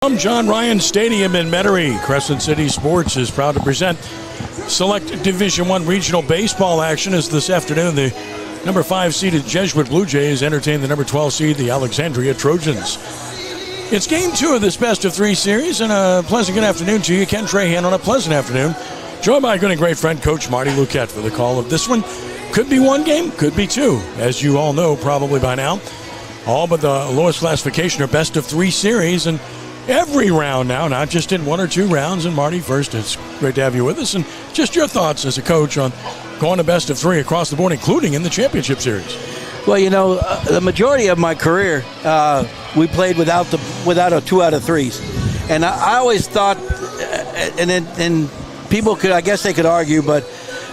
From John Ryan Stadium in Metairie, Crescent City Sports is proud to present select Division I regional baseball action as this afternoon the number 5 seeded Jesuit Blue Jays entertain the number 12 seed, the Alexandria Trojans. It's game 2 of this best of 3 series, and a pleasant good afternoon to you. Ken Trahan on a pleasant afternoon. Joined by good and great friend, Coach Marty Luquette, for the call of this one. Could be one game, could be 2. As you all know probably by now, all but the lowest classification are best of 3 series, and every round now, not just in 1 or 2 rounds. And Marty, first, it's great to have you with us, and just your thoughts as a coach on going to best of 3 across the board, including in the championship series. Well, you know, the majority of my career, we played without a 2 out of 3s, and I always thought, and people could, I guess they could argue, but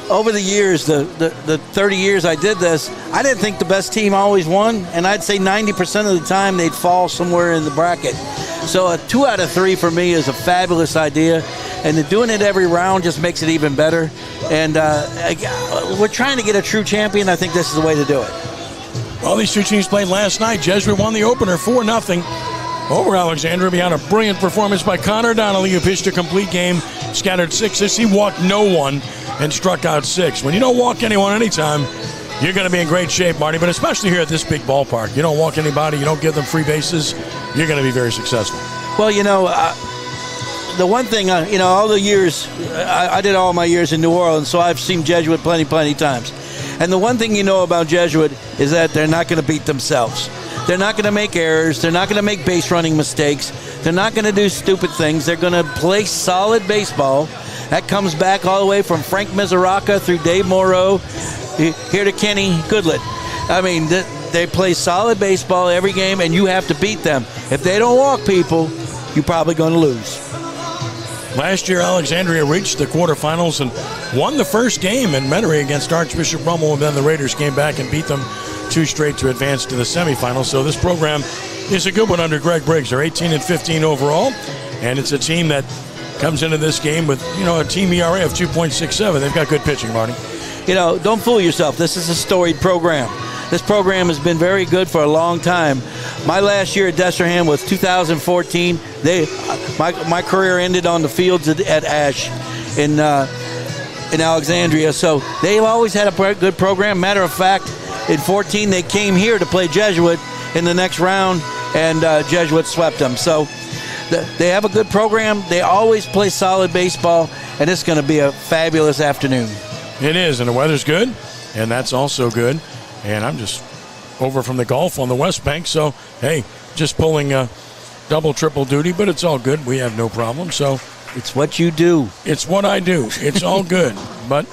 over the years, the 30 years I did this, I didn't think the best team always won, and I'd say 90% of the time they'd fall somewhere in the bracket. So a 2 out of 3 for me is a fabulous idea, and doing it every round just makes it even better. And we're trying to get a true champion. I think this is the way to do it. Well, these 2 teams played last night. Jesuit won the opener 4-0 over Alexandria behind a brilliant performance by Connor Donnelly, who pitched a complete game, scattered 6 He walked no one and struck out 6. When you don't walk anyone anytime, you're going to be in great shape, Marty, but especially here at this big ballpark. You don't walk anybody, you don't give them free bases, you're going to be very successful. Well, you know, the one thing, all the years, I did all my years in New Orleans, so I've seen Jesuit plenty times. And the one thing you know about Jesuit is that they're not going to beat themselves. They're not going to make errors. They're not going to make base running mistakes. They're not going to do stupid things. They're going to play solid baseball. That comes back all the way from Frank Mizuraka through Dave Moreau, here to Kenny Goodlett. I mean, they play solid baseball every game, and you have to beat them. If they don't walk people, you're probably going to lose. Last year, Alexandria reached the quarterfinals and won the first game in Metairie against Archbishop Rummel, and then the Raiders came back and beat them 2 straight to advance to the semifinals. So this program is a good one under Greg Briggs. They're 18-15 overall, and it's a team that comes into this game with, a team ERA of 2.67. They've got good pitching, Marty. Don't fool yourself. This is a storied program. This program has been very good for a long time. My last year at Destrehan was 2014. My career ended on the fields at Ash in Alexandria. So they've always had a good program. Matter of fact, in 14 they came here to play Jesuit in the next round, and Jesuit swept them. So they have a good program. They always play solid baseball, and it's going to be a fabulous afternoon. It is, and the weather's good, and that's also good. And I'm just over from the golf on the West Bank, so, hey, just pulling double, triple duty, but it's all good. We have no problem, so. It's what you do. It's what I do. It's all good, but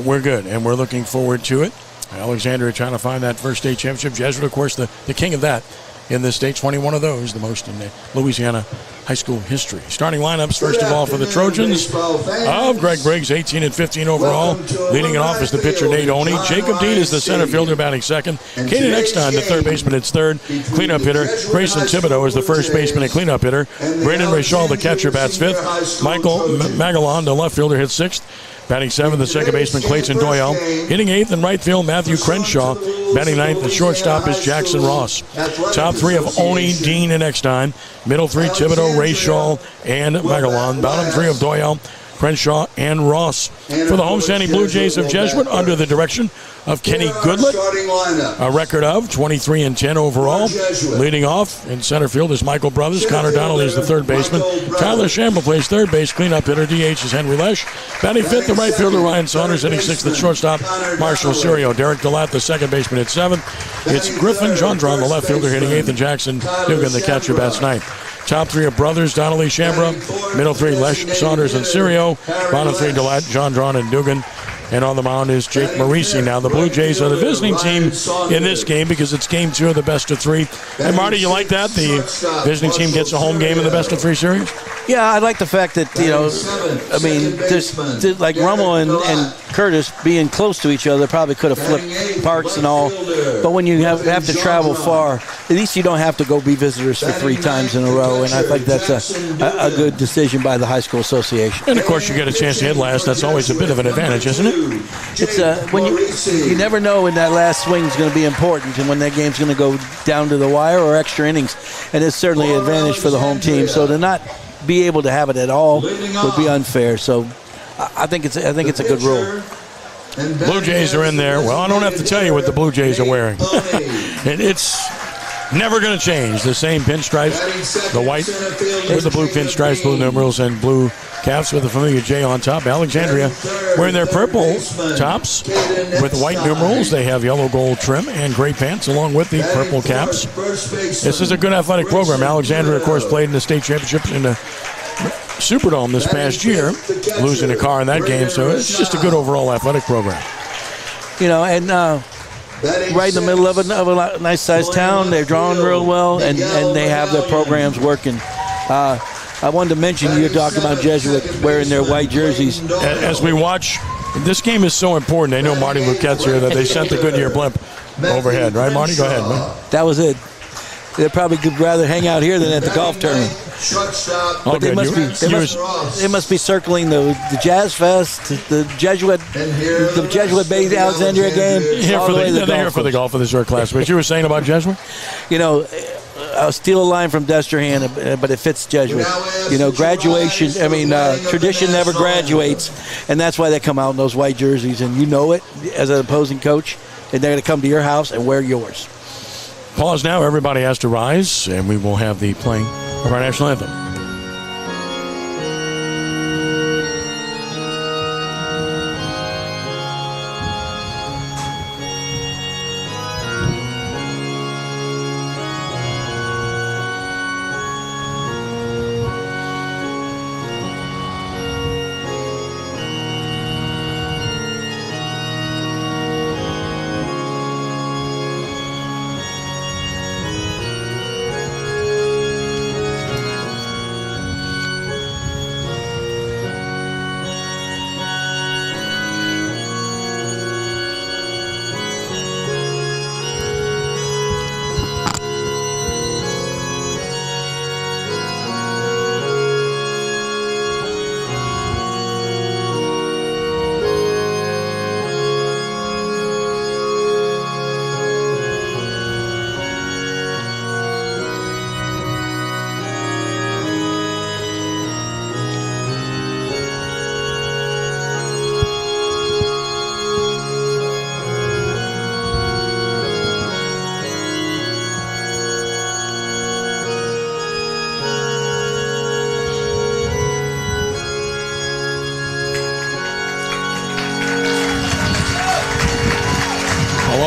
we're good, and we're looking forward to it. Alexandria trying to find that first state championship. Jesuit, of course, the king of that in this state, 21 of those, the most in Louisiana high school history. Starting lineups, first of all, for the Trojans of Greg Briggs, 18-15 overall. Leading it off is the pitcher, Nate Oney. Jacob Dean is the center fielder, batting second. Kaden Eckstein, the third baseman, hits third. Cleanup hitter, Grayson Thibodeau is the first baseman and cleanup hitter. Brandon Rayshall, the catcher, bats fifth. Michael Magalon, the left fielder, hits sixth. Batting seventh, the second baseman, Clayton Doyle. Hitting eighth in right field, Matthew Crenshaw. Batting ninth, the shortstop is Jackson Ross. Top 3 of Oney, Dean, and Eckstein. Middle 3, Thibodeau, Rayshall, and Magalon. Bottom 3 of Doyle, Crenshaw, and Ross. For the homestanding Blue Jays of Jesuit, under the direction of Kenny Goodlett, a record of 23-10 overall. Leading off in center field is Michael Brothers. Connor Donnelly is the third baseman. Tyler Shamble plays third base. Cleanup hitter, DH, is Henry Lesh. Batting fifth, the right fielder, Ryan Saunders. Hitting sixth, the shortstop, Marshall Serio. Derek Delat, the second baseman, hits seventh. It's Griffin Jondron, the left fielder, hitting eighth, and Jackson Dugan, the catcher, bats ninth. Top 3 of Brothers, Donnelly, Shambra. Middle 3, Lesh, Saunders, and Serio. Bottom 3, Delat, Jondron, and Dugan. And on the mound is Jake Marisi. Now, the Blue Jays are the visiting team in this game because it's game 2 of the best of 3. And, Marty, you like that? The visiting team gets a home game in the best of 3 series? Yeah, I like the fact that, there's like Rummel and Curtis, being close to each other, probably could have flipped parks and all. But when you have to travel far, at least you don't have to go be visitors for 3 times in a row. And I think that's a good decision by the high school association. And of course, you get a chance to hit last. That's always a bit of an advantage, isn't it? It's when you never know when that last swing is going to be important and when that game's going to go down to the wire or extra innings. And it's certainly an advantage for the home team. So to not be able to have it at all would be unfair. So I think it's a good rule. Blue Jays are in there. Well, I don't have to tell you what the Blue Jays are wearing. It's never going to change. The same pinstripes, the white with the blue pinstripes, blue numerals, and blue caps with the familiar J on top. Alexandria wearing their purple tops with white numerals. They have yellow gold trim and gray pants along with the purple caps. This is a good athletic program. Alexandria, of course, played in the state championship in the Superdome this past year, losing a car in that game. So it's just a good overall athletic program. You know, and right in the middle of a nice-sized town. They're drawing real well, and they have their programs working. I wanted to mention, you're talking about Jesuit wearing their white jerseys. As we watch, this game is so important. I know Marty Luquette's here that they sent the Goodyear blimp overhead. Right, Marty? Go ahead, man. That was it. They probably could rather hang out here than at the golf tournament. But they must be circling the Jazz Fest, the Jesuit Bay Alexandria game. They're here for the golf of the short class. But you were saying about Jesuit? You know, I'll steal a line from Destrahan, but it fits Jesuit. You know, graduation, tradition never graduates, and that's why they come out in those white jerseys, and you know it as an opposing coach, and they're going to come to your house and wear yours. Pause now. Everybody has to rise, and we will have the playing of our national anthem.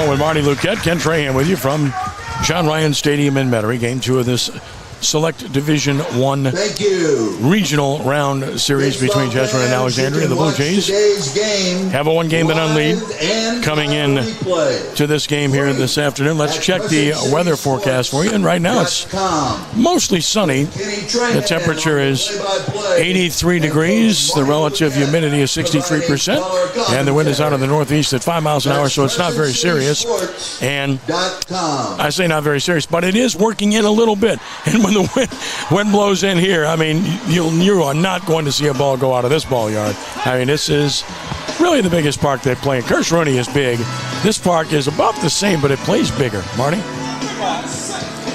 With Marty Luquette, Ken Trahan with you from John Ryan Stadium in Metairie. Game 2 of this Select Division I regional round series between Jesuit and Alexandria. The Blue Jays have a 1-game-to-none lead coming in to this game here this afternoon. Let's check the weather forecast for you. And right now it's mostly sunny. The temperature is 83 degrees. The relative humidity is 63%. And the wind is out of the northeast at 5 miles an hour, so it's not very serious. And I say not very serious, but it is working in a little bit. And when the wind blows in here, I mean, you are not going to see a ball go out of this ball yard. I mean, this is really the biggest park they play in. Kirsch Rooney is big. This park is about the same, but it plays bigger. Marty?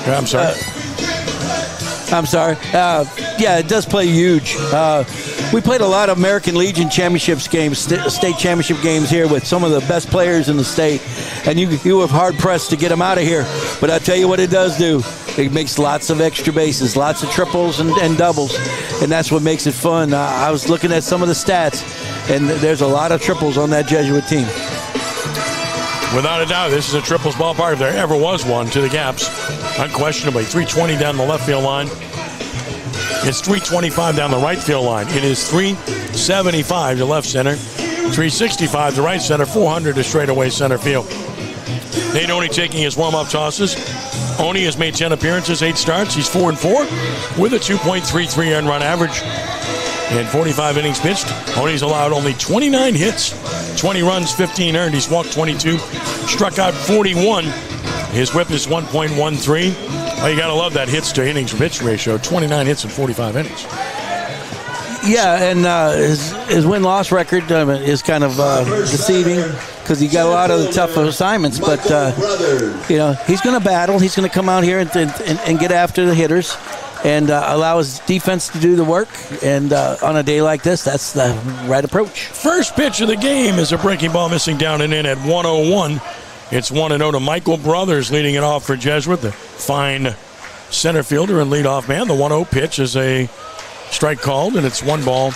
I'm sorry. Yeah, it does play huge. We played a lot of American Legion championships games, state championship games here with some of the best players in the state, and you were hard pressed to get them out of here. But I tell you what it does do. It makes lots of extra bases, lots of triples and doubles, and that's what makes it fun. I was looking at some of the stats, and there's a lot of triples on that Jesuit team. Without a doubt, this is a triples ballpark if there ever was one to the gaps. Unquestionably, 320 down the left field line. It's 325 down the right field line. It is 375 to left center, 365 to right center, 400 to straightaway center field. Nate Oney taking his warm-up tosses. Oney has made 10 appearances, 8 starts. He's 4-4 with a 2.33 earned run average. In 45 innings pitched, Oney's allowed only 29 hits, 20 runs, 15 earned. He's walked 22, struck out 41. His whip is 1.13. Oh, you got to love that hits to innings pitch ratio, 29 hits in 45 innings. Yeah, and his win-loss record is kind of deceiving because he got a lot of the tough assignments. But, he's going to battle. He's going to come out here and get after the hitters and allow his defense to do the work. And on a day like this, that's the right approach. First pitch of the game is a breaking ball missing down and in at 101. It's 1-0 to Michael Brothers leading it off for Jesuit, the fine center fielder and leadoff man. The 1-0 pitch is a strike called, and it's 1 ball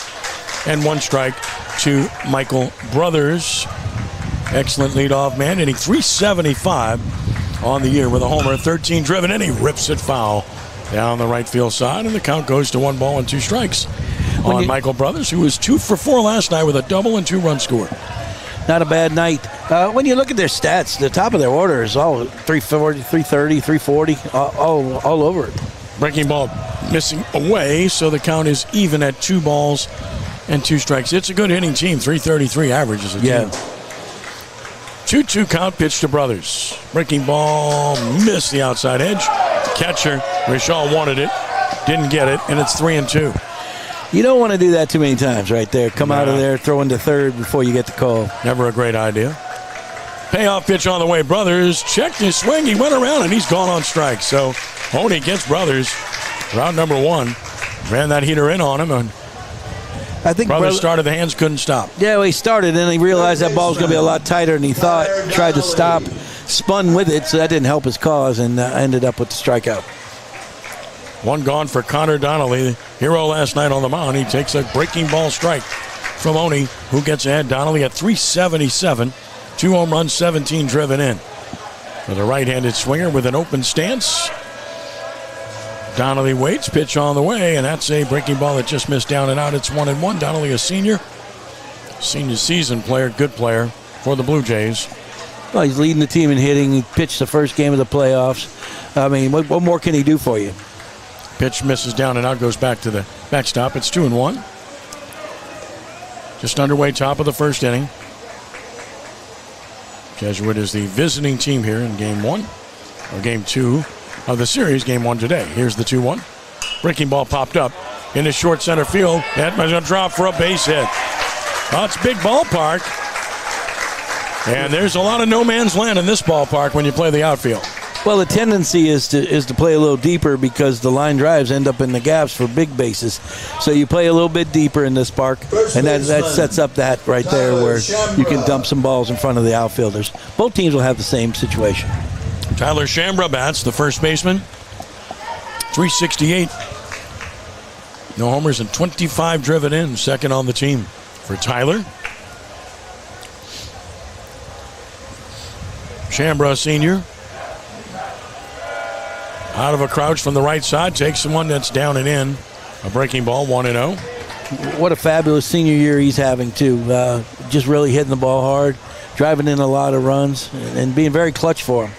and 1 strike to Michael Brothers. Excellent leadoff man, hitting .375 on the year with a homer, 13 driven, and he rips it foul down the right field side, and the count goes to 1 ball and 2 strikes on Michael Brothers, who was 2 for 4 last night with a double and 2 runs scored. Not a bad night. When you look at their stats, the top of their order is all 340, 330, 340, all over it. Breaking ball missing away, so the count is even at 2 balls and 2 strikes. It's a good hitting team, 333 average as a team. 2-2 count, pitch to Brothers. Breaking ball missed the outside edge. Catcher, Rishal wanted it, didn't get it, and it's 3-2. You don't want to do that too many times right there. Come out of there, throw into third before you get the call. Never a great idea. Payoff pitch on the way. Brothers checked his swing. He went around, and he's gone on strike. So Oney gets Brothers. Round number 1. Ran that heater in on him, and I think Brothers started the hands, couldn't stop. Yeah, well, he started, and he realized that ball was going to be a lot tighter than he thought. Tried to stop, spun with it, so that didn't help his cause, and ended up with the strikeout. 1 gone for Connor Donnelly, hero last night on the mound. He takes a breaking ball strike from Oney, who gets ahead. Donnelly at .377, 2 home runs, 17 driven in. For the right-handed swinger with an open stance. Donnelly waits, pitch on the way, and that's a breaking ball that just missed down and out. It's 1-1. Donnelly, a senior season player, good player for the Blue Jays. Well, he's leading the team in hitting. He pitched the first game of the playoffs. I mean, what more can he do for you? Pitch misses down and out, goes back to the backstop. It's 2-1. Just underway, top of the first inning. Jesuit is the visiting team here in game 1, or game 2 of the series, game 1 today. Here's the 2-1. Breaking ball popped up into short center field. That was a drop for a base hit. Oh, it's a big ballpark. And there's a lot of no man's land in this ballpark when you play the outfield. Well, the tendency is to play a little deeper because the line drives end up in the gaps for big bases. So you play a little bit deeper in this park, and that sets up that right there where you can dump some balls in front of the outfielders. Both teams will have the same situation. Tyler Shambra bats, the first baseman. .368. No homers and 25 driven in. Second on the team for Tyler. Shambra, senior. Out of a crouch from the right side, takes the one that's down and in. A breaking ball, 1-0. What a fabulous senior year he's having, too. Just really hitting the ball hard, driving in a lot of runs, and being very clutch for him.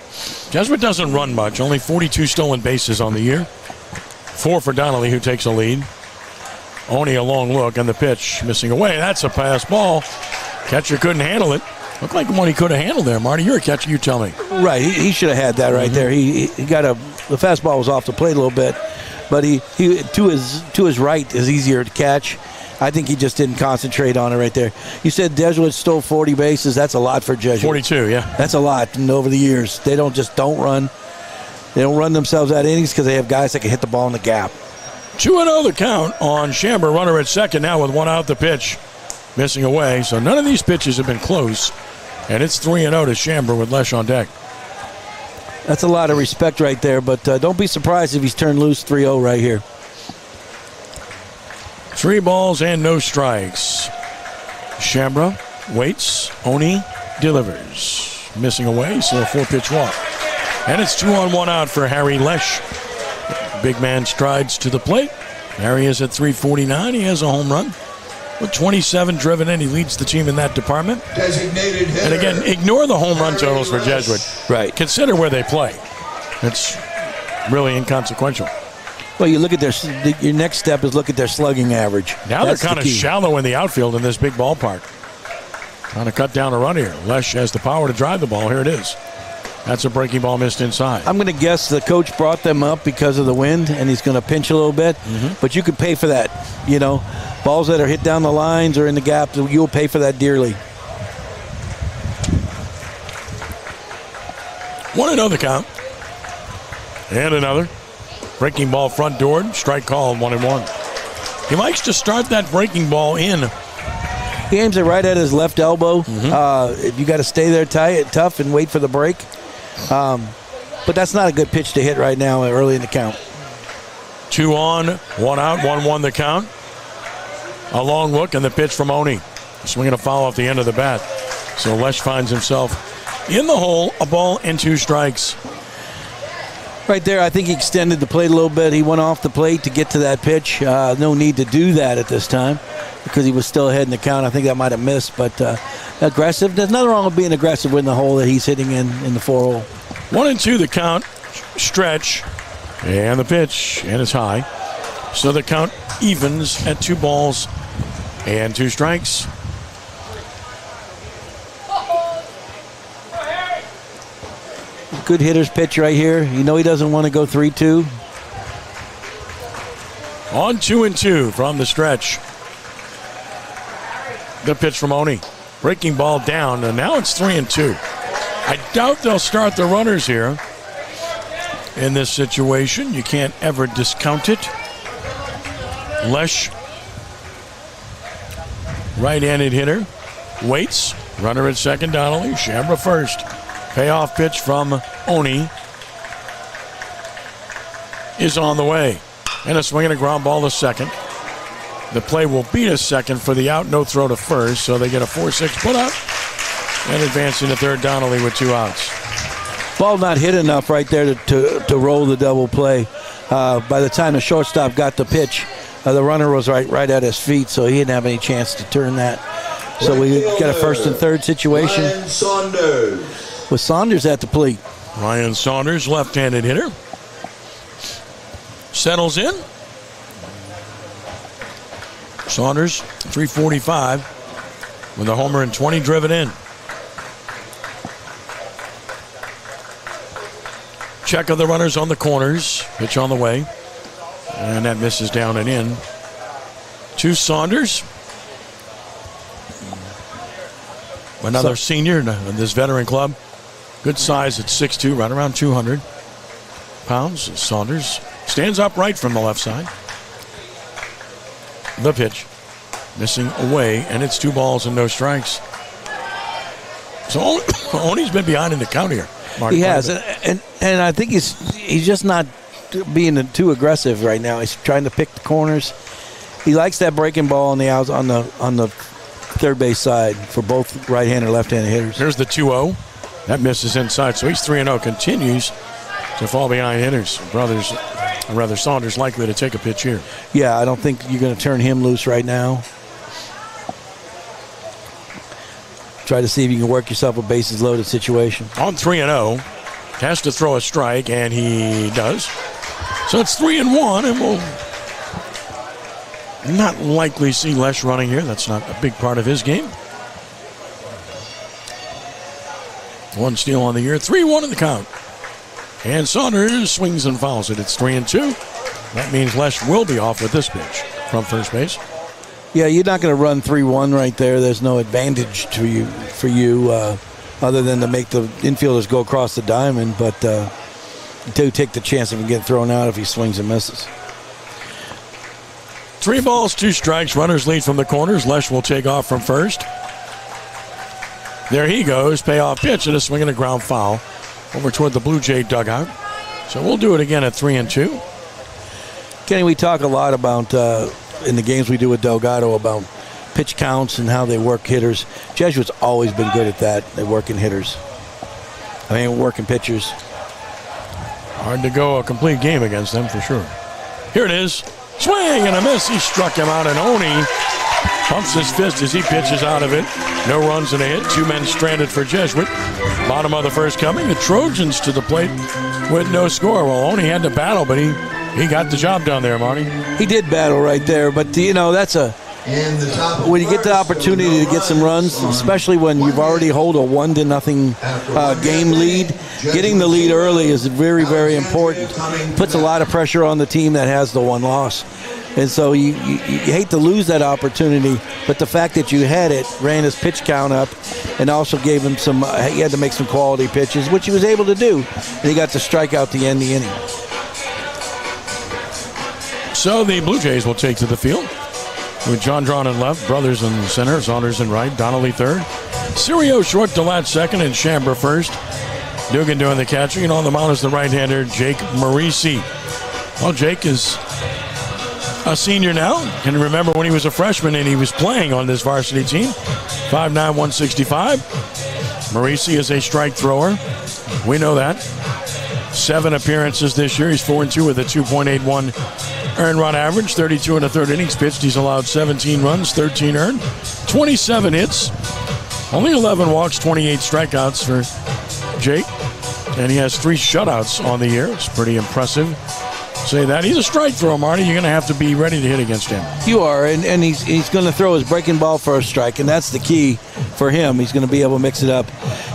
Jesuit doesn't run much, only 42 stolen bases on the year. 4 for Donnelly, who takes a lead. Oney a long look, and the pitch missing away. That's a pass ball. Catcher couldn't handle it. Looked like one he could have handled there, Marty. You're a catcher, you tell me. Right, he should have had that right there. He got the fastball was off the plate a little bit, but he to his right is easier to catch. I think he just didn't concentrate on it right there. You said Jesuit stole 40 bases. That's a lot for Jesuit. 42, yeah. That's a lot. And over the years, they don't run. They don't run themselves out of innings because they have guys that can hit the ball in the gap. 2-0 the count on Shambra. Runner at second now with 1 out. The pitch missing away. So none of these pitches have been close. And it's 3-0 to Shambra with Lesh on deck. That's a lot of respect right there, but don't be surprised if he's turned loose 3-0 right here. 3 balls and no strikes. Shambra waits. Oney delivers. Missing away, so a 4-pitch walk. And it's 2-on-1 out for Harry Lesh. Big man strides to the plate. Harry is at .349. He has a home run. With 27 driven in, he leads the team in that department. Designated hitter. And again, ignore the home run totals for Jesuit. Right. Consider where they play. It's really inconsequential. Well, you look at your next step is look at their slugging average. Now That's they're kind of the key. shallow in the outfield in this big ballpark. Trying to cut down a run here. Lesh has the power to drive the ball. Here it is. That's a breaking ball missed inside. I'm going to guess the coach brought them up because of the wind, and he's going to pinch a little bit. But you could pay for that. You know, balls that are hit down the lines or in the gap, you'll pay for that dearly. 1-0 the count. And another. Breaking ball front door. Strike called 1-1. He likes to start that breaking ball in. He aims it right at his left elbow. You got to stay there tough and wait for the break. But that's not a good pitch to hit right now early in the count. 2 on, 1 out, 1-1 the count. A long look and the pitch from Oni. Swinging a foul off the end of the bat. So Lesh finds himself in the hole, a ball and 2 strikes. Right there, I think he extended the plate a little bit. He went off the plate to get to that pitch. No need to do that at this time because he was still ahead in the count. I think that might have missed, but aggressive. There's nothing wrong with being aggressive in the hole that he's hitting in the 4-hole. 1-2 the count. Stretch. And the pitch. And it's high. So the count evens at 2 balls and 2 strikes. Good hitter's pitch right here. You know he doesn't want to go 3-2. On 2-2 from the stretch. The pitch from Oni. Breaking ball down, and now it's 3-2. I doubt they'll start the runners here in this situation. You can't ever discount it. Lesh, right-handed hitter, waits. Runner at second, Donnelly. Shambra first. Payoff pitch from Oni is on the way. And a swing and a ground ball to second. The play will beat a second for the out. No throw to first, so they get a 4-6 putout. And advancing to third, Donnelly with 2 outs. Ball not hit enough right there to roll the double play. By the time the shortstop got the pitch, the runner was right at his feet, so he didn't have any chance to turn that. So we got a first and third situation. Ryan Saunders. With Saunders at the plate. Ryan Saunders, left-handed hitter. Settles in. Saunders, 345 with a homer and 20 driven in. Check of the runners on the corners. Pitch on the way. And that misses down and in. To Saunders. Another senior in this veteran club. Good size at 6'2", right around 200 pounds. Saunders stands upright from the left side. The pitch. Missing away, and it's 2 balls and no strikes. So Oni's been behind in the count here. Mark, he has, and I think he's just not being too aggressive right now. He's trying to pick the corners. He likes that breaking ball on the outs on the third base side for both right-handed and left-handed hitters. Here's the 2-0. That misses inside, so he's 3-0. Continues to fall behind hitters. Saunders likely to take a pitch here. Yeah, I don't think you're going to turn him loose right now. Try to see if you can work yourself a bases loaded situation. On 3-0, has to throw a strike, and he does. So it's 3-1, and we'll not likely see Lesh running here. That's not a big part of his game. 1 steal on the year, 3-1 in the count. And Saunders swings and fouls it. It's 3-2. That means Lesh will be off with this pitch from first base. Yeah, you're not going to run 3-1 right there. There's no advantage for you other than to make the infielders go across the diamond, but you do take the chance of him getting thrown out if he swings and misses. 3 balls, 2 strikes. Runners lead from the corners. Lesh will take off from first. There he goes. Payoff pitch and a swing and a ground foul over toward the Blue Jay dugout. So we'll do it again at 3-2. Kenny, we talk a lot about in the games we do with Delgado about pitch counts and how they work hitters. Jesuit's always been good at that. They work in hitters. Working pitchers. Hard to go a complete game against them for sure. Here it is. Swing and a miss. He struck him out, and Oni pumps his fist as he pitches out of it. No runs and a hit. 2 men stranded for Jesuit. Bottom of the first coming. The Trojans to the plate with no score. Well, Oni had to battle, but he he got the job done there, Marty. He did battle right there, but that's when you get the opportunity to get some runs, especially when you've already hold a 1-0 game lead, getting the lead early is very, very important. Puts a lot of pressure on the team that has the one loss. And so you hate to lose that opportunity, but the fact that you had it ran his pitch count up and also gave him he had to make some quality pitches, which he was able to do. And he got to strike out the end of the inning. So the Blue Jays will take to the field with John Drawn in left, Brothers in center, Saunders in right, Donnelly third, Sirio short to left second, and Chambra first. Dugan doing the catching, and on the mound is the right-hander, Jake Marisi. Well, Jake is a senior now. Can remember when he was a freshman and he was playing on this varsity team. 5'9", 165. Marisi is a strike thrower. We know that. 7 appearances this year. He's 4-2 with a 2.81 earned run average, 32 and a third innings pitched. He's allowed 17 runs, 13 earned, 27 hits, only 11 walks, 28 strikeouts for Jake. And he has 3 shutouts on the year. It's pretty impressive. Say that. He's a strike thrower, Marty. You're going to have to be ready to hit against him. You are, and he's going to throw his breaking ball for a strike, and that's the key for him. He's going to be able to mix it up.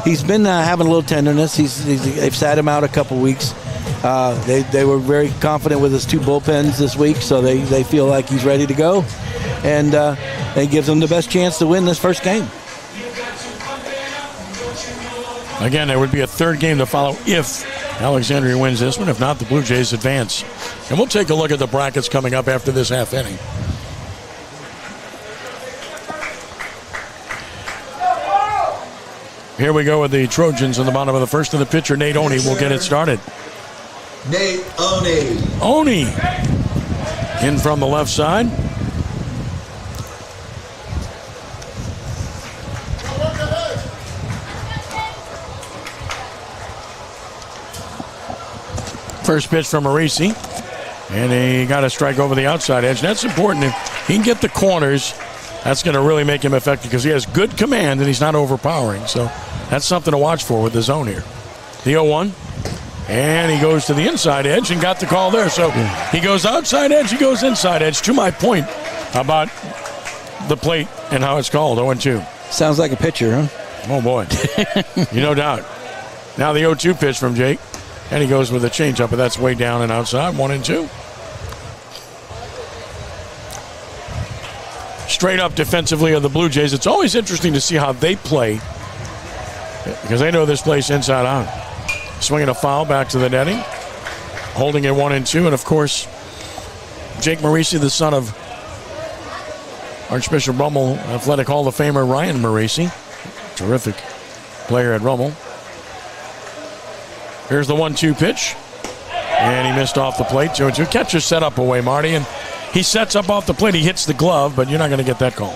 He's been having a little tenderness. They've sat him out a couple weeks. They were very confident with his 2 bullpens this week, so they feel like he's ready to go, and it gives them the best chance to win this first game. Again, there would be a third game to follow if Alexandria wins this one. If not, the Blue Jays advance. And we'll take a look at the brackets coming up after this half inning. Here we go with the Trojans in the bottom of the first, and the pitcher, Nate Oney, will get it started. Nate Oney. Oney in from the left side. First pitch from Marisi, and he got a strike over the outside edge. That's important. If he can get the corners, that's going to really make him effective because he has good command and he's not overpowering. So that's something to watch for with the zone here. The 0-1, and he goes to the inside edge and got the call there. So he goes outside edge, he goes inside edge. To my point about the plate and how it's called, 0-2. Sounds like a pitcher, huh? Oh, boy. No doubt. Now the 0-2 pitch from Jake. And he goes with a changeup, but that's way down and outside. 1-2. Straight up defensively of the Blue Jays. It's always interesting to see how they play because they know this place inside out. Swinging a foul back to the netting. Holding it 1-2. And, of course, Jake Marisi, the son of Archbishop Rummel, Athletic Hall of Famer Ryan Marisi. Terrific player at Rummel. Here's the 1-2 pitch. And he missed off the plate. 2-2. Catcher set up away, Marty. And he sets up off the plate. He hits the glove, but you're not going to get that call.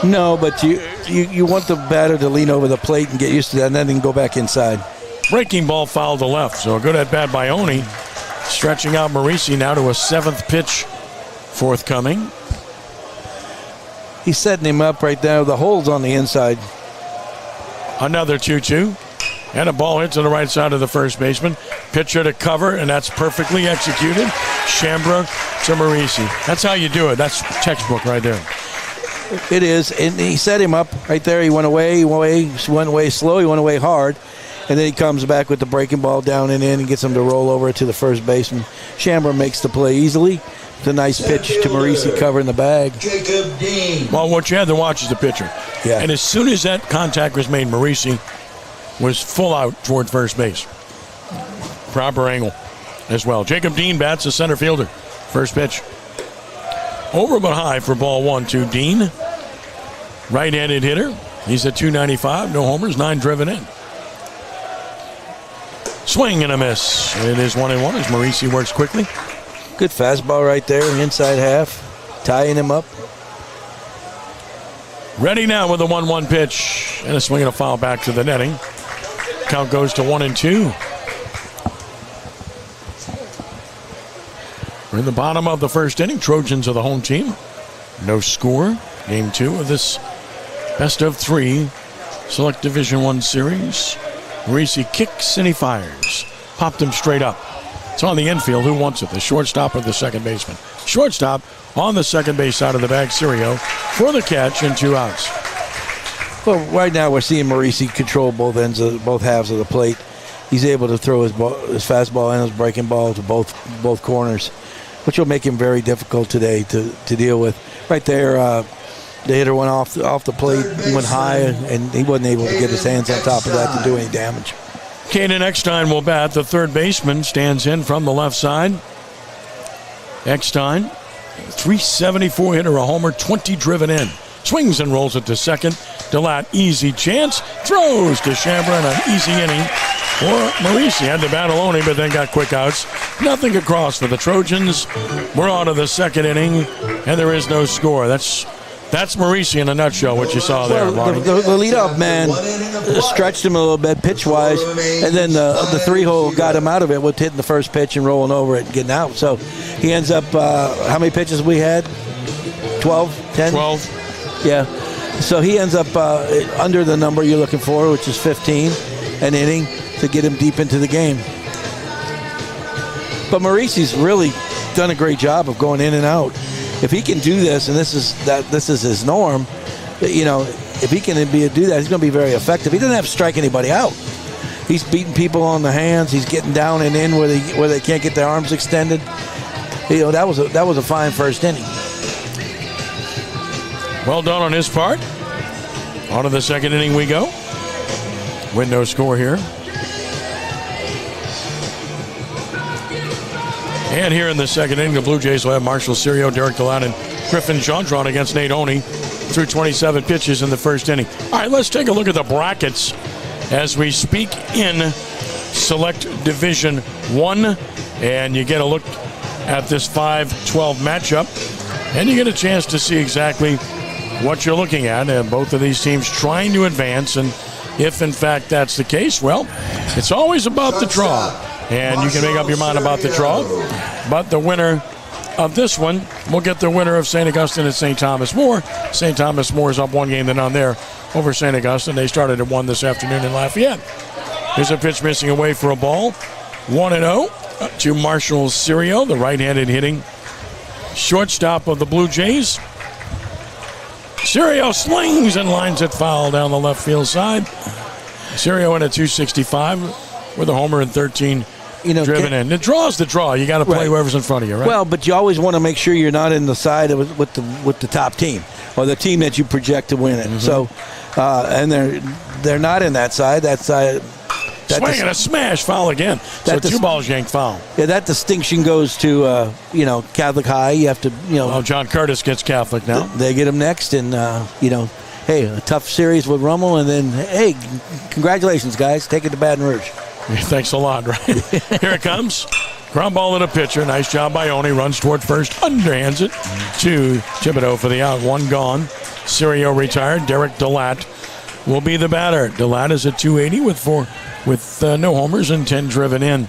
No, but you want the batter to lean over the plate and get used to that, and then go back inside. Breaking ball foul to left. So a good at bat by Oney. Stretching out Marisi now to a 7th pitch forthcoming. He's setting him up right there. The hole's on the inside. Another 2-2. And a ball hit to the right side of the first baseman. Pitcher to cover, and that's perfectly executed. Chambra to Marisi. That's how you do it. That's textbook right there. It is. And he set him up right there. He went away slow. He went away hard. And then he comes back with the breaking ball down and in and gets him to roll over to the first baseman. Chambra makes the play easily. It's a nice pitch to Marisi covering the bag. Jacob Dean. Well, what you had to watch is the pitcher. Yeah. And as soon as that contact was made, Marisi was full out toward first base. Proper angle as well. Jacob Dean bats the center fielder. First pitch. Over but high for ball 1 to Dean. Right-handed hitter. He's at .295. No homers, 9 driven in. Swing and a miss. It is 1-1 as Marisi works quickly. Good fastball right there, inside half. Tying him up. Ready now with a 1-1 pitch. And a swing and a foul back to the netting. Count goes to 1-2. We're in the bottom of the first inning. Trojans are the home team. No score. Game 2 of this best of 3 Select Division I series. Marisi kicks and he fires. Popped him straight up. It's on the infield. Who wants it? The shortstop or the second baseman? Shortstop on the second base side of the bag. Sirio for the catch and 2 outs. Well, right now we're seeing Maurice control both halves of the plate. He's able to throw his fastball and his breaking ball to both corners, which will make him very difficult today to deal with. Right there, the hitter went off the plate, went high, and he wasn't able to get his hands on top of that to do any damage. Caden Eckstein will bat. The third baseman stands in from the left side. Eckstein, 374 hitter, a homer, 20 driven in. Swings and rolls it to second. DeLatte, easy chance. Throws to Chambron, an easy inning for Maurice. He had to battle only, but then got quick outs. Nothing across for the Trojans. We're on to the second inning, and there is no score. That's Maurice in a nutshell, what you saw there, Marty. The leadoff man stretched him a little bit pitch-wise, and then the 3-hole got him out of it with hitting the first pitch and rolling over it and getting out. So he ends up, how many pitches we had? 12? 10? 12. Yeah. So he ends up under the number you're looking for, which is 15, an inning to get him deep into the game. But Maurice's really done a great job of going in and out. If he can do this, and this is his norm, if he can do that, he's going to be very effective. He doesn't have to strike anybody out. He's beating people on the hands. He's getting down and in where they can't get their arms extended. That was a fine first inning. Well done on his part. On to the second inning we go. With no score here. And here in the second inning, the Blue Jays will have Marshall Sirio, Derek DeLatte, and Griffin Gendron against Nate Oney through 27 pitches in the first inning. All right, let's take a look at the brackets as we speak in Select Division 1. And you get a look at this 5-12 matchup. And you get a chance to see exactly what you're looking at. And both of these teams trying to advance. And if, in fact, that's the case, well, it's always about the draw. And you can make up your mind about the draw. But the winner of this one will get the winner of St. Augustine and St. Thomas More. St. Thomas More is up 1 game to none there over St. Augustine. They started at 1 this afternoon in Lafayette. Here's a pitch missing away for a ball. 1-0 to Marshall Sirio, the right-handed hitting shortstop of the Blue Jays. Sirio slings and lines it foul down the left field side. Sirio in at 265 with a homer and 13 driven in. The draw's the draw. You got to play whoever's in front of you, right? Well, but you always want to make sure you're not in the side with the top team or the team that you project to win it. Mm-hmm. So, and they're not in that side. That side. Swing and a smash, foul again. So 2 balls yanked foul. Yeah, that distinction goes to Catholic High. You have to Well, John Curtis gets Catholic now. They get him next, and hey, a tough series with Rummel, and then hey, congratulations, guys, take it to Baton Rouge. Thanks a lot, right? Here it comes. Ground ball to the pitcher. Nice job by Oney. Runs toward first. Underhands it to Thibodeau for the out. 1 gone. Sirio retired. Derek DeLatte will be the batter. DeLatte is at 280 with no homers and 10 driven in.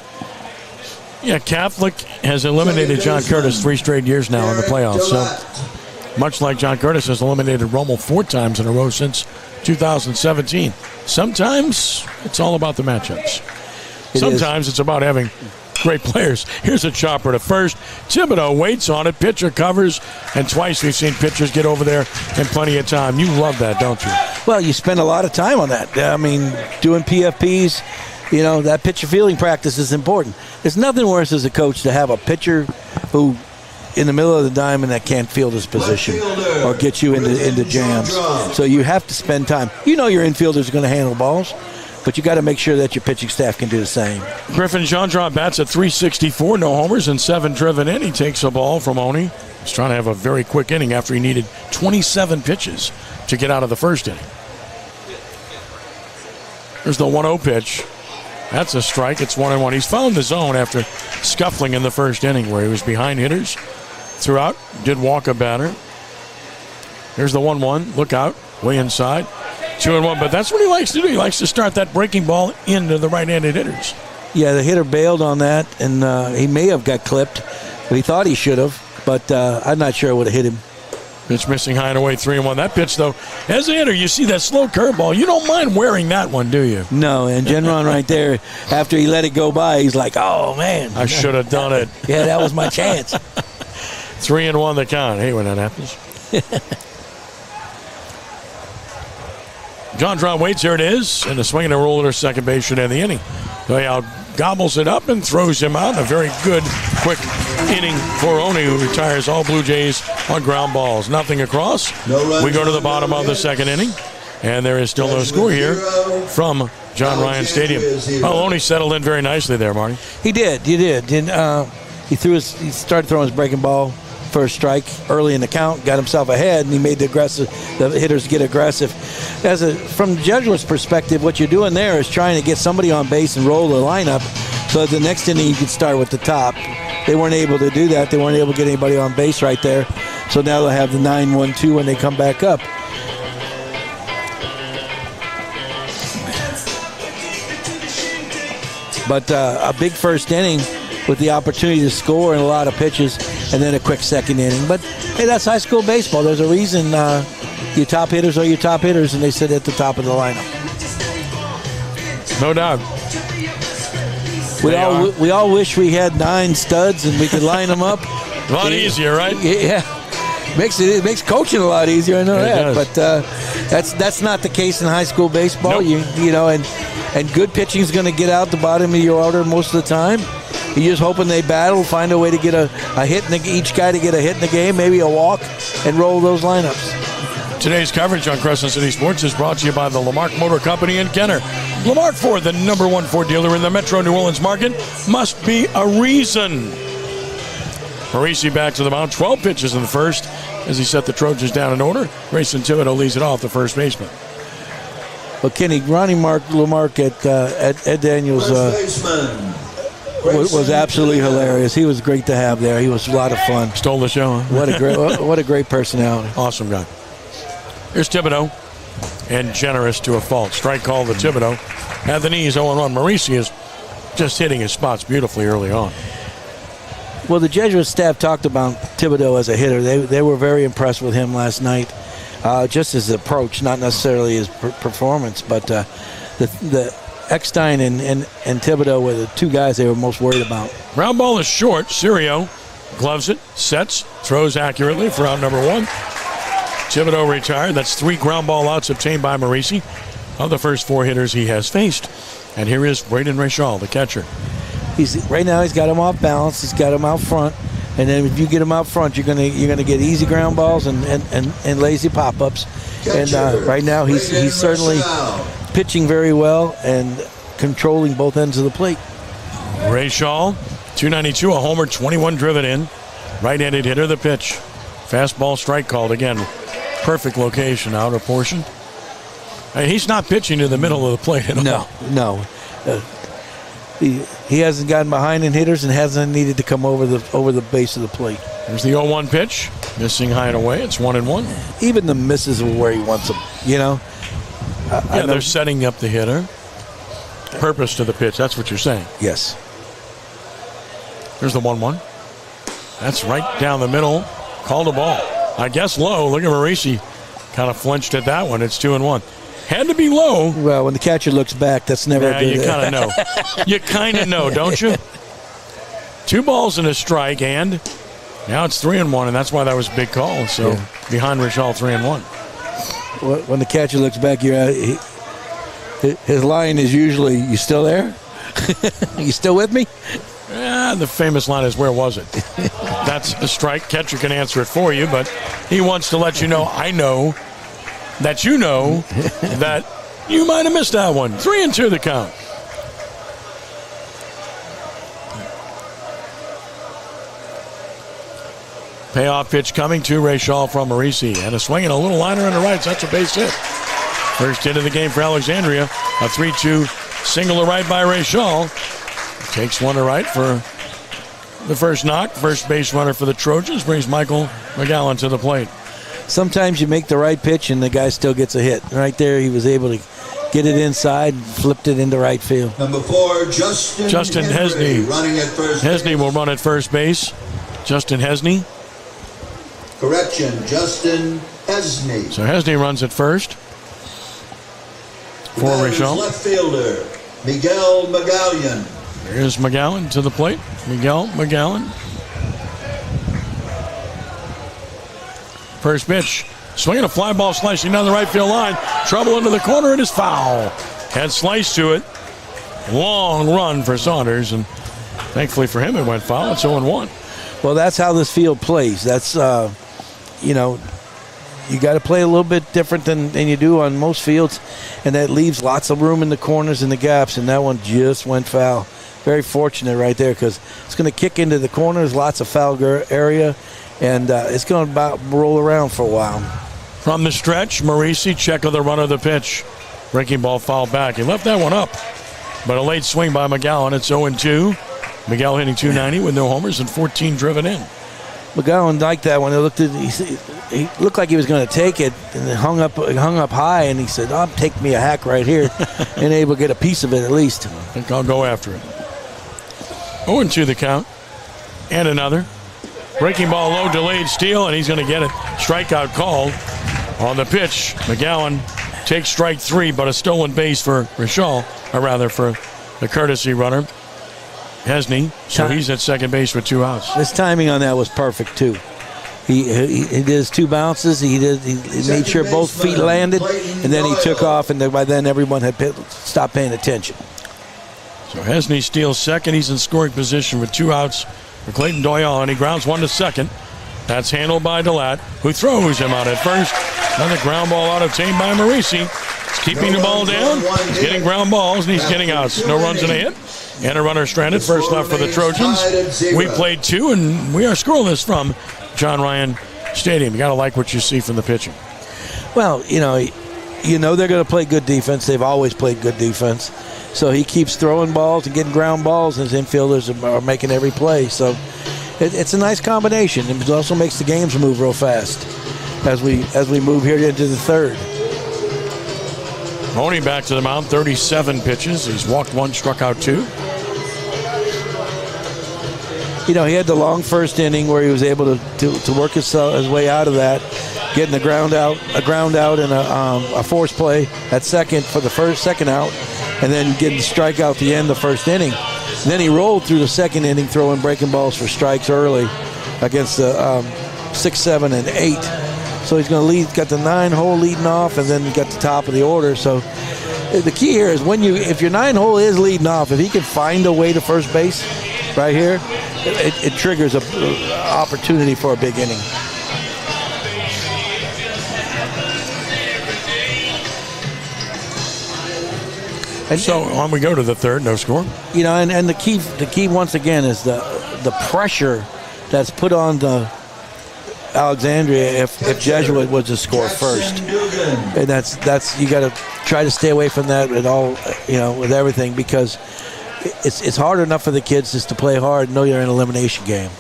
Yeah, Catholic has eliminated John Curtis 3 straight years now in the playoffs. So much like John Curtis has eliminated Rummel 4 times in a row since 2017. Sometimes it's all about the matchups. Sometimes it's about having great players. Here's a chopper to first. Thibodeau waits on it. Pitcher covers. And twice we've seen pitchers get over there in plenty of time. You love that, don't you? Well, you spend a lot of time on that. I mean, doing PFPs, that pitcher fielding practice is important. There's nothing worse as a coach to have a pitcher who, in the middle of the diamond, that can't field his position or get you into jams. So you have to spend time. Your infielders are going to handle balls, but you got to make sure that your pitching staff can do the same. Griffin Gendron bats at 364, no homers and 7 driven in. He takes a ball from Oney. He's trying to have a very quick inning after he needed 27 pitches to get out of the first inning. There's the 1-0 pitch. That's a strike. It's 1-1. He's found the zone after scuffling in the first inning where he was behind hitters throughout. Did walk a batter. Here's the 1-1. Look out. Way inside. 2-1. But that's what he likes to do. He likes to start that breaking ball into the right-handed hitters. Yeah, the hitter bailed on that, and he may have got clipped, but he thought he should have. But I'm not sure it would have hit him. Pitch missing high and away, 3-1. That pitch, though, as a hitter, you see that slow curveball. You don't mind wearing that one, do you? No, and Genron right there, after he let it go by, he's like, oh, man. I should have done it. Yeah, that was my chance. 3-1 the count. Hey, when that happens. John Tron waits. Here it is. And a swing and a roll at second base should end the inning. Doyle gobbles it up and throws him out. A very good, quick inning for Oni, who retires all Blue Jays on ground balls. Nothing across. We go to the bottom of the second inning. And there is still no score here from John Ryan Stadium. Oh, Oni settled in very nicely there, Marty. He did. He started throwing his breaking ball for a strike early in the count, got himself ahead, and he made the hitters get aggressive. From the Jesuits' perspective, what you're doing there is trying to get somebody on base and roll the lineup so that the next inning you can start with the top. They weren't able to do that. They weren't able to get anybody on base right there. So now they'll have the 9-1-2 when they come back up. But a big first inning with the opportunity to score and a lot of pitches, and then a quick second inning. But, hey, that's high school baseball. There's a reason your top hitters are your top hitters, and they sit at the top of the lineup. No doubt. We all wish we had 9 studs and we could line them up. A lot easier, right? Yeah. It makes coaching a lot easier, I know that. Does. But that's not the case in high school baseball. Nope. And good pitching is going to get out the bottom of your order most of the time. You're just hoping they battle, find a way to get a hit, each guy to get a hit in the game, maybe a walk, and roll those lineups. Today's coverage on Crescent City Sports is brought to you by the Lamarck Motor Company in Kenner. Lamarck Ford, the #1 Ford dealer in the Metro New Orleans market, must be a reason. Marisi back to the mound, 12 pitches in the first as he set the Trojans down in order. Grayson Thibodeau leads it off, the first baseman. Well, Kenny, Ronnie Lamarck at Ed Daniels was absolutely hilarious. He was great to have there. He was a lot of fun. Stole the show, huh? What a great personality. Awesome guy. Here's Thibodeau, and generous to a fault. Strike call to Thibodeau. At the knees, 0-1. Marisi is just hitting his spots beautifully early on. Well, the Jesuit staff talked about Thibodeau as a hitter. They were very impressed with him last night. Just his approach, not necessarily his performance, but the Eckstein and Thibodeau were the two guys they were most worried about. Ground ball is short. Sirio gloves it, sets, throws accurately for out number 1. Thibodeau retired. That's 3 ground ball outs obtained by Marisi of the first 4 hitters he has faced. And here is Braden Rachal, the catcher. Right now he's got him off balance. He's got him out front. And then if you get him out front, you're gonna get easy ground balls and lazy pop-ups. And right now he's certainly pitching very well and controlling both ends of the plate. Rachal, 292, a homer, 21 driven in. Right-handed hitter, the pitch. Fastball strike called again. Perfect location, outer portion. And he's not pitching to the middle of the plate at all. No. He hasn't gotten behind in hitters and hasn't needed to come over the base of the plate. There's the 0-1 pitch, missing high and away. It's 1-1. Even the misses are where he wants them. They're setting up the hitter. Purpose to the pitch. That's what you're saying. Yes. There's the 1-1. That's right down the middle. Called a ball. I guess low. Look at Marisi. Kind of flinched at that one. It's 2-1. Had to be low. Well, when the catcher looks back, that's never good. You kind of know. You kind of know, don't you? 2 balls and a strike, and now it's 3-1, and that's why that was a big call. So behind Rachal, 3-1. When the catcher looks back, his line is usually, "You still there? You still with me?" The famous line is, "Where was it?" That's a strike. Catcher can answer it for you, but he wants to let you know, I know that you know that you might have missed that one. 3-2 the count. Payoff pitch coming to Rachal from Marisi. And a swing and a little liner in the right. That's a base hit. First hit of the game for Alexandria. A 3-2 single to right by Rachal. Takes one to right for the first knock. First base runner for the Trojans brings Michael McGowan to the plate. Sometimes you make the right pitch and the guy still gets a hit. Right there, he was able to get it inside and flipped it into right field. Number 4, Justin Hesney. Running at first Hesney will run at first base. Justin Hesney. Correction, Justin Esney. So Hesney runs at first for Richel. Left fielder, Miguel Magallan. Here's McGowan to the plate. Miguel Magallan. First pitch. Swinging a fly ball slicing down the right field line. Trouble into the corner. It is foul. Had sliced to it. Long run for Saunders. And thankfully for him, it went foul. It's 0-1. Well, that's how this field plays. That's, you got to play a little bit different than you do on most fields. And that leaves lots of room in the corners and the gaps. And that one just went foul. Very fortunate right there because it's going to kick into the corners, lots of foul area, and it's going to about roll around for a while. From the stretch, Marisi, check of the run of the pitch. Breaking ball foul back. He left that one up, but a late swing by McGowan. It's 0-2. Miguel hitting .290 with no homers and 14 driven in. McGowan liked that one. He looked like he was going to take it, and it hung up high, and he said, take me a hack right here, and able to get a piece of it at least. I think I'll go after it. 0-2 the count. And another. Breaking ball low, delayed steal, and he's going to get it. Strikeout called on the pitch. McGowan takes strike 3, but a stolen base for Richel, or rather for the courtesy runner, Hesney. So he's at second base with 2 outs. His timing on that was perfect, too. He did his 2 bounces. He made sure both feet landed, and then he took off, and by then everyone had stopped paying attention. So Hesney steals second. He's in scoring position with 2 outs for Clayton Doyle, and he grounds one to second. That's handled by DeLatte, who throws him out at first. Another ground ball out obtained by Marisi. He's keeping the ball down. He's getting ground balls, and he's getting outs. No runs and a hit. And a runner stranded. First left for the Trojans. We played 2, and we are scoreless from John Ryan Stadium. You got to like what you see from the pitching. Well, they're going to play good defense. They've always played good defense. So he keeps throwing balls and getting ground balls, and his infielders are making every play. So it's a nice combination. It also makes the games move real fast as we move here into the third. Mahoney back to the mound, 37 pitches. He's walked 1, struck out 2. He had the long first inning where he was able to work his way out of that, getting a ground out and a force play at second for the second out, and then getting the strikeout at the end of the first inning. And then he rolled through the second inning, throwing breaking balls for strikes early against the 6, 7, and 8. So he's going to lead, got the 9-hole leading off, and then got the top of the order. So the key here is if your 9-hole is leading off, if he can find a way to first base right here, it triggers an opportunity for a big inning. And so on we go to the third, no score. And the key once again is the pressure that's put on the Alexandria if Jesuit was to score first, and that's you got to try to stay away from that at all, with everything, because it's hard enough for the kids just to play hard and know you're in an elimination game.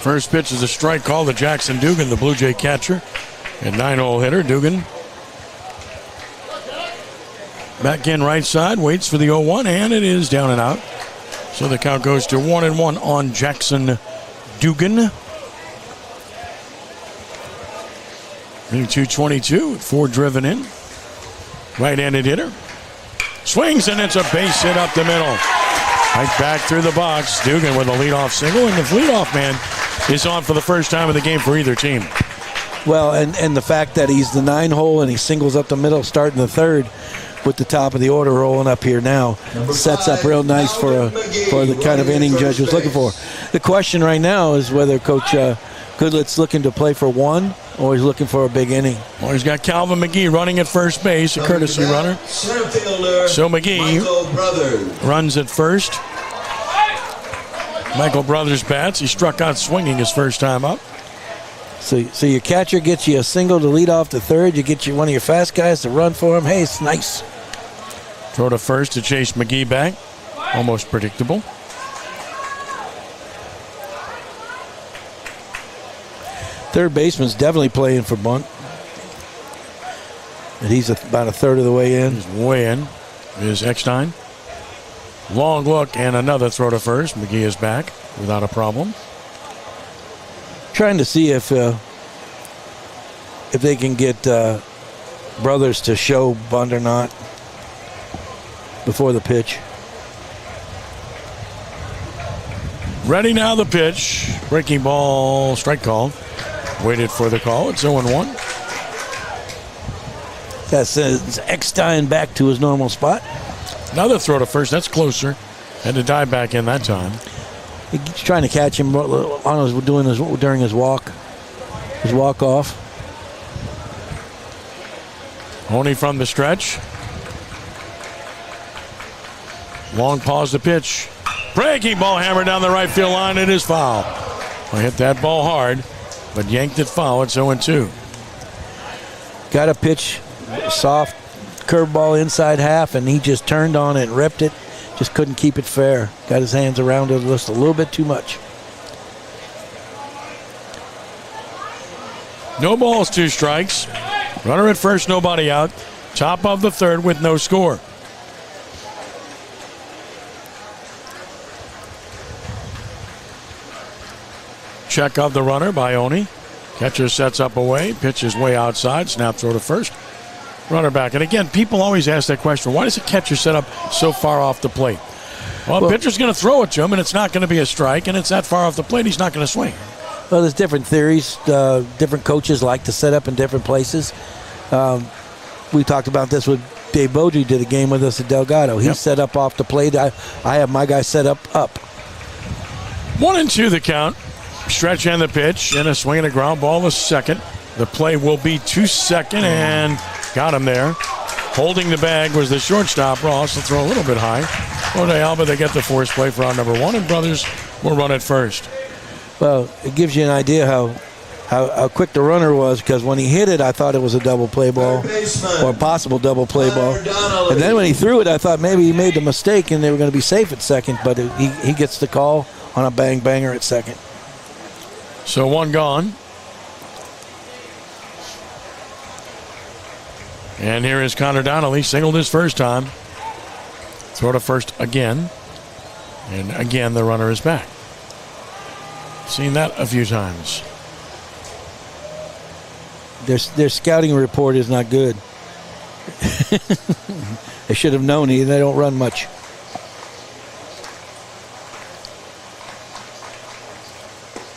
First pitch is a strike call to Jackson Dugan, the Blue Jay catcher and 9-hole hitter. Dugan back in right side, waits for the 0-1, and it is down and out. So the count goes to 1-1 on Jackson Dugan. Hitting .222 with 4 driven in. Right-handed hitter. Swings, and it's a base hit up the middle. Right back through the box. Dugan with a leadoff single, and the leadoff man is on for the first time of the game for either team. Well, and the fact that he's the 9-hole and he singles up the middle starting the third with the top of the order rolling up here now sets up real nice for the kind of inning Judge was looking for. The question right now is whether Coach Goodlet's looking to play for 1 or he's looking for a big inning. Well, he's got Calvin McGee running at first base, a courtesy runner. So McGee runs at first. Michael Brothers bats. He struck out swinging his first time up. So your catcher gets you a single to lead off to third. You get one of your fast guys to run for him. Hey, it's nice. Throw to first to chase McGee back. Almost predictable. Third baseman's definitely playing for bunt. And he's about a third of the way in. He's way in. Is Eckstein. Long look and another throw to first. McGee is back without a problem. Trying to see if they can get Brothers to show bunt or not before the pitch. Ready now, the pitch. Breaking ball, strike call. Waited for the call. It's 0-1. That sends Eckstein back to his normal spot. Another throw to first. That's closer. Had to dive back in that time. He's trying to catch him during his walk off. Only from the stretch. Long pause to pitch. Breaking ball hammered down the right field line. It is foul. I hit that ball hard, but yanked it foul. It's 0-2. Got a pitch, soft curveball inside half, and he just turned on it and ripped it. Just couldn't keep it fair. Got his hands around it just a little bit too much. No balls, 2 strikes. Runner at first, nobody out. Top of the third with no score. Check of the runner by Oni. Catcher sets up away. Pitch is way outside. Snap throw to first. Runner back. And again, people always ask that question. Why does the catcher set up so far off the plate? Well, pitcher's going to throw it to him, and it's not going to be a strike, and it's that far off the plate, he's not going to swing. Well, there's different theories. Different coaches like to set up in different places. We talked about this with Dave Beaudry did a game with us at Delgado. He set up off the plate. I have my guy set up. 1-2 the count. Stretch and the pitch, and a swing and a ground ball to second. The play will be to second, and got him there. Holding the bag was the shortstop, Ross. Will throw a little bit high. Ode Alba, they get the force play for round number 1, and Brothers will run it first. Well, it gives you an idea how quick the runner was, because when he hit it, I thought it was a double play ball or a possible double play ball. And then when he threw it, I thought maybe he made the mistake and they were going to be safe at second, but he gets the call on a bang-banger at second. So 1 gone. And here is Connor Donnelly. Singled his first time. Throw to first again. And again, the runner is back. Seen that a few times. Their scouting report is not good. They should have known they don't run much.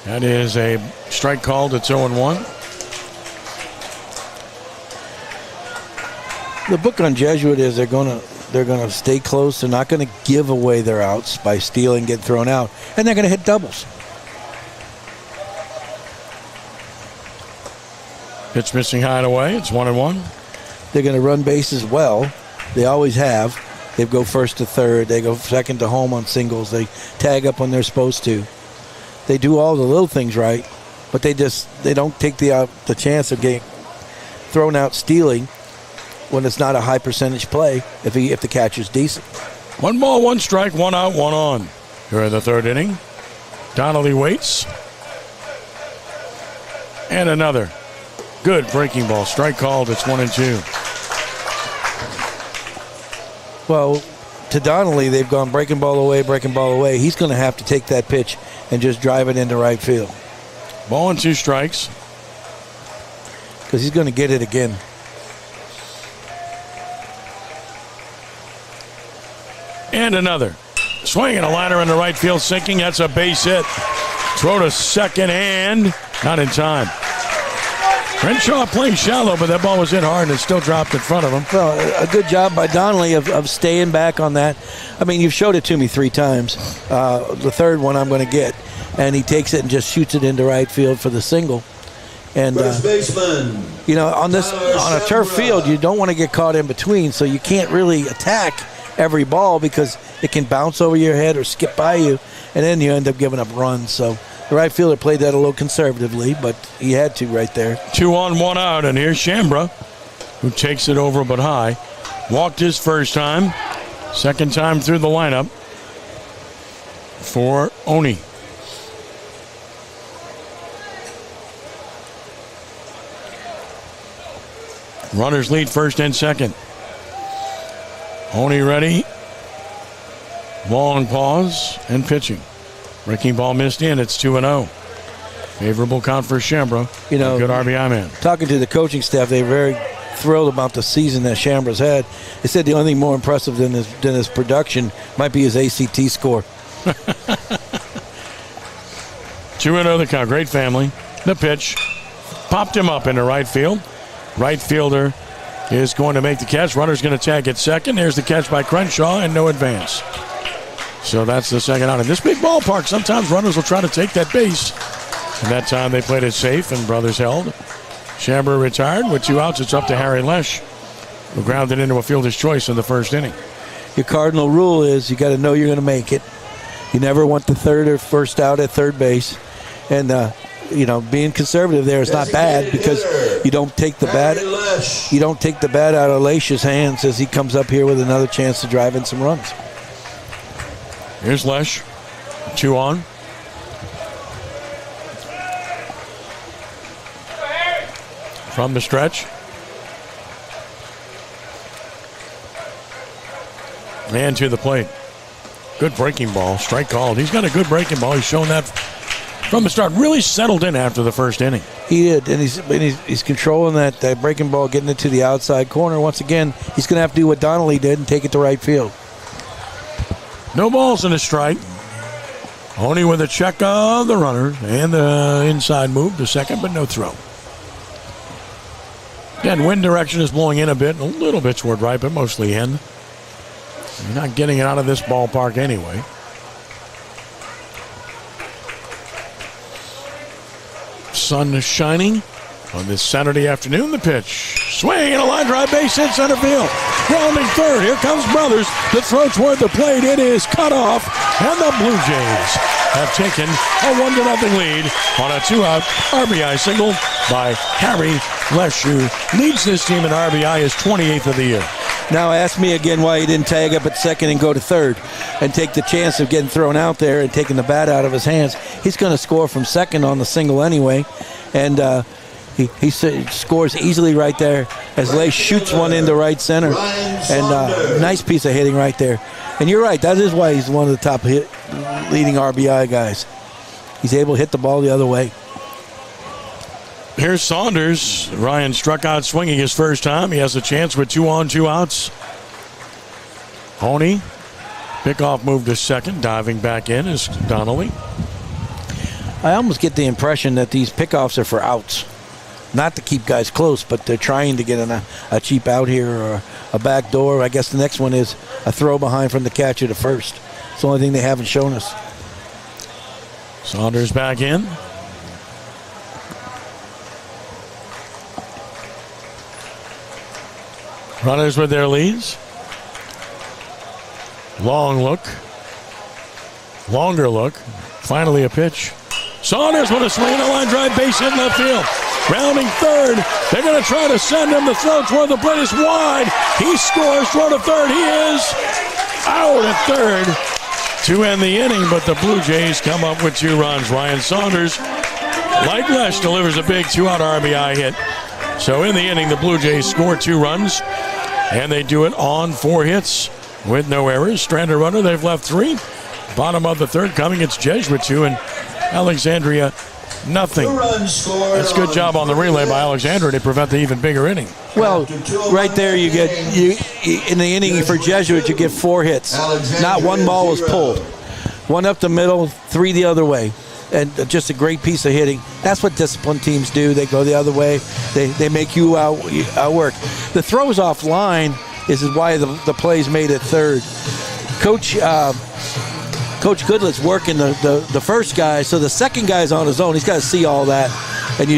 That is a strike called. It's 0-1. The book on Jesuit is they're gonna stay close. They're not gonna give away their outs by stealing, get thrown out, and they're gonna hit doubles. Pitch missing high and away. It's 1-1. They're gonna run bases well. They always have. They go first to third. They go second to home on singles. They tag up when they're supposed to. They do all the little things right, but they don't take the chance of getting thrown out stealing when it's not a high percentage play if the catcher's decent. 1 ball, 1 strike, 1 out, 1 on. Here in the third inning. Donnelly waits. And another. Good breaking ball. Strike called. It's 1-2. Well, to Donnelly, they've gone breaking ball away. He's going to have to take that pitch and just drive it into right field. Ball and 2 strikes. Because he's going to get it again. And another. Swing and a liner in the right field sinking. That's a base hit. Throw to second and not in time. Crenshaw playing shallow, but that ball was hit hard and it still dropped in front of him. Well, a good job by Donnelly of staying back on that. I mean, you've showed it to me 3 times. The third one I'm going to get. And he takes it and just shoots it into right field for the single. And, First baseman. On a turf field, you don't want to get caught in between, so you can't really attack every ball because it can bounce over your head or skip by you, and then you end up giving up runs. So the right fielder played that a little conservatively, but he had to right there. 2 on, 1 out, and here's Shambra, who takes it over but high. Walked his first time, second time through the lineup for Oni. Runners lead first and second. Oni ready. Long pause and pitching. Breaking ball missed in. It's 2-0. Favorable count for Shambra. You know, good RBI man. Talking to the coaching staff, they're very thrilled about the season that Shambra's had. They said the only thing more impressive than his production might be his ACT score. 2-0 the count. Great family. The pitch popped him up into right field. Right fielder is going to make the catch. Runner's going to tag at second. There's the catch by Crenshaw and no advance. So that's the second out. In this big ballpark, sometimes runners will try to take that base. And that time they played it safe and brothers held. Shambra retired with 2 outs. It's up to Harry Lesh, who grounded into a fielder's choice in the first inning. Your cardinal rule is you got to know you're going to make it. You never want the third or first out at third base. And, being conservative there is not bad because you don't take the bat. You don't take the bat out of Lesh's hands as he comes up here with another chance to drive in some runs. Here's Lesh, 2 on. From the stretch. And to the plate. Good breaking ball. Strike called. He's got a good breaking ball. He's shown that from the start. Really settled in after the first inning. He did, and he's controlling that breaking ball, getting it to the outside corner. Once again, he's going to have to do what Donnelly did and take it to right field. No balls and a strike. Only with a check of the runner and the inside move to second, but no throw. Again, wind direction is blowing in a little bit toward right, but mostly in. You're not getting it out of this ballpark anyway. Sun is shining on this Saturday afternoon. The pitch. Swing and a line drive, base hit center field. Grounding third. Here comes Brothers. The throw toward the plate. It is cut off. And the Blue Jays have taken a 1-0 lead on a 2-out RBI single by Harry Lesh, who leads this team in RBI, his 28th of the year. Now ask me again why he didn't tag up at second and go to third and take the chance of getting thrown out there and taking the bat out of his hands. He's going to score from second on the single anyway, and he scores easily right there as Lesh shoots one into right center. And nice piece of hitting right there. And you're right, that is why he's one of the top leading RBI guys. He's able to hit the ball the other way. Here's Saunders. Ryan struck out swinging his first time. He has a chance with 2 on, 2 outs. Honey, pickoff move to second. Diving back in is Donnelly. I almost get the impression that these pickoffs are for outs. Not to keep guys close, but they're trying to get a cheap out here or a back door. I guess the next one is a throw behind from the catcher to first. It's the only thing they haven't shown us. Saunders back in. Runners with their leads. Long look. Longer look. Finally a pitch. Saunders with a swing and a line drive, base hit in left field. Rounding third. They're going to try to send him. The throw toward the plate is wide. He scores. Throw to third. He is out at third to end the inning, but the Blue Jays come up with 2 runs. Ryan Saunders, like Lesh, delivers a big 2-out RBI hit. So in the inning, the Blue Jays score 2 runs, and they do it on 4 hits with no errors. Stranded runner, they've left 3. Bottom of the third coming, it's Jesuit 2 and Alexandria nothing. That's a good job on the relay by Alexandria to prevent the even bigger inning. Well, right there you get, in the inning for Jesuit, you get 4 hits. Not one ball was pulled. 1 up the middle, 3 the other way. And just a great piece of hitting. That's what disciplined teams do. They go the other way. They make you outwork. The throws off line is why the play's made at third. Coach Goodlet's working the first guy, so the second guy's on his own. He's got to see all that. And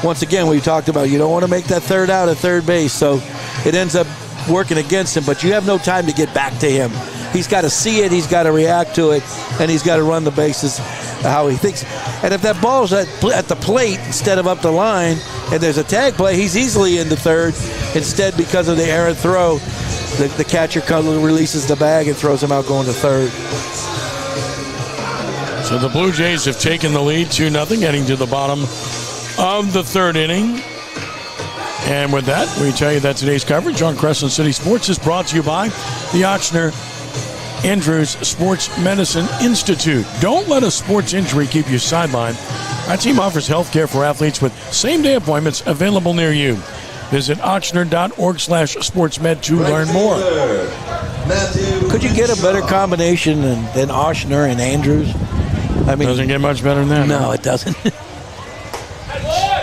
once again, we talked about you don't want to make that third out at third base, so it ends up working against him, but you have no time to get back to him. He's got to see it, he's got to react to it, and he's got to run the bases how he thinks. And if that ball's at the plate instead of up the line, and there's a tag play, he's easily into third. Instead, because of the errant throw, the catcher releases the bag and throws him out going to third. So the Blue Jays have taken the lead 2-0, getting to the bottom of the third inning. And with that, we tell you that today's coverage on Crescent City Sports is brought to you by the Ochsner Andrews Sports Medicine Institute. Don't let a sports injury keep you sidelined. Our team offers health care for athletes with same-day appointments available near you. Visit Ochsner.org/sportsmed to learn more. Could you get a better combination than Ochsner and Andrews? I mean, Doesn't get much better than that. No, it doesn't.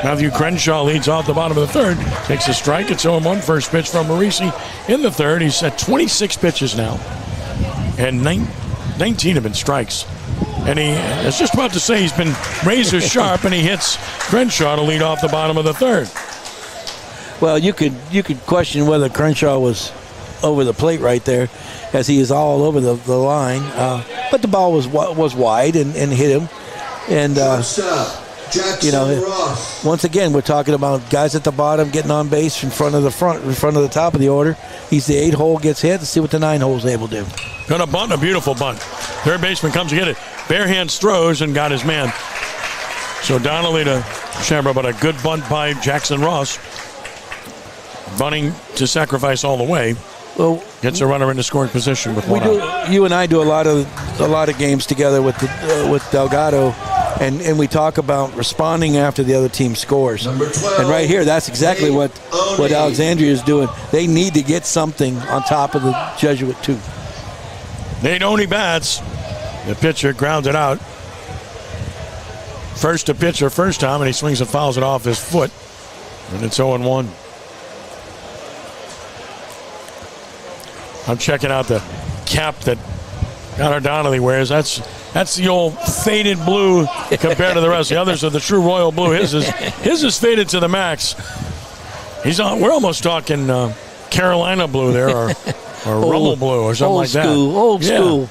Matthew Crenshaw leads off the bottom of the third. Takes a strike. It's 0-1. First pitch from Morisi in the third. He's at 26 pitches now. And 19 have been strikes. And he is just about to say he's been razor sharp, and he hits Crenshaw to lead off the bottom of the third. Well, you could question whether Crenshaw was over the plate right there, as he is all over the line. But the ball was wide and hit him. And once again, we're talking about guys at the bottom getting on base in front of the top of the order. He's the 8-hole, gets hit. Let's see what the 9-hole is able to do. Gonna bunt, a beautiful bunt. Third baseman comes to get it. Bare hands throws and got his man. So Donnelly to Shamra, but a good bunt by Jackson Ross. Bunting to sacrifice all the way. Well, gets a runner into scoring position with one out. You and I do a lot of games together with Delgado, and we talk about responding after the other team scores. Number 12, and right here, that's exactly what Alexandria is doing. They need to get something on top of the Jesuit too. Nate Oney bats. The pitcher grounds it out. First to pitcher first time, and he swings and fouls it off his foot. And it's 0-1. I'm checking out the cap that Connor Donnelly wears. That's the old faded blue compared to the rest. The others are the true royal blue. His is faded to the max. We're almost talking Carolina blue there, or Rebel blue, or something like that. Old school.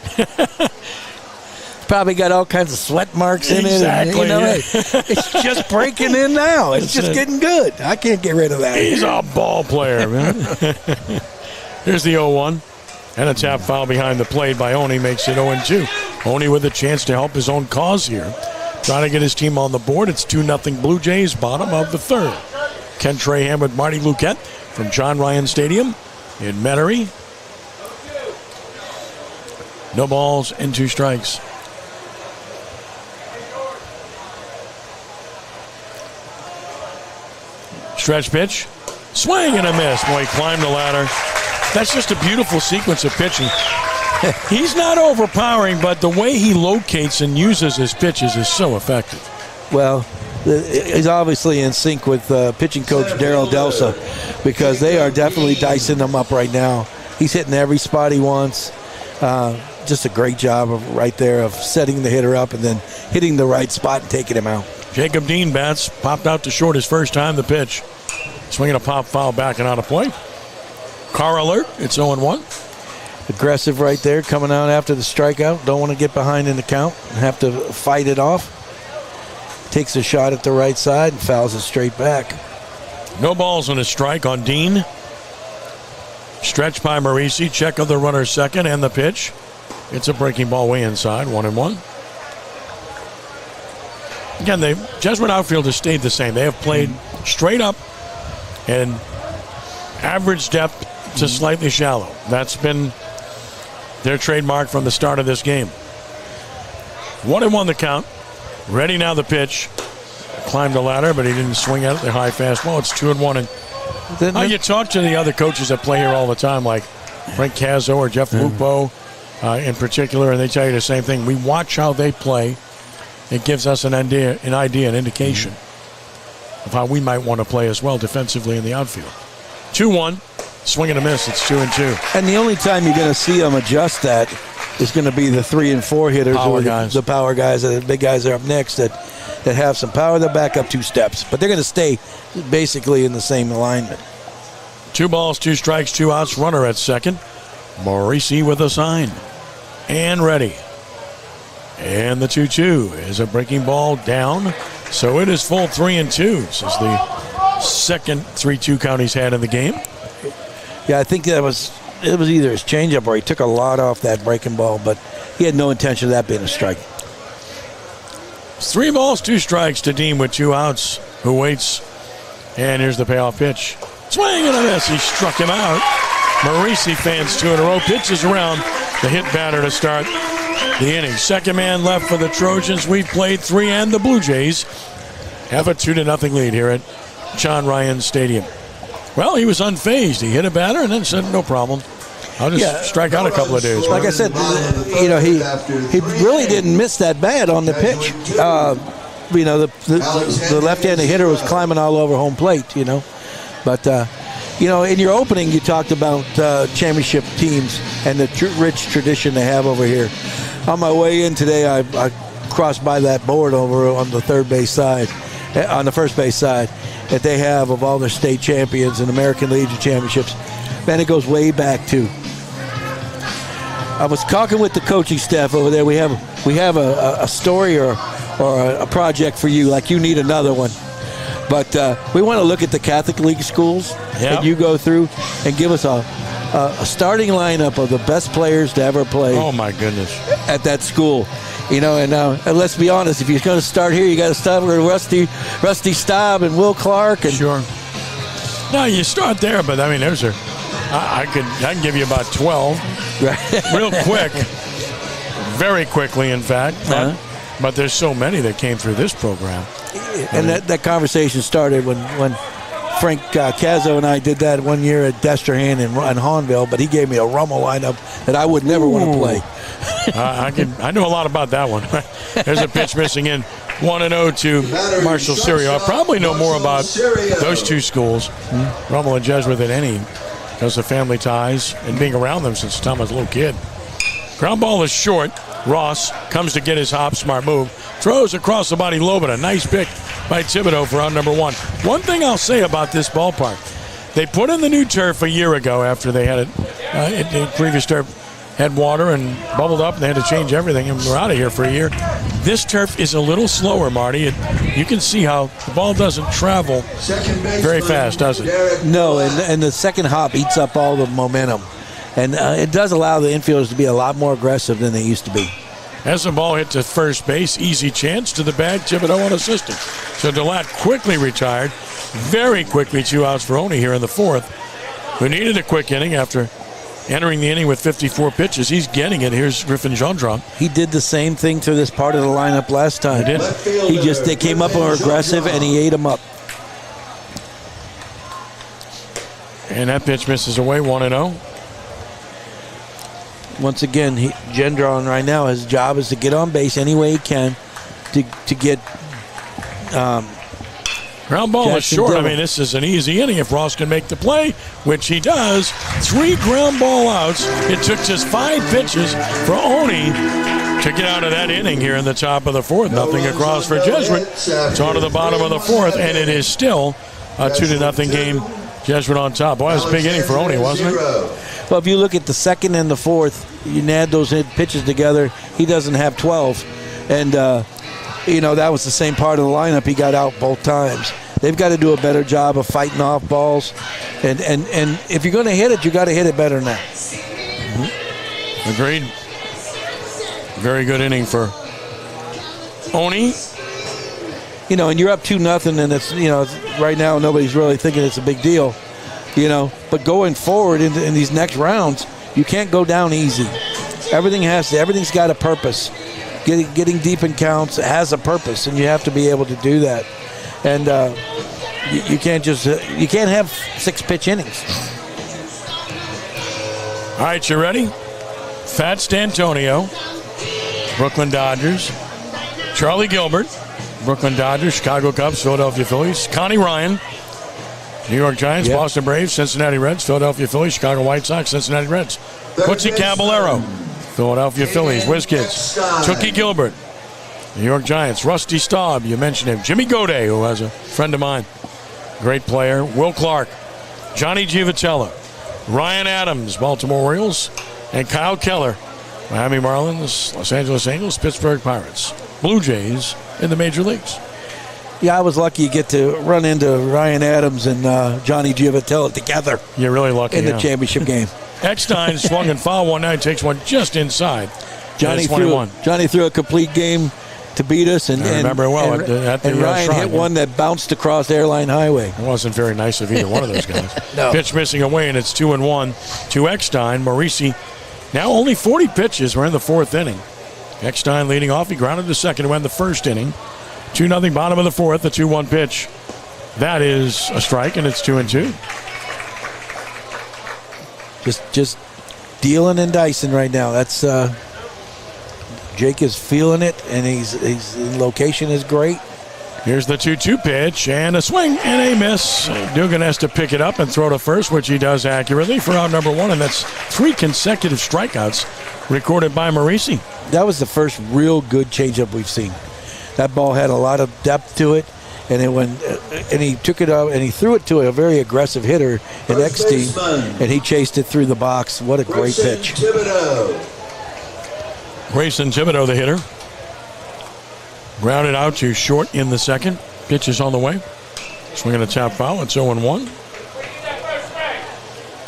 Probably got all kinds of sweat marks in it. Exactly. It's just breaking in now. It's just getting good. I can't get rid of that. He's a ball player, man. Here's the 0-1. And a tap foul behind the plate by Oney makes it 0-2. Oney with a chance to help his own cause here. Trying to get his team on the board. It's 2-0 Blue Jays, bottom of the third. Ken Trahan with Marty Luquette from John Ryan Stadium in Metairie. No balls and 2 strikes. Stretch pitch. Swing and a miss. Boy, he climbed the ladder. That's just a beautiful sequence of pitching. He's not overpowering, but the way he locates and uses his pitches is so effective. Well, he's obviously in sync with pitching coach Daryl Delsa, because they are definitely dicing him up right now. He's hitting every spot he wants. Just a great job right there of setting the hitter up and then hitting the right spot and taking him out. Jacob Dean bats, popped out to short his first time. The pitch. Swinging a pop foul back and out of play. Car alert. It's 0-1. Aggressive right there, coming out after the strikeout. Don't want to get behind in the count and have to fight it off. Takes a shot at the right side and fouls it straight back. No balls and a strike on Dean. Stretch by Morisi. Check of the runner second and the pitch. It's a breaking ball way inside. 1-1. Again, the Jesuit outfield has stayed the same. They have played straight up and average depth to slightly shallow. That's been their trademark from the start of this game. 1-1 the count. Ready now the pitch. Climbed the ladder, but he didn't swing at it. The high fastball. It's 2-1. And you talk to the other coaches that play here all the time, like Frank Cazzo or Jeff Lupo in particular, and they tell you the same thing. We watch how they play. It gives us an idea, an indication of how we might want to play as well defensively in the outfield. 2-1, swing and a miss. It's 2-2. And the only time you're going to see them adjust that is going to be the 3 and 4 hitters, power or guys. The power guys, the big guys that are up next that have some power. They'll back up 2 steps, but they're going to stay basically in the same alignment. 2 balls, 2 strikes, 2 outs. Runner at second. Morisi with a sign and ready. And the 2-2 is a breaking ball down. So it is full 3-2. This is the second 3-2 count he's had in the game. Yeah, I think it was either his changeup or he took a lot off that breaking ball, but he had no intention of that being a strike. 3 balls, 2 strikes to Dean with 2 outs, who waits. And here's the payoff pitch. Swing and a miss. He struck him out. Morisi fans 2 in a row. Pitches around the hit batter to start the inning. Second man left for the Trojans. We've played 3, and the Blue Jays have a 2-0 lead here at John Ryan Stadium. Well, he was unfazed. He hit a batter and then said, no problem. I'll just strike out a couple of days. Like I said, he really didn't miss that bad on the pitch. The left-handed hitter was climbing all over home plate, But, in your opening, you talked about championship teams and the rich tradition they have over here. On my way in today, I crossed by that board over on the first base side, that they have of all their state champions and American Legion championships. Man, it goes way back, too. I was talking with the coaching staff over there. We have a story or a project for you, like you need another one. But we want to look at the Catholic League schools that you go through and give us a starting lineup of the best players to ever play. Oh, my goodness. At that school. And let's be honest, if you're going to start here, you got to start with Rusty Staub and Will Clark. And sure. No, you start there, but I mean, I can give you about 12 real quick, very quickly, in fact. But there's so many that came through this program. And that conversation started when Frank Cazzo and I did that one year at Destrehan and Hahnville, but he gave me a Rummel lineup that I would never want to play. I know a lot about that one. There's a pitch missing in 1-0 to Marshall Sirio. I probably know more about those two schools, Rummel and Jesuit, than any, because of family ties and being around them since the time I was a little kid. Ground ball is short. Ross comes to get his hop, smart move. Throws across the body low, but a nice pick by Thibodeau for out number 1. One thing I'll say about this ballpark, they put in the new turf a year ago after they had the previous turf had water and bubbled up, and they had to change everything, and we're out of here for a year. This turf is a little slower, Marty. You can see how the ball doesn't travel very fast, does it? No, and the second hop eats up all the momentum. And it does allow the infielders to be a lot more aggressive than they used to be. As the ball hit to first base, easy chance to the bag, Thibodeau unassisted. So DeLatte quickly retired, very quickly 2 outs for Oney here in the 4th, who needed a quick inning after entering the inning with 54 pitches. He's getting it. Here's Griffin Gendron. He did the same thing to this part of the lineup last time. He did. They came up more aggressive, and he ate them up. And that pitch misses away, 1-0. Once again, Gendron right now, his job is to get on base any way he can to get ground ball Jackson is short. Dillon. I mean, this is an easy inning if Ross can make the play, which he does. 3 ground ball outs. It took just 5 pitches for Oney to get out of that inning here in the top of the 4th. Nothing across for Jesuit. It's on to the bottom of the 4th, and it is still a 2-0 game. Jesuit on top. Boy, that was a big inning for Oney, wasn't it? Well, if you look at the 2nd and the 4th, you add those pitches together, he doesn't have 12. And, that was the same part of the lineup. He got out both times. They've got to do a better job of fighting off balls. And if you're going to hit it, you got to hit it better than that. Mm-hmm. Agreed. Very good inning for Oney. And you're up 2-0, and it's, right now nobody's really thinking it's a big deal. But going forward in these next rounds, you can't go down easy. Everything's got a purpose. Getting deep in counts has a purpose, and you have to be able to do that. And you can't have 6-pitch innings. All right, you ready? Fats D'Antonio, Brooklyn Dodgers. Charlie Gilbert, Brooklyn Dodgers, Chicago Cubs, Philadelphia Phillies. Connie Ryan, New York Giants, Boston Braves, Cincinnati Reds, Philadelphia Phillies, Chicago White Sox, Cincinnati Reds. Quincy Caballero, Philadelphia Phillies, WizKids. Tookie Gilbert, New York Giants. Rusty Staub, you mentioned him. Jimmy Godet, who was a friend of mine, great player. Will Clark, Johnny Giavotella, Ryan Adams, Baltimore Orioles, and Kyle Keller, Miami Marlins, Los Angeles Angels, Pittsburgh Pirates. Blue Jays in the major leagues. Yeah, I was lucky to get to run into Ryan Adams and Johnny Giavotella together. You're really lucky. In the championship game. Eckstein swung and fouled one night, takes one just inside. Johnny threw a complete game to beat us, and I remember well. And Ryan hit one that bounced across Airline Highway. It wasn't very nice of either one of those guys. No. Pitch missing away, and it's 2-1 to Eckstein. Morisi now only 40 pitches. We're in the 4th inning. Eckstein leading off. He grounded to second to end the first inning. 2-0 bottom of the fourth, the 2-1 pitch. That is a strike, and it's 2-2. Just dealing and dicing right now. That's Jake is feeling it, and his location is great. Here's the 2-2 pitch, and a swing and a miss. Dugan has to pick it up and throw to first, which he does accurately for out number one, and that's 3 consecutive strikeouts recorded by Marisi. That was the first real good changeup we've seen. That ball had a lot of depth to it, and it went, and he took it out and he threw it to a very aggressive hitter in Eckstein, and he chased it through the box. What a great pitch! Grayson Thibodeau, the hitter, grounded out to short in the second. Pitch is on the way. Swinging a tap foul. It's 0-1.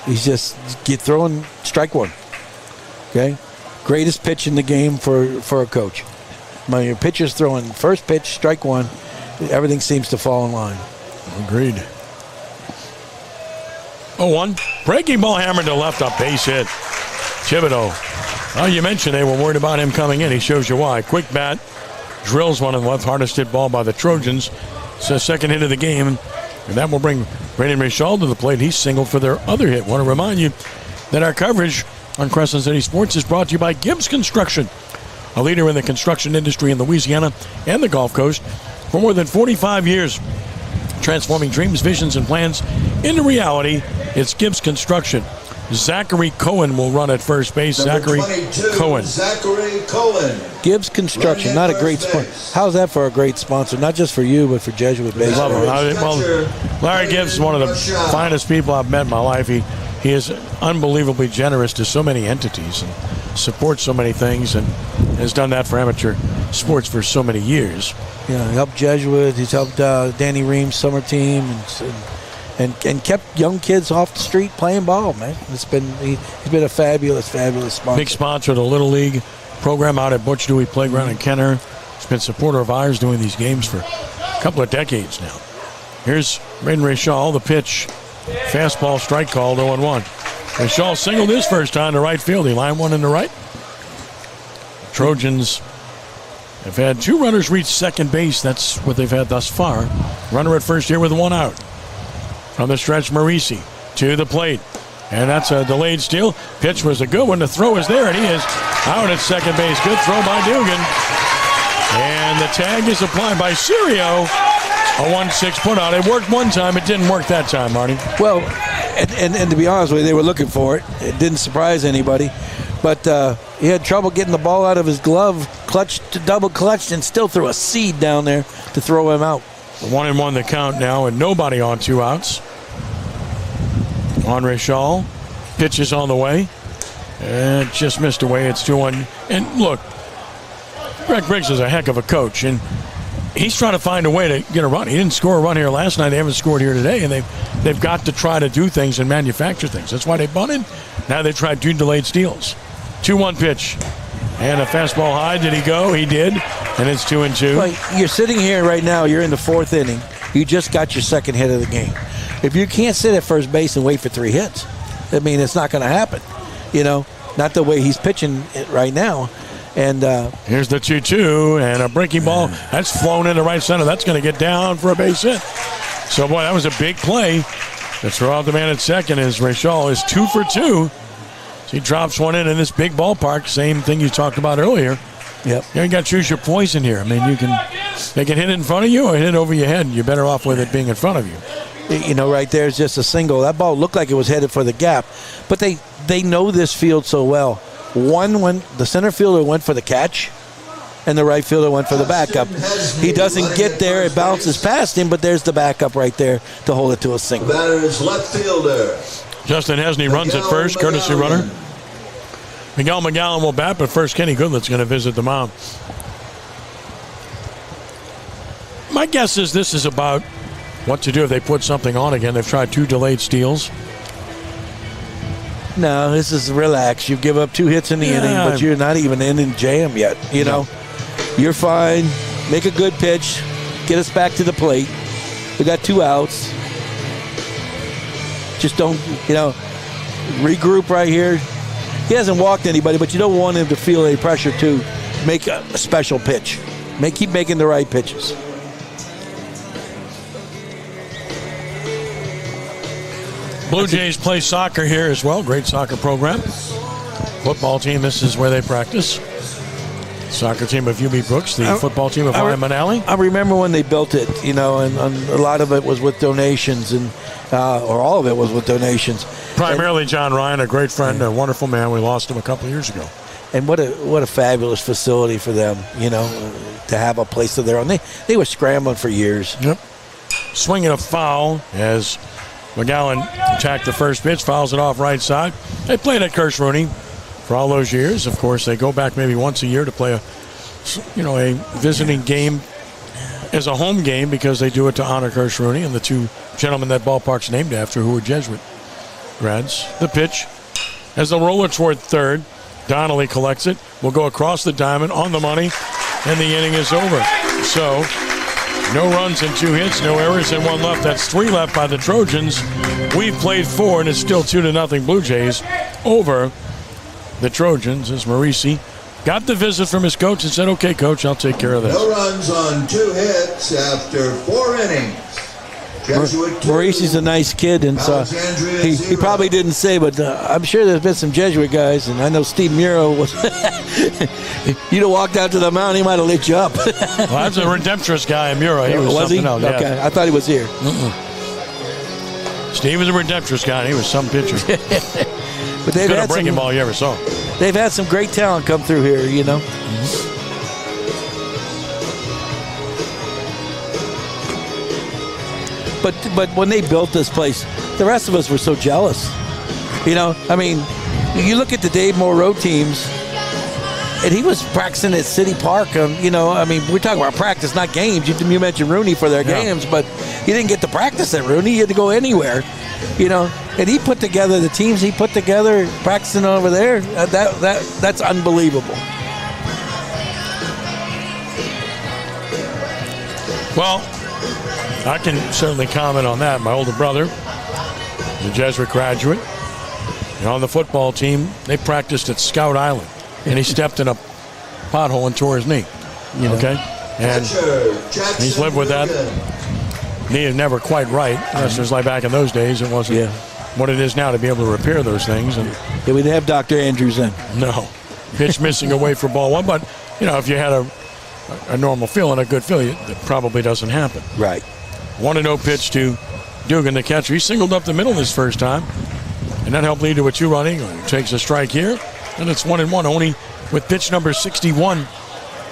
He's just throwing strike one. Okay, greatest pitch in the game for a coach. When your pitcher's throwing first pitch, strike one, everything seems to fall in line. Agreed. 0-1. Breaking ball hammered to left, a base hit. Thibodeau. Oh, you mentioned they were worried about him coming in. He shows you why. Quick bat. Drills one in the left. Hardest hit ball by the Trojans. It's the second hit of the game. And that will bring Brandon Richal to the plate. He's singled for their other hit. Want to remind you that our coverage on Crescent City Sports is brought to you by Gibbs Construction, a leader in the construction industry in Louisiana and the Gulf Coast for more than 45 years. Transforming dreams, visions, and plans into reality. It's Gibbs Construction. Zachary Cohen will run at first base. Number Zachary 22, Cohen. Zachary Cohen. Gibbs Construction, not a great sponsor. How's that for a great sponsor? Not just for you, but for Jesuit baseball. Love him. Well, Larry Gibbs is one of the finest people I've met in my life. He is unbelievably generous to so many entities and supports so many things, and has done that for amateur sports for so many years. Yeah, he helped Jesuit. He's helped Danny Ream's summer team, and kept young kids off the street playing ball, man. He's been a fabulous sponsor. Big sponsor of the Little League program out at Butch Dewey Playground in Kenner. He's been a supporter of ours doing these games for a couple of decades now. Here's Braden Richal, the pitch. Fastball strike called 0-1. Richal singled his first time to right field. He lined one in the right. Trojans have had 2 runners reach second base. That's what they've had thus far. Runner at first here with 1 out. From the stretch, Marisi to the plate. And that's a delayed steal. Pitch was a good one. The throw is there, and he is out at second base. Good throw by Dugan. And the tag is applied by Serio. A 1-6 put out. It worked one time. It didn't work that time, Marty. Well, and to be honest with you, they were looking for it. It didn't surprise anybody. But he had trouble getting the ball out of his glove, double clutched, and still threw a seed down there to throw him out. 1-1 the count now, and nobody on 2 outs. On Richal. Pitch is on the way. And just missed away. It's 2-1. And look, Greg Briggs is a heck of a coach, and he's trying to find a way to get a run. He didn't score a run here last night. They haven't scored here today, and they've got to try to do things and manufacture things. That's why they bunted. Now they tried 2 delayed steals. 2-1 pitch. And a fastball high. Did he go? He did. And it's 2-2. Well, you're sitting here right now. You're in the 4th inning. You just got your second hit of the game. If you can't sit at first base and wait for 3 hits, I mean, it's not going to happen. You know, not the way he's pitching it right now. And here's the 2-2 and a breaking ball. That's flown into right center. That's going to get down for a base hit. So, boy, that was a big play. To throw out the man at second as Richal is 2 for 2. So he drops one in this big ballpark. Same thing you talked about earlier. Yep. You got to choose your poison here. I mean, they can hit it in front of you or hit it over your head, and you're better off with it being in front of you. You know, right there is just a single. That ball looked like it was headed for the gap. But they know this field so well. One, when the center fielder went for the catch, and the right fielder went for the backup. He doesn't get there. It bounces past him, but there's the backup right there to hold it to a single. The batter is left fielder Justin Hesney runs at first, courtesy runner. Miguel McGowan will bat, but first Kenny Goodlet's going to visit the mound. My guess is this is about what to do if they put something on again. They've tried 2 delayed steals. No, this is relax. You give up 2 hits in the inning, but you're not even in jam yet. You know, you're fine. Make a good pitch. Get us back to the plate. We got 2 outs. Just don't, regroup right here. He hasn't walked anybody, but you don't want him to feel any pressure to make a special pitch. Keep making the right pitches. Blue Jays play soccer here as well. Great soccer program. Football team, this is where they practice. Soccer team of UB Brooks, the football team of Wyman Alley. I remember when they built it, and a lot of it was with donations, or all of it was with donations. Primarily John Ryan, a great friend, a wonderful man. We lost him a couple of years ago. And what a fabulous facility for them, to have a place of their own. They were scrambling for years. Yep. Swinging a foul as McGowan attacked the first pitch, fouls it off right side. They played at Kirsch Rooney for all those years. Of course, they go back maybe once a year to play a visiting game as a home game because they do it to honor Kirsch Rooney and the two gentlemen that ballpark's named after who were Jesuit grads. The pitch as the roller toward third. Donnelly collects it. Will go across the diamond on the money, and the inning is over. So, no runs and 2 hits, no errors, and 1 left. That's 3 left by the Trojans. We've played 4, and it's still 2-0 Blue Jays over the Trojans as Marisi got the visit from his coach and said, okay, coach, I'll take care of this. No runs on 2 hits after 4 innings. Maurice's a nice kid, and so he probably didn't say, but I'm sure there's been some Jesuit guys, and I know Steve Muro was. You'd have walked out to the mound, he might have lit you up. Well, that's a redemptress guy, Muro. He was something else. Okay, yeah. I thought he was here. Steve was a redemptress guy, and he was some pitcher. But they've Good had breaking ball you ever saw. They've had some great talent come through here, But when they built this place, the rest of us were so jealous. You look at the Dave Moreau teams, and he was practicing at City Park. We're talking about practice, not games. You mentioned Rooney for their games, but you didn't get to practice at Rooney. You had to go anywhere. And he put together the teams he put together practicing over there. That's unbelievable. Well, I can certainly comment on that. My older brother is a Jesuit graduate. And on the football team, they practiced at Scout Island. And he stepped in a pothole and tore his knee. Okay? And he's lived with that. Knee is never quite right. It was like back in those days, it wasn't what it is now to be able to repair those things. And we didn't have Dr. Andrews then. No. Pitch missing away for ball 1. But, if you had a normal feeling, a good feeling, it probably doesn't happen. Right. 1-0 pitch to Dugan, the catcher. He singled up the middle this first time, and that helped lead to a 2-run inning. Takes a strike here, and it's 1-1. Only with pitch number 61.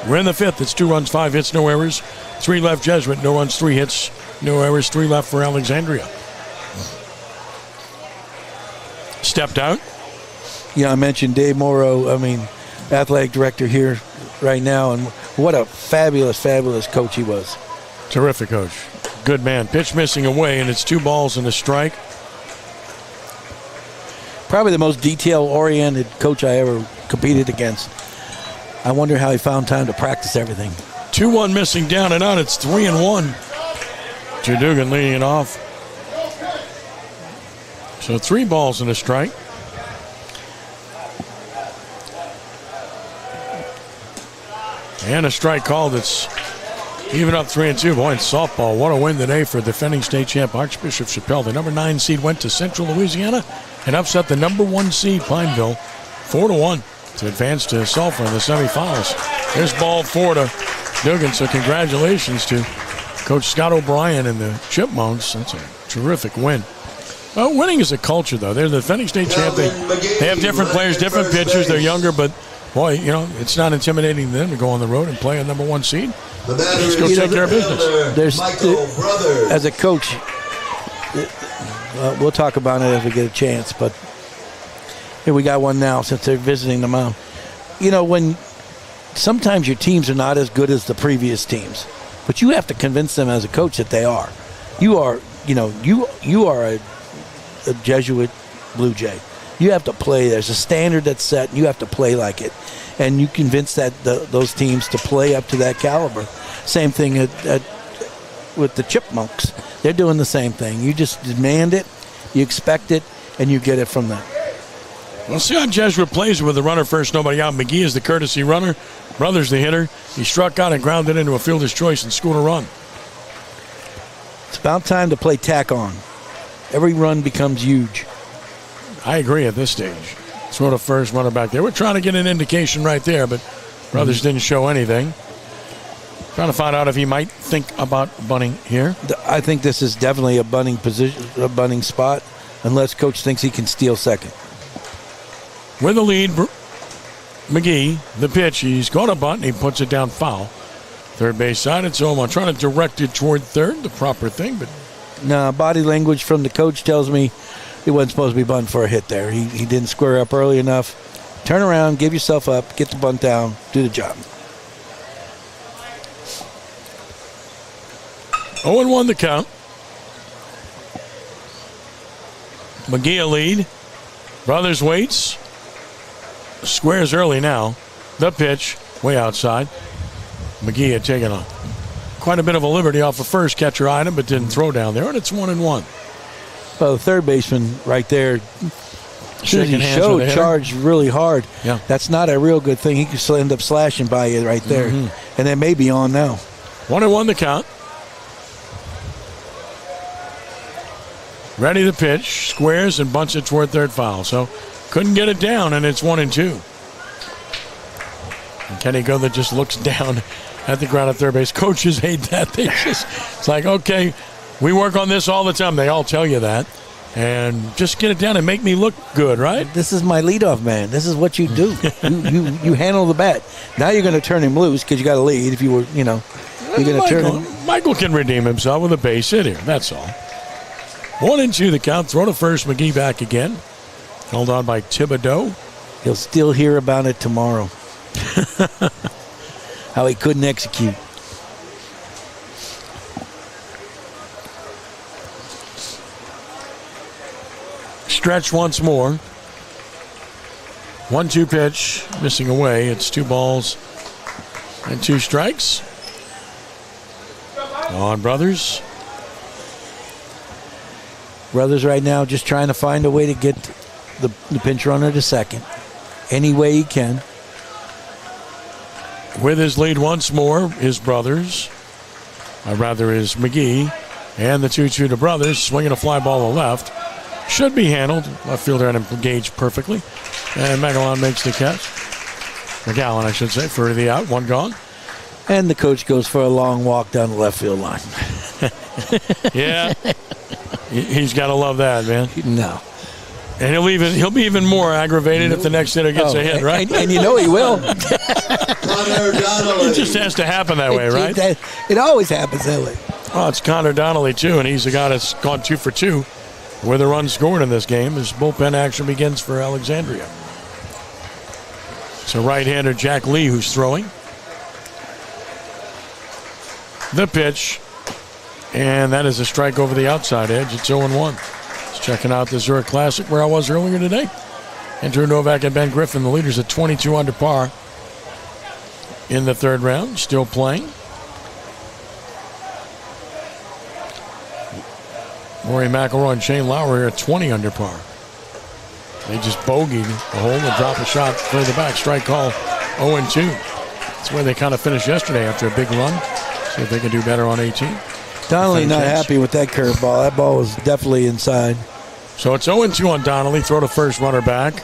We're in the 5th. It's 2 runs, 5 hits, no errors. 3 left Jesuit, no runs, 3 hits, no errors. 3 left for Alexandria. Stepped out. I mentioned Dave Morrow, athletic director here right now, and what a fabulous, fabulous coach he was. Terrific coach. Good man. Pitch missing away, and it's 2 balls and a strike. Probably the most detail-oriented coach I ever competed against. I wonder how he found time to practice everything. 2-1 missing down and out. It's 3-1. Joe Dugan leading it off. So 3 balls and a strike. And a strike called. It's even up 3-2. Boy, in softball, what a win today for defending state champ Archbishop Chappelle. The number 9 seed went to Central Louisiana and upset the number 1 seed Pineville 4-1 to advance to Sulphur in the semifinals. There's ball 4 to Dugan. So congratulations to Coach Scott O'Brien and the Chipmunks. That's a terrific win. Well, winning is a culture, though. They're the defending state champ. They have different players, different pitchers. They're younger, but boy, it's not intimidating to them to go on the road and play a number 1 seed. Just go take care of business. As a coach, we'll talk about it if we get a chance, but here we got one now since they're visiting the mound. When sometimes your teams are not as good as the previous teams, but you have to convince them as a coach that they are. You are a Jesuit Blue Jay. You have to play. There's a standard that's set, and you have to play like it. And you convince those teams to play up to that caliber. Same thing with the Chipmunks. They're doing the same thing. You just demand it, you expect it, and you get it from them. We'll see how Jesuit plays with the runner first, nobody out. McGee is the courtesy runner. Brothers the hitter. He struck out and grounded into a fielder's choice and scored a run. It's about time to play tack on. Every run becomes huge. I agree at this stage. Throw to first, runner back there. We're trying to get an indication right there, but Brothers didn't show anything. Trying to find out if he might think about bunting here. I think this is definitely a bunting position, a bunting spot, unless coach thinks he can steal second. With the lead, McGee, the pitch, he's going to bunt, and he puts it down foul. Third base side, it's Omar trying to direct it toward third, the proper thing, but... No, body language from the coach tells me he wasn't supposed to be bunting for a hit there. He didn't square up early enough. Turn around, give yourself up, get the bunt down, do the job. 0-1 the count. McGee a lead. Brothers waits. Squares early now. The pitch, way outside. McGee had taken quite a bit of a liberty off of first catcher item, but didn't throw down there, and it's 1-1. Well, the third baseman right there, Shaking hands with the hitter. charged really hard. Yeah. That's not a real good thing. He could still end up slashing by you right there. And that may be on now. 1-1 the count. Ready the pitch, squares and bunts it toward third foul. So couldn't get it down, and it's 1-2. And Kenny Goodler just looks down at the ground at third base. Coaches hate that. It's like, okay, we work on this all the time. They all tell you that. And just get it down and make me look good, right? This is my leadoff man. This is what you do. you handle the bat. Now you're going to turn him loose because you got a lead. If you were, you're going to turn him. Michael can redeem himself with a base hit here. That's all. 1-2 the count. Throw to first. McGee back again. Held on by Thibodeau. He'll still hear about it tomorrow. How he couldn't execute. Stretch once more. 1-2 pitch. Missing away. It's 2 balls and 2 strikes. On Brothers. Brothers right now just trying to find a way to get the pinch runner to second. Any way he can. With his lead once more, his Brothers. Is McGee. And the 2-2 to Brothers. Swinging a fly ball to left. Should be handled. Left fielder had him engaged perfectly. And McGowan makes the catch. McGowan, I should say, for the out. 1 gone. And the coach goes for a long walk down the left field line. Yeah. He's got to love that, man. No. And he'll be even more aggravated if the next hitter gets a hit, right? And you know he will. It just has to happen that way, right? It always happens that way. Well, it's Connor Donnelly, too, and he's the guy that's gone 2 for 2 with a run scored in this game as bullpen action begins for Alexandria. So right-hander Jack Lee who's throwing. The pitch. And that is a strike over the outside edge. It's 0-1. Just checking out the Zurich Classic where I was earlier today. Andrew Novak and Ben Griffin, the leaders at 22 under par in the third round. Still playing. Rory McIlroy and Shane Lowry are at 20 under par. They just bogeyed the hole and drop a shot further back. Strike call 0-2. That's where they kind of finished yesterday after a big run. See if they can do better on 18. Donnelly not happy with that curveball. That ball was definitely inside. So it's 0-2 on Donnelly. Throw to first, runner back.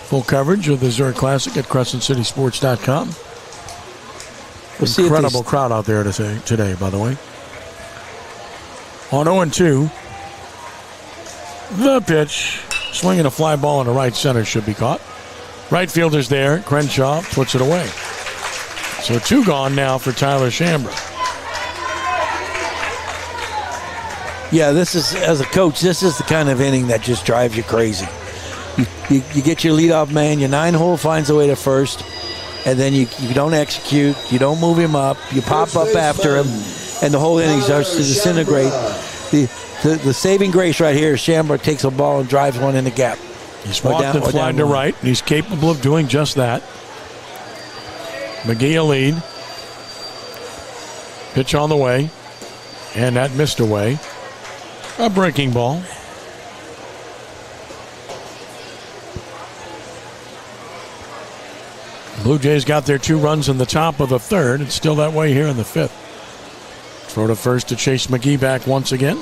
Full coverage of the Zurich Classic at CrescentCitySports.com. Incredible crowd out there today, by the way. On 0-2, the pitch. Swinging a fly ball into right center should be caught. Right fielder's there. Crenshaw puts it away. So 2 gone now for Tyler Shambra. Yeah, this is, as a coach, this is the kind of inning that just drives you crazy. You get your leadoff man, your 9-hole finds a way to first, and then you don't execute, you don't move him up, you pop up after him, and the whole inning starts to disintegrate. The saving grace right here is Shambra takes a ball and drives one in the gap. He's walked and flied to right, and he's capable of doing just that. McGee a lead. Pitch on the way, and that missed away. A breaking ball. Blue Jays got their 2 runs in the top of the 3rd. It's still that way here in the 5th. Throw to first to Chase McGee back once again.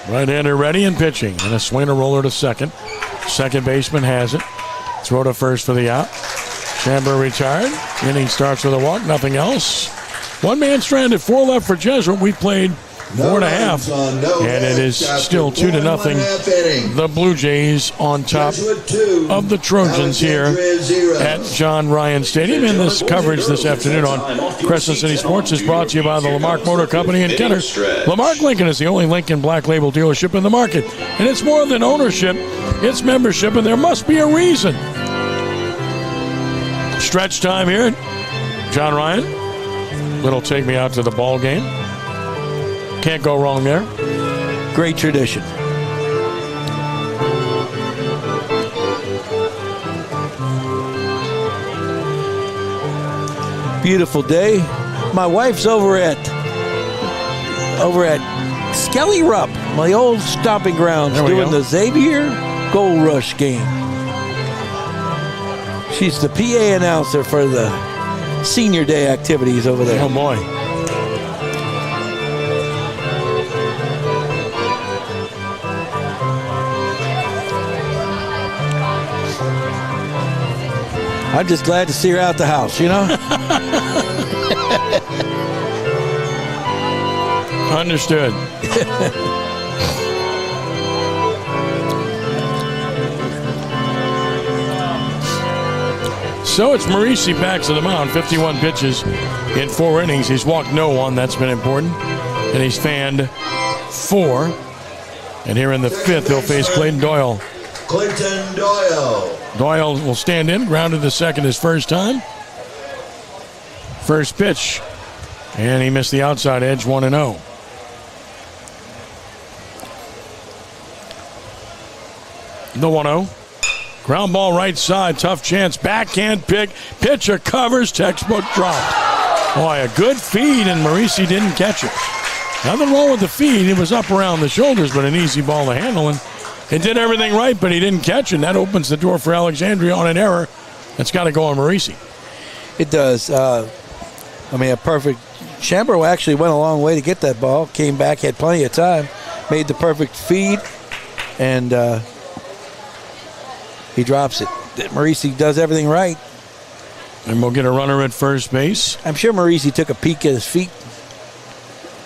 Right-hander ready and pitching. And a swing, a roller to second. Second baseman has it. Throw to first for the out. Chambers retired. Inning starts with a walk, nothing else. One man stranded, 4 left for Jesuit. We played 4.5, and it is still 2-0. The Blue Jays on top of the Trojans here at John Ryan Stadium. And this coverage this afternoon on Crescent City Sports is brought to you by the Lamarck Motor Company in Kenner. Lamarck Lincoln is the only Lincoln Black Label dealership in the market, and it's more than ownership, it's membership, and there must be a reason. Stretch time here, John Ryan. Little take me out to the ball game. Can't go wrong there. Great tradition. Beautiful day. My wife's over at Skelly Rupp, my old stomping grounds, doing the Xavier Gold Rush game. She's the PA announcer for the senior day activities over there. Oh boy. I'm just glad to see her out the house, you know? Understood. So it's Marisi back to the mound. 51 pitches in 4 innings. He's walked no one. That's been important. And he's fanned 4. And here in the 5th, he'll face Clayton Doyle. Clayton Doyle. Doyle will stand in, grounded to second his first time. First pitch, and he missed the outside edge, 1-0. The 1-0. Ground ball right side, tough chance, backhand pick, pitcher covers, textbook drop. Boy, a good feed, and Marisi didn't catch it. Nothing wrong with the feed, it was up around the shoulders, but an easy ball to handle, and it did everything right, but he didn't catch it, and that opens the door for Alexandria on an error. That's got to go on Marisi. It does. A perfect. Chambers actually went a long way to get that ball, came back, had plenty of time, made the perfect feed, and he drops it. Marisi does everything right. And we'll get a runner at first base. I'm sure Marisi took a peek at his feet,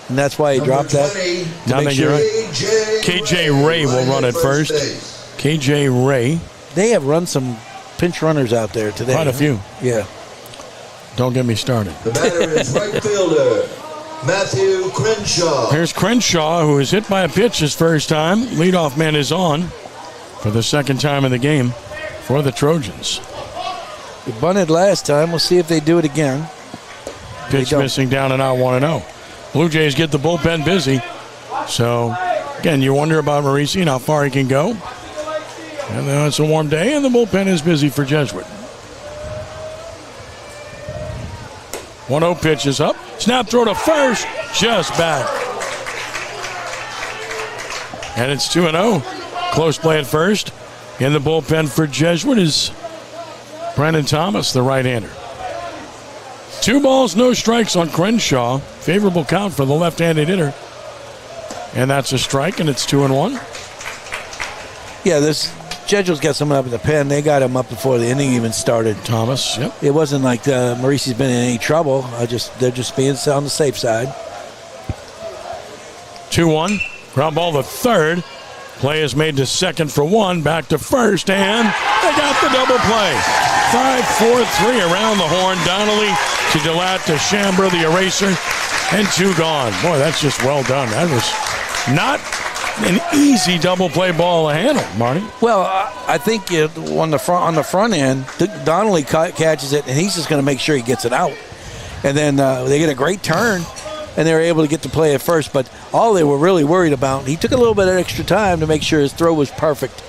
and that's why he dropped that. I think you're right. KJ Ray will run at first. KJ Ray. They have run some pinch runners out there today. Quite a few. Yeah. Don't get me started. The batter is right fielder Matthew Crenshaw. Here's Crenshaw, who is hit by a pitch his first time. Leadoff man is on for the second time in the game for the Trojans. They bunted last time. We'll see if they do it again. Pitch missing, down and out, 1-0. Blue Jays get the bullpen busy. So, again, you wonder about Marisi and how far he can go. And it's a warm day, and the bullpen is busy for Jesuit. 1-0 pitch is up. Snap throw to first, just back. And it's 2-0. Close play at first. In the bullpen for Jesuit is Brandon Thomas, the right-hander. 2 balls, no strikes on Crenshaw. Favorable count for the left-handed hitter. And that's a strike, and it's 2-1. Yeah, this Jesuit's got someone up in the pen. They got him up before the inning even started. Thomas, yep. It wasn't like Marisi's been in any trouble. They're just being on the safe side. 2-1. Ground ball to third. Play is made to second for 1. Back to first, and they got the double play. 5-4-3 around the horn. Donnelly to DeLatte to Chambers, the eraser, and 2 gone. Boy, that's just well done. That was not an easy double play ball to handle, Marty. Well, I think on the front end, Donnelly catches it, and he's just going to make sure he gets it out. And then they get a great turn, and they're able to get the play at first. But all they were really worried about, he took a little bit of extra time to make sure his throw was perfect,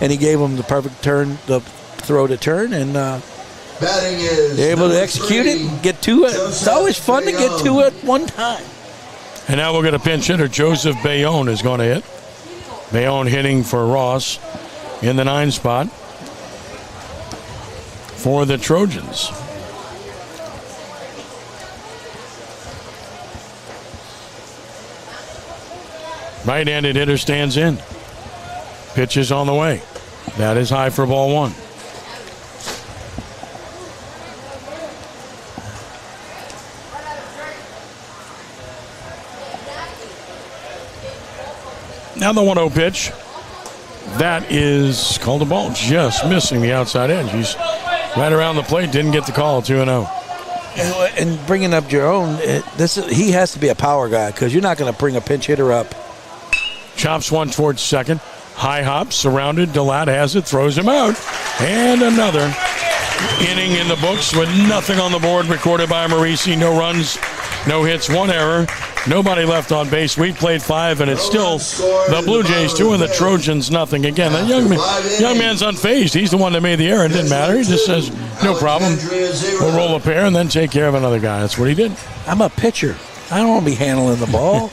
and he gave him the perfect turn, the throw to turn, and batting is they're able to execute it and get 2. It's always fun to get 2 at one time. And now we'll get a pinch hitter. Joseph Bayonne is going to hit. Bayonne hitting for Ross in the 9 spot for the Trojans. Right-handed hitter stands in. Pitch is on the way. That is high for ball 1. Now the 1-0 pitch. That is called a ball. Just missing the outside edge. He's right around the plate. Didn't get the call. 2-0. And bringing up Jerome, he has to be a power guy because you're not going to bring a pinch hitter up. Chops one towards second. High hop, surrounded. Delat has it, throws him out. And another inning in the books with nothing on the board recorded by Marisi. No runs, no hits, 1 error. Nobody left on base. We played 5, and it's still the Blue Jays 2 and the Trojans nothing. Again, that young man's unfazed. He's the one that made the error. It didn't matter. He just says, no problem. We'll roll a pair and then take care of another guy. That's what he did. I'm a pitcher. I don't want to be handling the ball.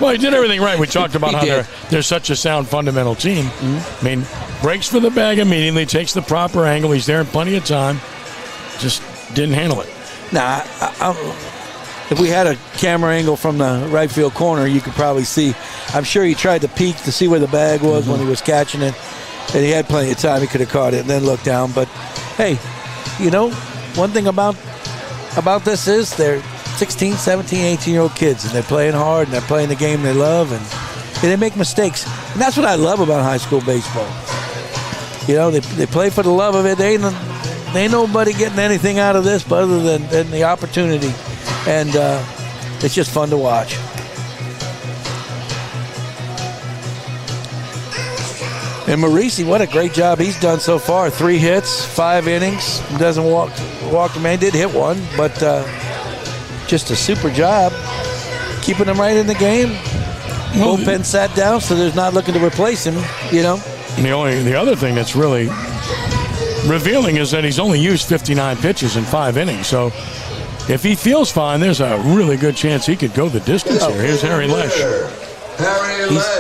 Well, he did everything right. We talked about how they're such a sound fundamental team. Mm-hmm. I mean, breaks for the bag immediately, takes the proper angle. He's there in plenty of time. Just didn't handle it. Nah, if we had a camera angle from the right field corner, you could probably see. I'm sure he tried to peek to see where the bag was when he was catching it. And he had plenty of time. He could have caught it and then looked down. But, hey, one thing about this is they're 16, 17, 18-year-old kids, and they're playing hard, and they're playing the game they love, and they make mistakes. And that's what I love about high school baseball. They play for the love of it. They ain't nobody getting anything out of this but other than the opportunity. And it's just fun to watch. And Marisi, what a great job he's done so far. 3 hits, 5 innings. Doesn't walk the man. Did hit 1, but just a super job keeping him right in the game. Bullpen sat down, so there's not looking to replace him, The other thing that's really revealing is that he's only used 59 pitches in 5 innings. So if he feels fine, there's a really good chance he could go the distance here. Here's Harry Lesh.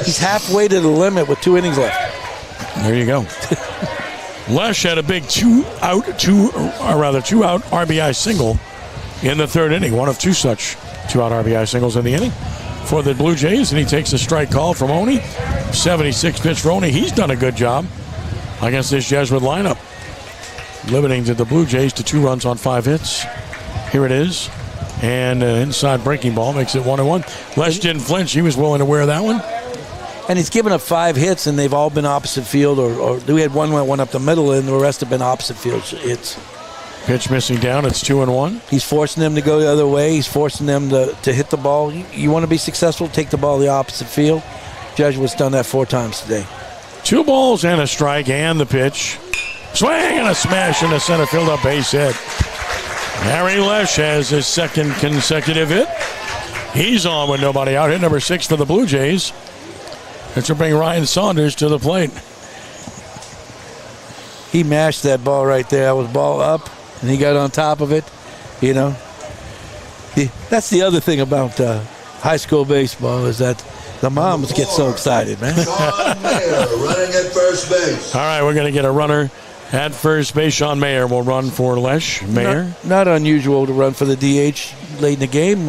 He's halfway to the limit with 2 innings left. There you go. Lesh had a big 2-out RBI single in the 3rd inning. One of 2 such 2-out RBI singles in the inning for the Blue Jays, and he takes a strike call from Oni. 76 pitch for Oni. He's done a good job against this Jesuit lineup, limiting to the Blue Jays to 2 runs on 5 hits. Here it is, and an inside breaking ball makes it 1-1. Lesh didn't flinch. He was willing to wear that one. And he's given up 5 hits, and they've all been opposite field, or we had one up the middle, and the rest have been opposite field hits. Pitch missing down. It's 2-1. He's forcing them to go the other way. He's forcing them to hit the ball. You want to be successful, take the ball the opposite field. Jesuit's done that 4 times today. 2 balls and a strike, and the pitch. Swing and a smash in the center field, up base hit. Harry Lesh has his 2nd consecutive hit. He's on with nobody out. Hit number 6 for the Blue Jays. That's to bring Ryan Saunders to the plate. He mashed that ball right there. That was ball up, and he got on top of it. That's the other thing about high school baseball is that the moms get so excited, man. Sean Mayer running at first base. All right, we're going to get a runner at first base. Sean Mayer will run for Lesh. Mayer. Not unusual to run for the DH late in the game.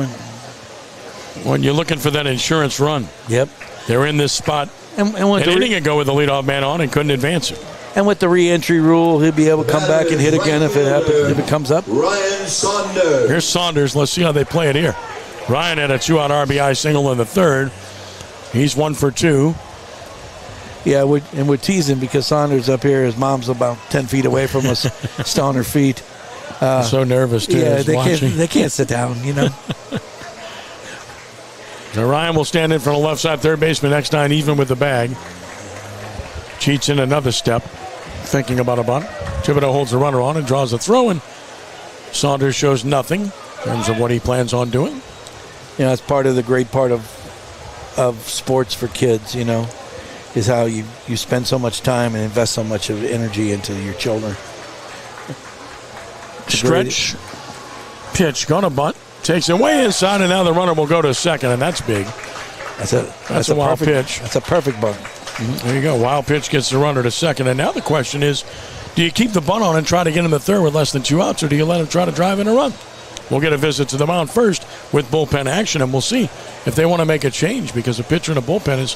When you're looking for that insurance run. Yep. They're in this spot an inning ago with the leadoff man on and couldn't advance it. And with the re-entry rule, he'll be able to come back and hit again if it comes up. Ryan Saunders. Here's Saunders. Let's see how they play it here. Ryan had a 2-out RBI single in the 3rd. He's 1 for 2. Yeah, we're teasing because Saunders up here, his mom's about 10 feet away from us, still on her feet. So nervous, too. Yeah, they can't sit down, So Ryan will stand in front of left side third baseman next 9, even with the bag. Cheats in another step, thinking about a bunt. Thibodeau holds the runner on and draws a throw, and Saunders shows nothing in terms of what he plans on doing. It's part of the great part of sports for kids, is how you spend so much time and invest so much of energy into your children. Stretch, pitch, gonna bunt. Takes it way inside, and now the runner will go to second, and that's big. That's a wild pitch. That's a perfect bunt. There you go. Wild pitch gets the runner to second, and now the question is, do you keep the bunt on and try to get him the third with less than 2 outs, or do you let him try to drive in a run? We'll get a visit to the mound first with bullpen action, and we'll see if they want to make a change, because the pitcher in the bullpen is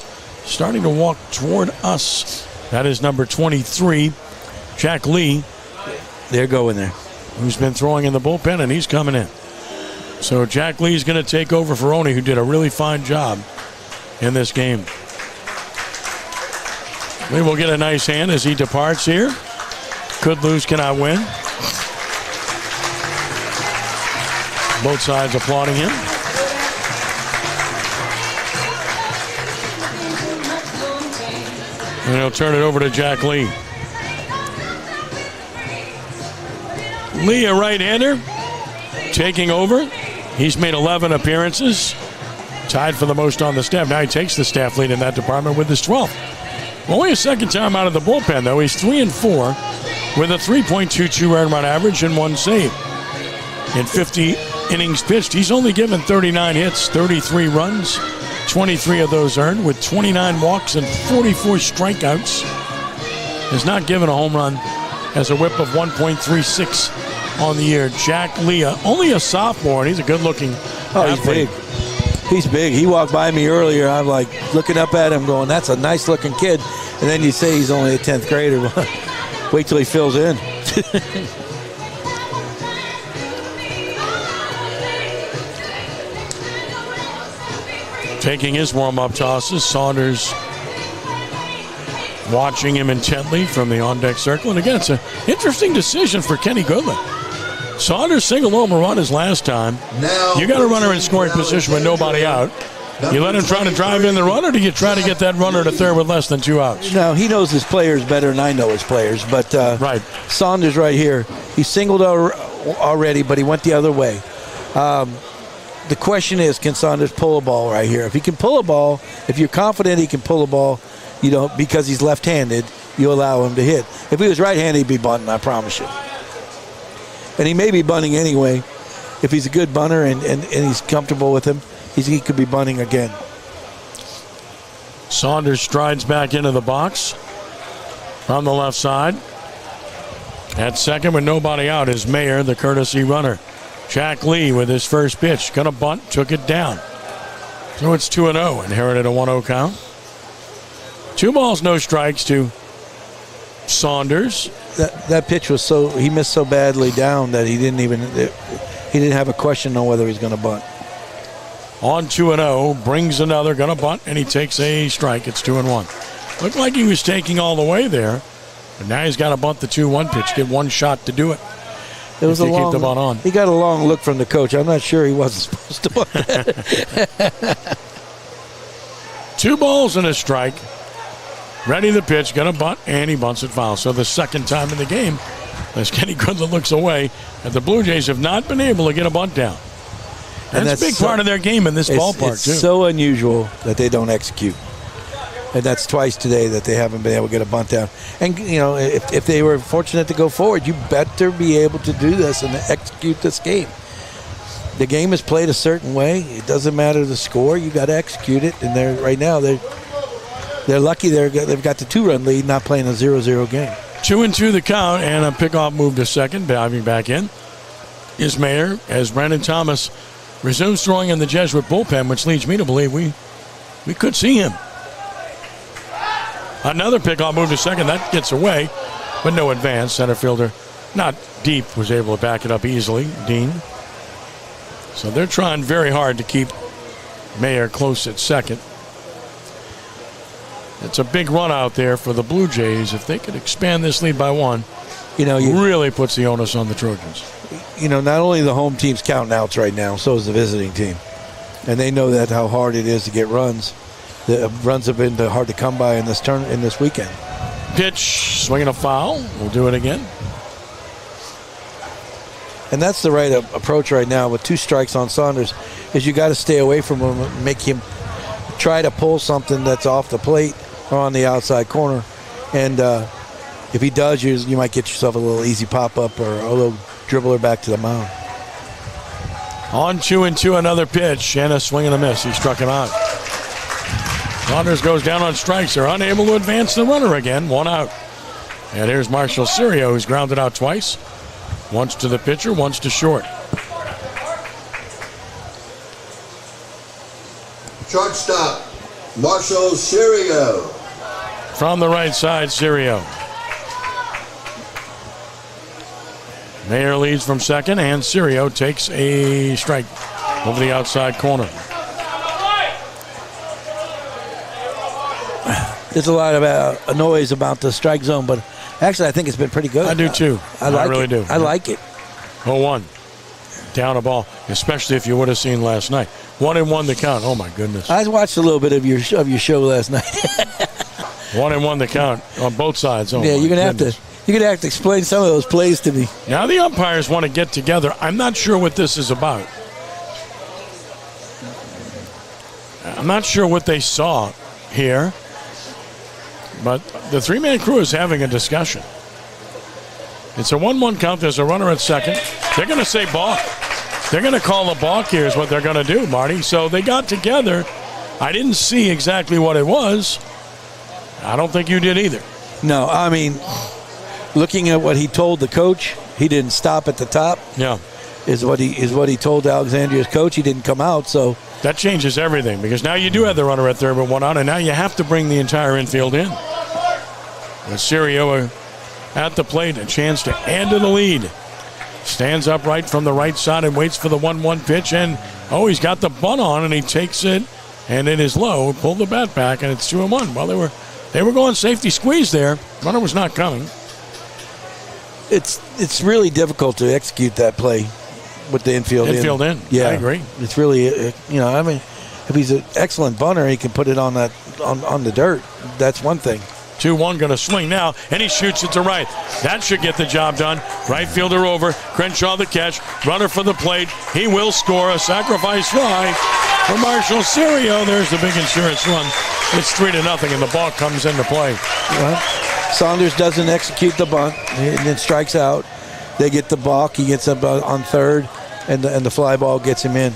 starting to walk toward us. That is number 23, Jack Lee. They're going there. Who's been throwing in the bullpen, and he's coming in. So Jack Lee's going to take over for Oni, who did a really fine job in this game. Lee will get a nice hand as he departs here. Could lose, cannot win. Both sides applauding him. And he'll turn it over to Jack Lee. Lee, a right-hander, taking over. He's made 11 appearances, tied for the most on the staff. Now he takes the staff lead in that department with his 12th. Only a second time out of the bullpen, though. He's 3-4 with a 3.22 earned run average and 1 save. In 50 innings pitched, he's only given 39 hits, 33 runs, 23 of those earned, with 29 walks and 44 strikeouts. Has not given a home run, has a whip of 1.36 on the year. Jack Lee, only a sophomore, and he's a good-looking athlete. He's big. He's big. He walked by me earlier. I'm like looking up at him going, that's a nice-looking kid. And then you say he's only a 10th grader. Wait till he fills in. Taking his warm-up tosses, Saunders watching him intently from the on-deck circle. And again, it's an interesting decision for Kenny Goodland. Saunders singled home a run his last time. Now, you got a runner in scoring position with nobody out. You let him try to drive in the run, or do you try to get that runner to third with less than 2 outs? No, he knows his players better than I know his players. But right. Saunders right here, he singled already, but he went the other way. The question is, can Saunders pull a ball right here? If he can pull a ball, if you're confident he can pull a ball, you know, because he's left-handed, you allow him to hit. If he was right-handed, he'd be bunting, I promise you. And he may be bunting anyway. If he's a good bunter and he's comfortable with him, he could be bunting again. Saunders strides back into the box from the left side. At second with nobody out is Mayer, the courtesy runner. Jack Lee with his first pitch. Gonna bunt, took it down. So it's 2-0. Inherited a 1-0 count. 2 balls, no strikes to Saunders. That pitch was he missed so badly down that he didn't have a question on whether he's going to bunt. On 2-0, brings another, gonna bunt, and he takes a strike. It's 2-1. Looked like he was taking all the way there, but now he's got to bunt the 2-1 pitch. Get one shot to do it. It was keep the bunt on. He got a long look from the coach. I'm not sure he wasn't supposed to bunt that. 2 balls and a strike. Ready the pitch, gonna bunt, and he bunts it foul. So the second time in the game, as Kenny Goodland looks away, that the Blue Jays have not been able to get a bunt down. And that's a big part of their game in this ballpark, it's too. It's so unusual that they don't execute. And that's twice today that they haven't been able to get a bunt down. And, you know, if they were fortunate to go forward, you better be able to do this and execute this game. The game is played a certain way. It doesn't matter the score. You got to execute it. And right now they're lucky they've got the 2-run lead, not playing a 0-0 game. 2-2 the count, and a pickoff move to second. Diving back in is Mayer as Brandon Thomas resumes throwing in the Jesuit bullpen, which leads me to believe we could see him. Another pickoff move to second. That gets away, but no advance. Center fielder, not deep, was able to back it up easily. Dean. So they're trying very hard to keep Mayer close at second. It's a big run out there for the Blue Jays. If they could expand this lead by 1, really puts the onus on the Trojans. You know, not only the home team's counting outs right now, so is the visiting team. And they know that how hard it is to get runs. The runs have been hard to come by in this weekend. Pitch, swinging a foul. We'll do it again. And that's the right approach right now with 2 strikes on Saunders, is you got to stay away from him and make him try to pull something that's off the plate or on the outside corner. And if he does, you might get yourself a little easy pop-up or a little dribbler back to the mound. On 2-2, another pitch, and a swing and a miss. He struck him out. Saunders goes down on strikes. They're unable to advance the runner again. 1 out. And here's Marshall Sirio, who's grounded out twice. Once to the pitcher, once to short. Shortstop, Marshall Sirio. From the right side, Sirio. Mayer leads from second, and Sirio takes a strike over the outside corner. There's a lot of noise about the strike zone, but actually I think it's been pretty good. I do too. I really do. I like it. 0-1. Down a ball, especially if you would have seen last night. 1-1 the count. Oh my goodness. I watched a little bit of your show last night. 1-1 the count on both sides. Oh yeah, you're gonna goodness. have to explain some of those plays to me. Now the umpires want to get together. I'm not sure what this is about. I'm not sure what they saw here. But the three-man crew is having a discussion. It's a 1-1 count. There's a runner at second. They're going to say balk. They're going to call the balk here is what they're going to do, Marty. So they got together. I didn't see exactly what it was. I don't think you did either. No, I mean, looking at what he told the coach, he didn't stop at the top. Yeah. Is what he told Alexandria's coach. He didn't come out, so that changes everything because now you do have the runner at third with 1 out, and now you have to bring the entire infield in. With Sirio at the plate, a chance to add to the lead. Stands upright from the right side and waits for the 1-1 pitch, and he's got the bunt on, and he takes it, and it is low. Pulled the bat back, and it's 2-1. Well, they were going safety squeeze there. Runner was not coming. It's really difficult to execute that play with the infield in. Yeah, I agree. It's really, I mean, if he's an excellent bunter, he can put it on the dirt. That's one thing. 2-1 going to swing now, and he shoots it to right. That should get the job done. Right fielder over. Crenshaw the catch. Runner for the plate. He will score a sacrifice fly for Marshall Sirio. There's the big insurance run. It's 3-0, and the ball comes into play. Well, Saunders doesn't execute the bunt, and then strikes out. They get the balk. He gets up on third, and the fly ball gets him in.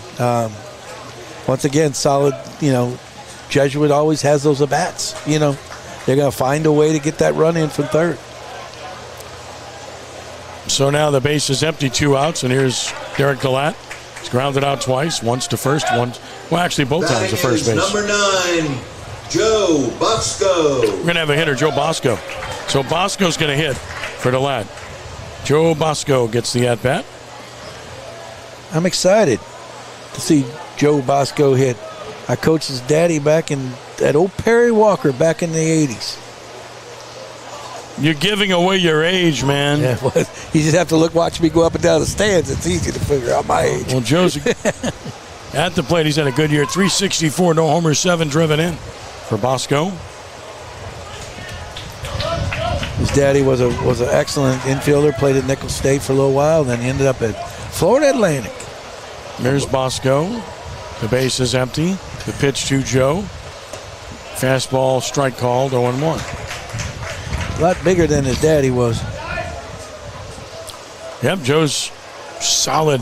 Once again, solid. Jesuit always has those at bats. They're going to find a way to get that run in from third. So now the base is empty, 2 outs, and here's Derek Galat. He's grounded out twice, once to first, actually both times to first base. Number 9, Joe Bosco. We're going to have a hitter, Joe Bosco. So Bosco's going to hit for Galat. Joe Bosco gets the at-bat. I'm excited to see Joe Bosco hit. I coached his daddy back at old Perry Walker back in the 80s. You're giving away your age, man. Yeah, well, you just have to watch me go up and down the stands. It's easy to figure out my age. Well, Joe's at the plate. He's had a good year. 364, no homers, 7 driven in for Bosco. His daddy was an excellent infielder, played at Nicholls State for a little while, then he ended up at Florida Atlantic. There's Bosco. The base is empty. The pitch to Joe. Fastball, strike called, 0-1. A lot bigger than his daddy was. Yep, Joe's solid.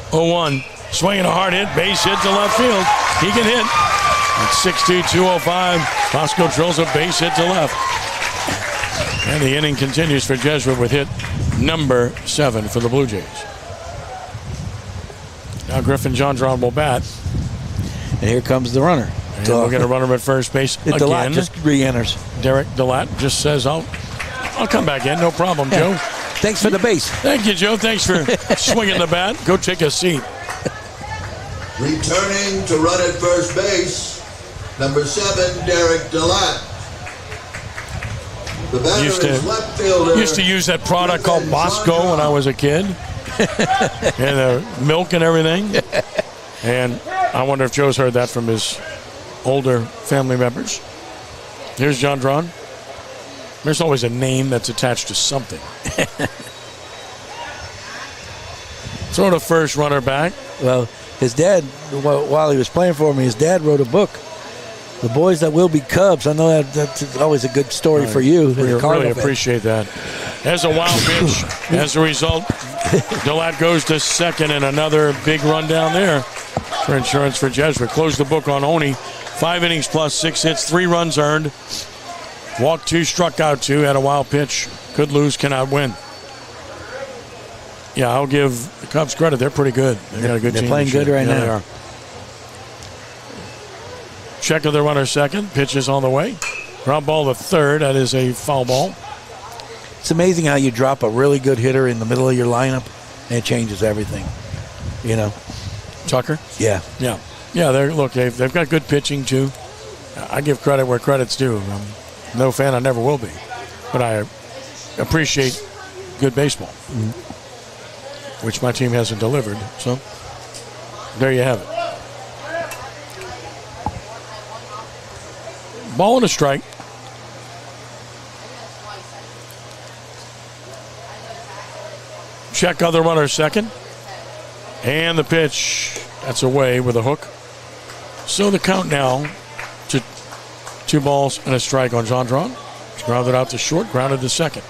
0-1. Swinging a hard hit. Base hit to left field. He can hit. At 6'2", 205. Bosco drills a base hit to left. And the inning continues for Jesuit with hit number 7 for the Blue Jays. Now Griffin Jondron will bat. And here comes the runner. And we'll get a runner at first base again. Delat just re-enters. Derek Delat just says, I'll come back in. No problem, Joe. Thanks for the base. Thank you, Joe. Thanks for swinging the bat. Go take a seat. Returning to run at first base, number 7, Derek Delat. The batter is left fielder. Used to use that product called Bosco when I was a kid. And milk and everything. And I wonder if Joe's heard that from his older family members. Here's Jondron. There's always a name that's attached to something. Throw the first runner back. Well, his dad, while he was playing for me, his dad wrote a book, The Boys That Will Be Cubs. I know that's always a good story for you. We really appreciate that. There's a wild pitch. As a result, Delat goes to second, and another big run down there for insurance for Jesuit. Close the book on Oni. 5 innings plus 6 hits, 3 runs earned. Walked 2, struck out 2, had a wild pitch. Could lose, cannot win. Yeah, I'll give the Cubs credit. They're pretty good. They got a good team. They're playing good right now. They are. Check of the runner second. Pitch is on the way. Ground ball to third. That is a foul ball. It's amazing how you drop a really good hitter in the middle of your lineup, and it changes everything. You know. Tucker? Yeah. Yeah. Yeah, they've got good pitching, too. I give credit where credit's due. I'm no fan, I never will be. But I appreciate good baseball, which my team hasn't delivered. So, there you have it. Ball and a strike. Check other runner second. And the pitch. That's away with a hook. So the count now to 2 balls and a strike on Gendron. It's grounded out to short, grounded to second.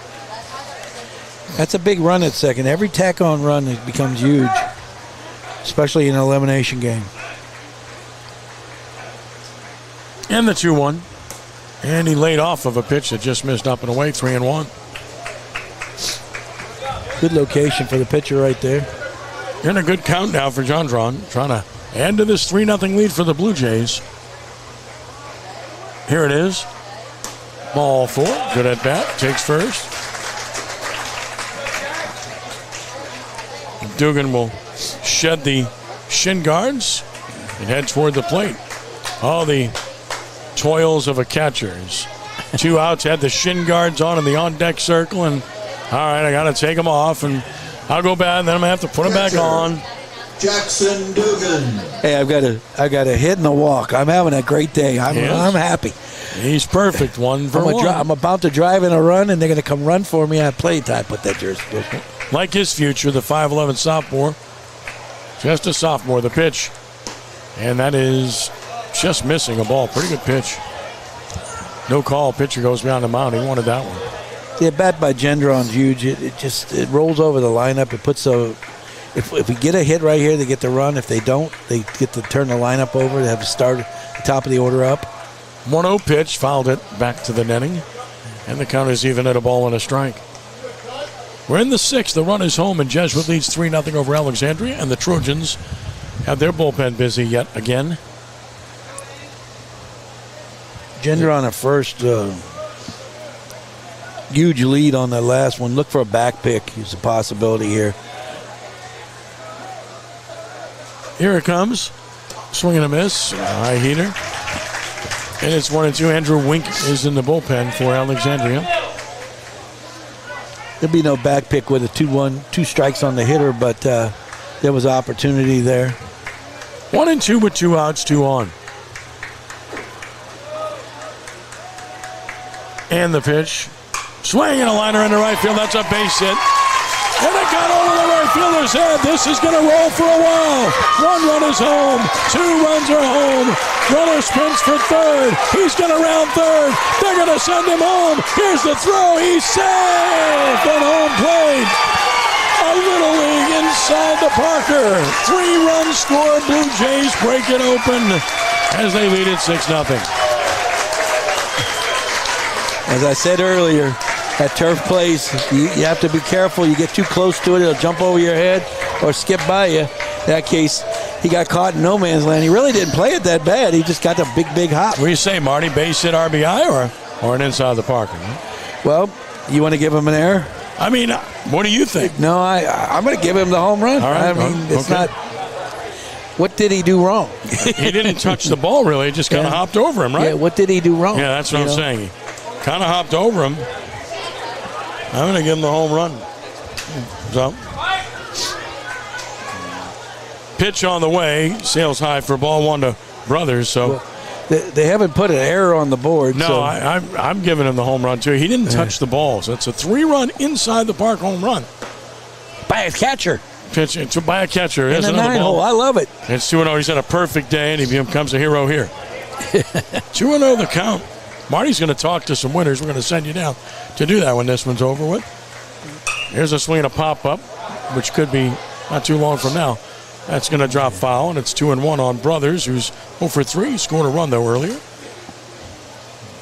That's a big run at second. Every tack-on run becomes huge, especially in an elimination game. And the 2-1. And he laid off of a pitch that just missed up and away, 3-1. Good location for the pitcher right there. And a good count now for Gendron, trying to add to this 3-0 lead for the Blue Jays. Here it is. Ball 4. Good at bat. Takes first. Dugan will shed the shin guards and head toward the plate. All the toils of a catcher's. 2 outs, had the shin guards on in the on-deck circle, and all right, I got to take them off, and I'll go back, and then I'm going to have to put them back on. Jackson Dugan. Hey, I've got a hit and a walk. I'm having a great day. I'm happy. He's perfect, 1 for 1. I'm about to drive in a run, and they're going to come run for me at playtime. Put that jersey. Like his future, the 5'11 sophomore. Just a sophomore, the pitch. And that is just missing a ball. Pretty good pitch. No call. Pitcher goes beyond the mound. He wanted that one. The at-bat by Gendron's huge. It rolls over the lineup. It puts a... If we get a hit right here, they get the run. If they don't, they get to turn the lineup over. They have to start the top of the order up. 1-0 pitch. Fouled it back to the netting. And the count is even at a ball and a strike. We're in the 6th. The run is home, and Jesuit leads 3-0 over Alexandria. And the Trojans have their bullpen busy yet again. Gendron at first. Huge lead on that last one. Look for a back pick. It's a possibility here. Here it comes. Swing and a miss. High heater. And it's 1-2. Andrew Wink is in the bullpen for Alexandria. There'll be no back pick with a 2-1, 2 strikes on the hitter, but there was opportunity there. 1-2 with 2 outs, 2 on. And the pitch. Swing and a liner into right field. That's a base hit. And it got over the right fielder's head. This is going to roll for a while. 1 run is home. 2 runs are home. Runner sprints for third. He's going to round third. They're going to send him home. Here's the throw. He's safe at home plate. A Little League inside the Parker. 3 runs scored. Blue Jays break it open as they lead it 6-0. As I said earlier, at turf plays, you have to be careful. You get too close to it, it'll jump over your head or skip by you. In that case, he got caught in no man's land. He really didn't play it that bad. He just got the big hop. What do you say, Marty? Base hit RBI or an inside the Parker? Well, you want to give him an error? I mean, what do you think? No, I'm going to give him the home run. All right, I mean, it's not. What did he do wrong? He didn't touch the ball, really. He just kind of hopped over him, right? Yeah, what did he do wrong? Yeah, that's what I'm saying. He kind of hopped over him. I'm going to give him the home run. So, pitch on the way. Sails high for ball 1 to Brothers. So, well, they haven't put an error on the board. No, so. I'm giving him the home run, too. He didn't touch the ball. So, it's a 3-run inside the park home run. By a catcher. Pitch by a catcher. In a 9-hole. I love it. It's 2-0. He's had a perfect day, and he becomes a hero here. 2-0 the count. Marty's going to talk to some winners. We're going to send you down to do that when this one's over with. Here's a swing and a pop-up, which could be not too long from now. That's going to drop foul, and it's 2-1 on Brothers, who's 0 for 3. He scored a run, though, earlier.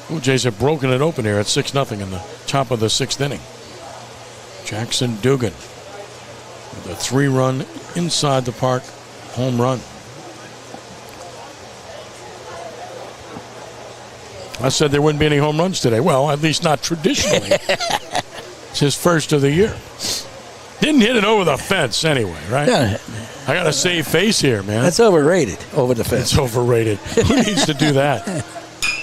Blue Jays have broken it open here at 6-0 in the top of the 6th inning. Jackson Dugan with a 3-run inside the park home run. I said there wouldn't be any home runs today. Well, at least not traditionally. It's his first of the year. Didn't hit it over the fence anyway, right? Yeah. I got to save face here, man. That's overrated, over the fence. It's overrated. Who needs to do that?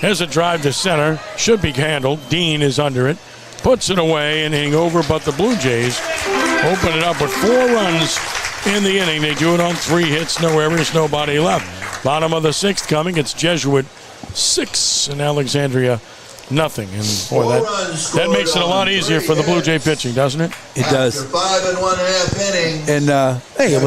There's a drive to center. Should be handled. Dean is under it. Puts it away, inning over, but the Blue Jays open it up with 4 runs in the inning. They do it on 3 hits, no errors, nobody left. Bottom of the 6th coming. It's Jesuit 6 and Alexandria nothing. And boy, that makes it a lot easier for the Blue Jay pitching, doesn't it? It does. After 5 1/2 innings. And hey, it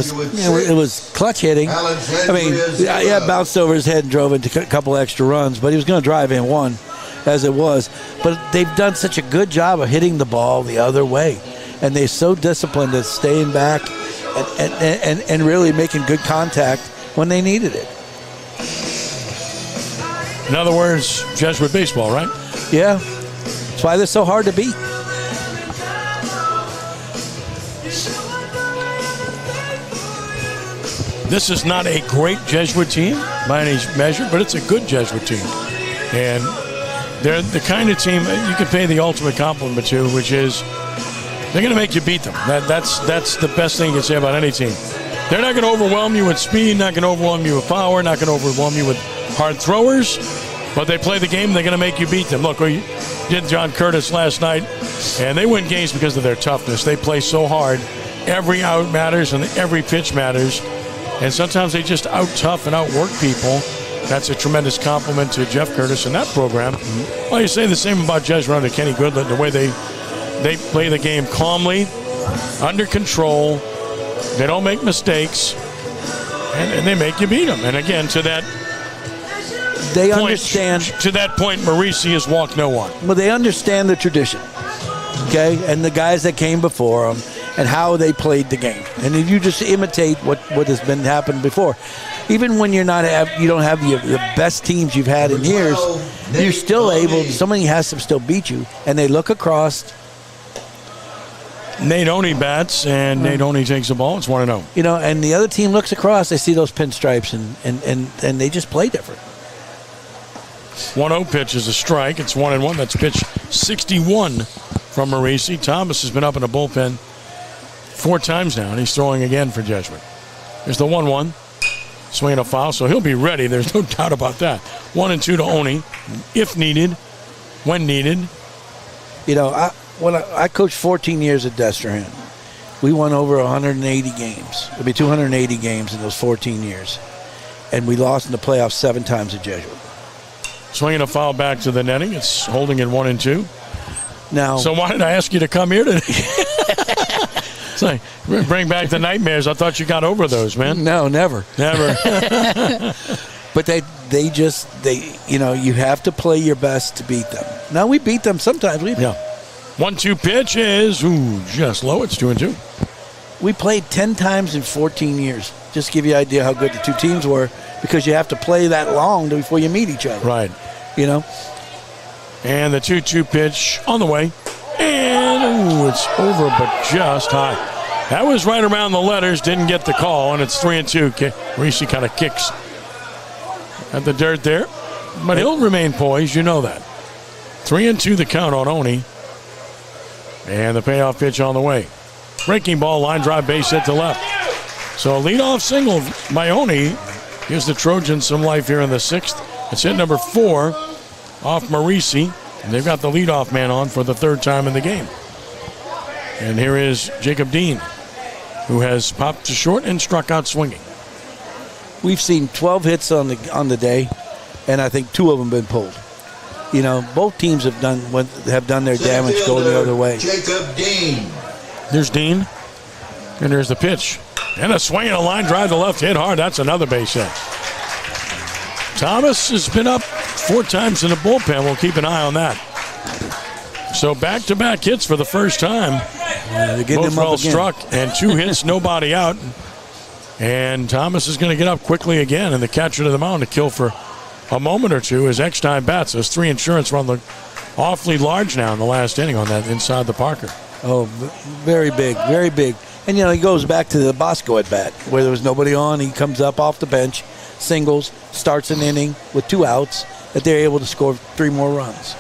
was clutch hitting. I mean, yeah, bounced over his head and drove into a couple extra runs, but he was going to drive in one, as it was. But they've done such a good job of hitting the ball the other way, and they're so disciplined at staying back and really making good contact when they needed it. In other words, Jesuit baseball, right? Yeah. That's why they're so hard to beat. This is not a great Jesuit team by any measure, but it's a good Jesuit team. And they're the kind of team you can pay the ultimate compliment to, which is they're going to make you beat them. That's the best thing you can say about any team. They're not going to overwhelm you with speed, not going to overwhelm you with power, not going to overwhelm you with hard throwers, but they play the game, they're going to make you beat them. Look, we did John Curtis last night, and they win games because of their toughness. They play so hard. Every out matters and every pitch matters. And sometimes they just out-tough and outwork people. That's a tremendous compliment to Jeff Curtis and that program. Well, you say the same about Jesuit under Kenny Goodland, the way they play the game calmly, under control. They don't make mistakes, and they make you beat them. And again, to that they point, understand. To that point, Marisi has walked no one. Well, they understand the tradition, okay, and the guys that came before them and how they played the game. And if you just imitate what has been happened before, even when you don't have the best teams you've had in years, you're still able. Somebody has to still beat you, and they look across. Nate Oney bats, and Nate Oney takes the ball. It's 1-0. You know, and the other team looks across. They see those pinstripes, and they just play different. 1-0 pitch is a strike. It's 1-1. That's pitch 61 from Marisi. Thomas has been up in the bullpen 4 times now, and he's throwing again for Jesuit. There's the 1-1. Swinging a foul, so he'll be ready. There's no doubt about that. 1-2 to Oney, if needed, when needed. You know, I coached 14 years at Destrehan. We won over 180 games. It'll be 280 games in those 14 years. And we lost in the playoffs 7 times at Jesuit. Swinging a foul back to the netting. It's holding in 1-2. Now, so why did I ask you to come here today? It's like, bring back the nightmares. I thought you got over those, man. No, never. Never. But you have to play your best to beat them. Now, we beat them sometimes. Yeah. 1-2 pitch is just low. It's 2-2. We played 10 times in 14 years. Just to give you an idea how good the 2 teams were, because you have to play that long before you meet each other. Right. You know? And the 2-2 pitch on the way. And it's over, but just high. That was right around the letters. Didn't get the call, and it's 3-2. Marisi kind of kicks at the dirt there. But he'll remain poised. You know that. 3-2 the count on Oney. And the payoff pitch on the way. Breaking ball, line drive, base hit to left. So a leadoff single by Oney gives the Trojans some life here in the 6th. It's hit number 4 off Marisi. And they've got the leadoff man on for the 3rd time in the game. And here is Jacob Dean, who has popped to short and struck out swinging. We've seen 12 hits on the day, and I think 2 of them have been pulled. You know, both teams have done their damage going the other way. Jacob Dean. There's Dean, and there's the pitch. And a swing and a line drive to left, hit hard. That's another base hit. Thomas has been up 4 times in the bullpen. We'll keep an eye on that. So back-to-back hits for the first time They're getting Both him up well again. struck, and 2 hits, nobody out. And Thomas is going to get up quickly again, and the catcher to the mound to kill for a moment or two as Eckstein bats. Those 3 insurance run look awfully large now in the last inning on that inside the Parker. Oh, very big, very big. And, he goes back to the Bosco at bat where there was nobody on. He comes up off the bench, singles, starts an inning with 2 outs, that they're able to score 3 more runs.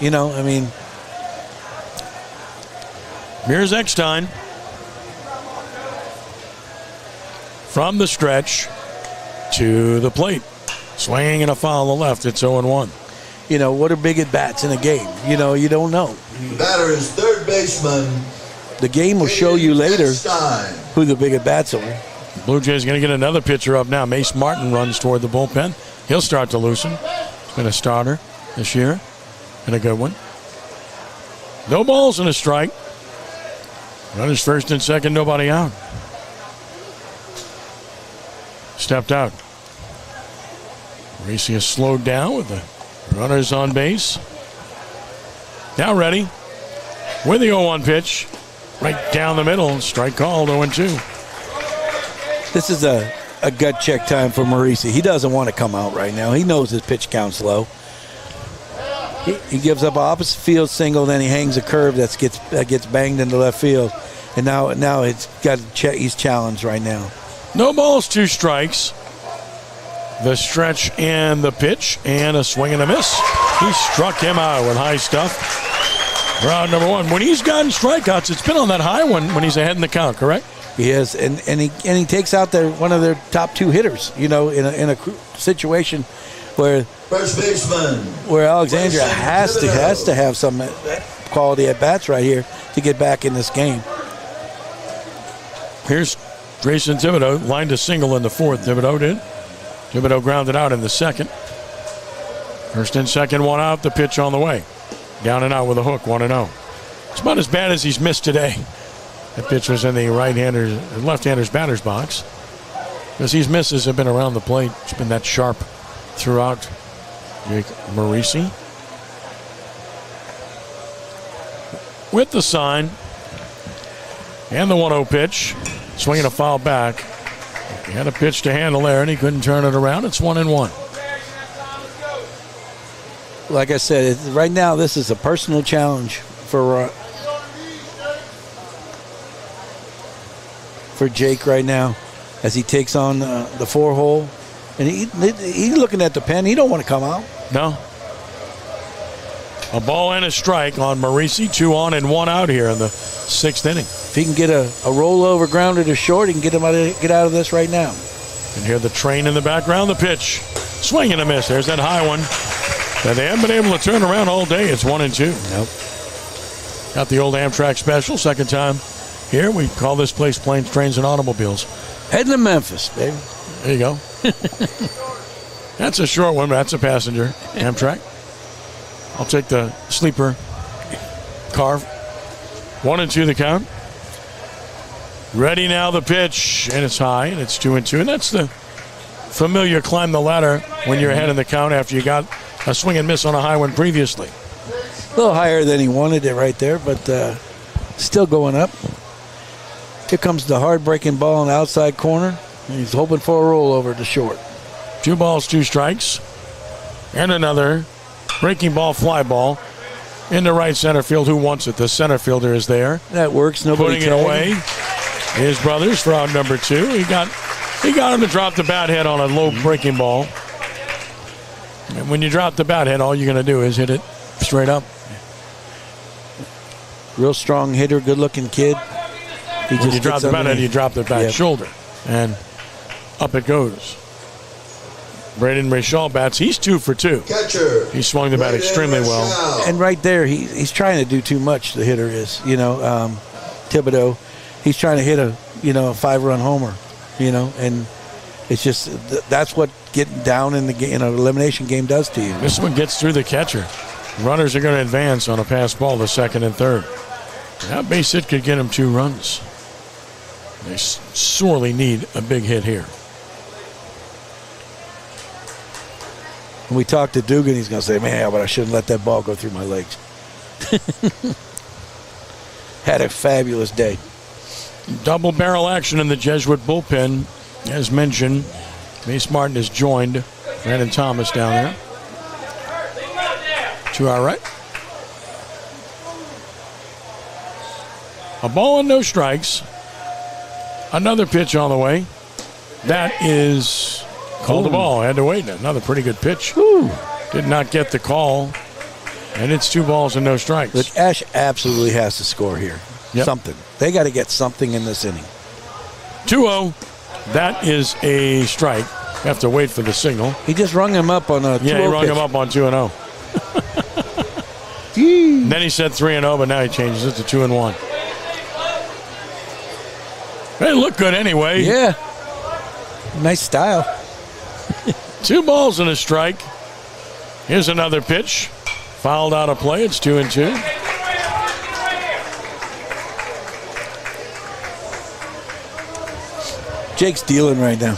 Here's Eckstein from the stretch to the plate. Swinging and a foul on the left. It's 0-1. What are big at bats in a game? You don't know. The batter is third baseman. The game will show you later Eckstein. who the big at bats are. Blue Jays going to get another pitcher up now. Mace Martin runs toward the bullpen. He'll start to loosen. He's been a starter this year and a good one. No balls and a strike. Runners first and second, nobody out. Stepped out. Reese is slowed down with the runners on base. Now ready with the 0-1 pitch. Right down the middle. Strike called, 0-2. This is a gut check time for Marisi. He doesn't want to come out right now. He knows his pitch count's low. He gives up an opposite field single, then he hangs a curve that gets banged into left field. And now it's got he's challenged right now. No balls, 2 strikes. The stretch and the pitch, and a swing and a miss. He struck him out with high stuff. Round number 1. When he's gotten strikeouts, it's been on that high one when he's ahead in the count, correct? He is, and he takes out one of their top 2 hitters. In a situation where First baseman. where Alexandria has to have some quality at bats right here to get back in this game. Here's Grayson Thibodeau, lined a single in the 4th. Thibodeau did. Thibodeau grounded out in the 2nd. First and second, 1 out. The pitch on the way. Down and out with a hook, 1-0. It's about as bad as he's missed today. That pitch was in the left-hander's batter's box. Because these misses have been around the plate. It's been that sharp throughout. Jake Marisi with the sign and the 1-0 pitch. Swinging a foul back. He had a pitch to handle there, and he couldn't turn it around. It's 1-1. Like I said, right now this is a personal challenge for Jake right now as he takes on the 4-hole. And he's looking at the pen. He don't want to come out. No. A ball and a strike on Marisi. 2 on and 1 out here in the 6th inning. If he can get a rollover grounder to short, he can get out of this right now. And hear the train in the background. The pitch. Swing and a miss. There's that high one that they haven't been able to turn around all day. It's 1-2. Nope. Got the old Amtrak special. Second time here. We call this place Planes, Trains, and Automobiles. Heading to Memphis, baby. There you go. That's a short one, but that's a passenger Amtrak. I'll take the sleeper car. 1-2 the count. Ready now the pitch, and it's high, and it's 2-2. And that's the familiar climb the ladder when you're ahead in the count after you got a swing and miss on a high one previously. A little higher than he wanted it right there, but still going up. Here comes the hard-breaking ball in the outside corner. And he's hoping for a rollover to short. 2 balls, 2 strikes. And another breaking ball, fly ball into right center field. Who wants it? The center fielder is there. That works. Nobody putting it away. His brothers for out number 2. He got him to drop the bat head on a low breaking ball. And when you drop the bat head, all you're going to do is hit it straight up. Real strong hitter, good-looking kid. When you drop the bat head, you drop the back shoulder. And up it goes. Braden Rachel bats. He's 2 for 2. Catcher. He swung the bat extremely well. And right there, he's trying to do too much, the hitter is. Thibodeau. He's trying to hit a 5-run homer, and it's just that's what getting down in an elimination game does to you. This one gets through the catcher. Runners are going to advance on a pass ball to second and third. That base hit could get him 2 runs. They sorely need a big hit here. When we talk to Dugan, he's going to say, man, but I shouldn't let that ball go through my legs. Had a fabulous day. Double barrel action in the Jesuit bullpen. As mentioned, Mace Martin has joined Brandon Thomas down there. To our right. A ball and no strikes. Another pitch on the way. That is called the ball. Had to wait. Another pretty good pitch. Ooh. Did not get the call. And it's 2 balls and no strikes. Look, Ash absolutely has to score here. Yep. Something. They got to get something in this inning. 2-0. That is a strike. Have to wait for the signal. He just rung him up on a 2-0 Yeah, he rung pitch. him up on 2-0. Then he said 3-0, but now he changes it to 2-1. They look good anyway. Yeah. Nice style. 2 balls and a strike. Here's another pitch. Fouled out of play. It's 2-2. Jake's dealing right now.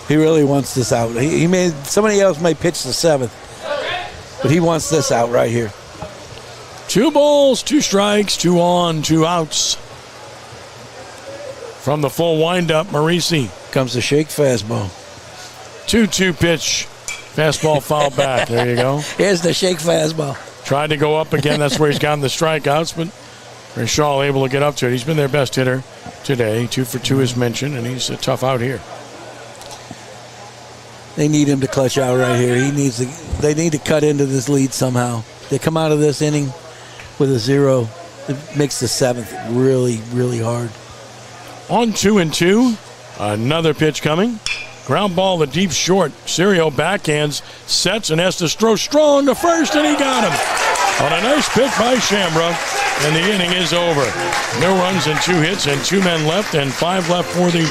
He really wants this out. He may, somebody else may pitch the 7th, but he wants this out right here. 2 balls, 2 strikes, 2 on, 2 outs. From the full windup, Marisi. Comes the shake fastball. 2-2 pitch. Fastball fouled back. There you go. Here's the shake fastball. Tried to go up again. That's where he's gotten the strikeouts, but Rashal able to get up to it. He's been their best hitter today. 2 for 2 as mentioned, and he's a tough out here. They need him to clutch out right here. They need to cut into this lead somehow. They come out of this inning with a 0. It makes the 7th really, really hard. On 2-2. Another pitch coming. Ground ball to deep short. Serio backhands, sets, and has to throw strong to first, and he got him. On a nice pitch by Shambra, and the inning is over. No runs and 2 hits and 2 men left, and 5 left for the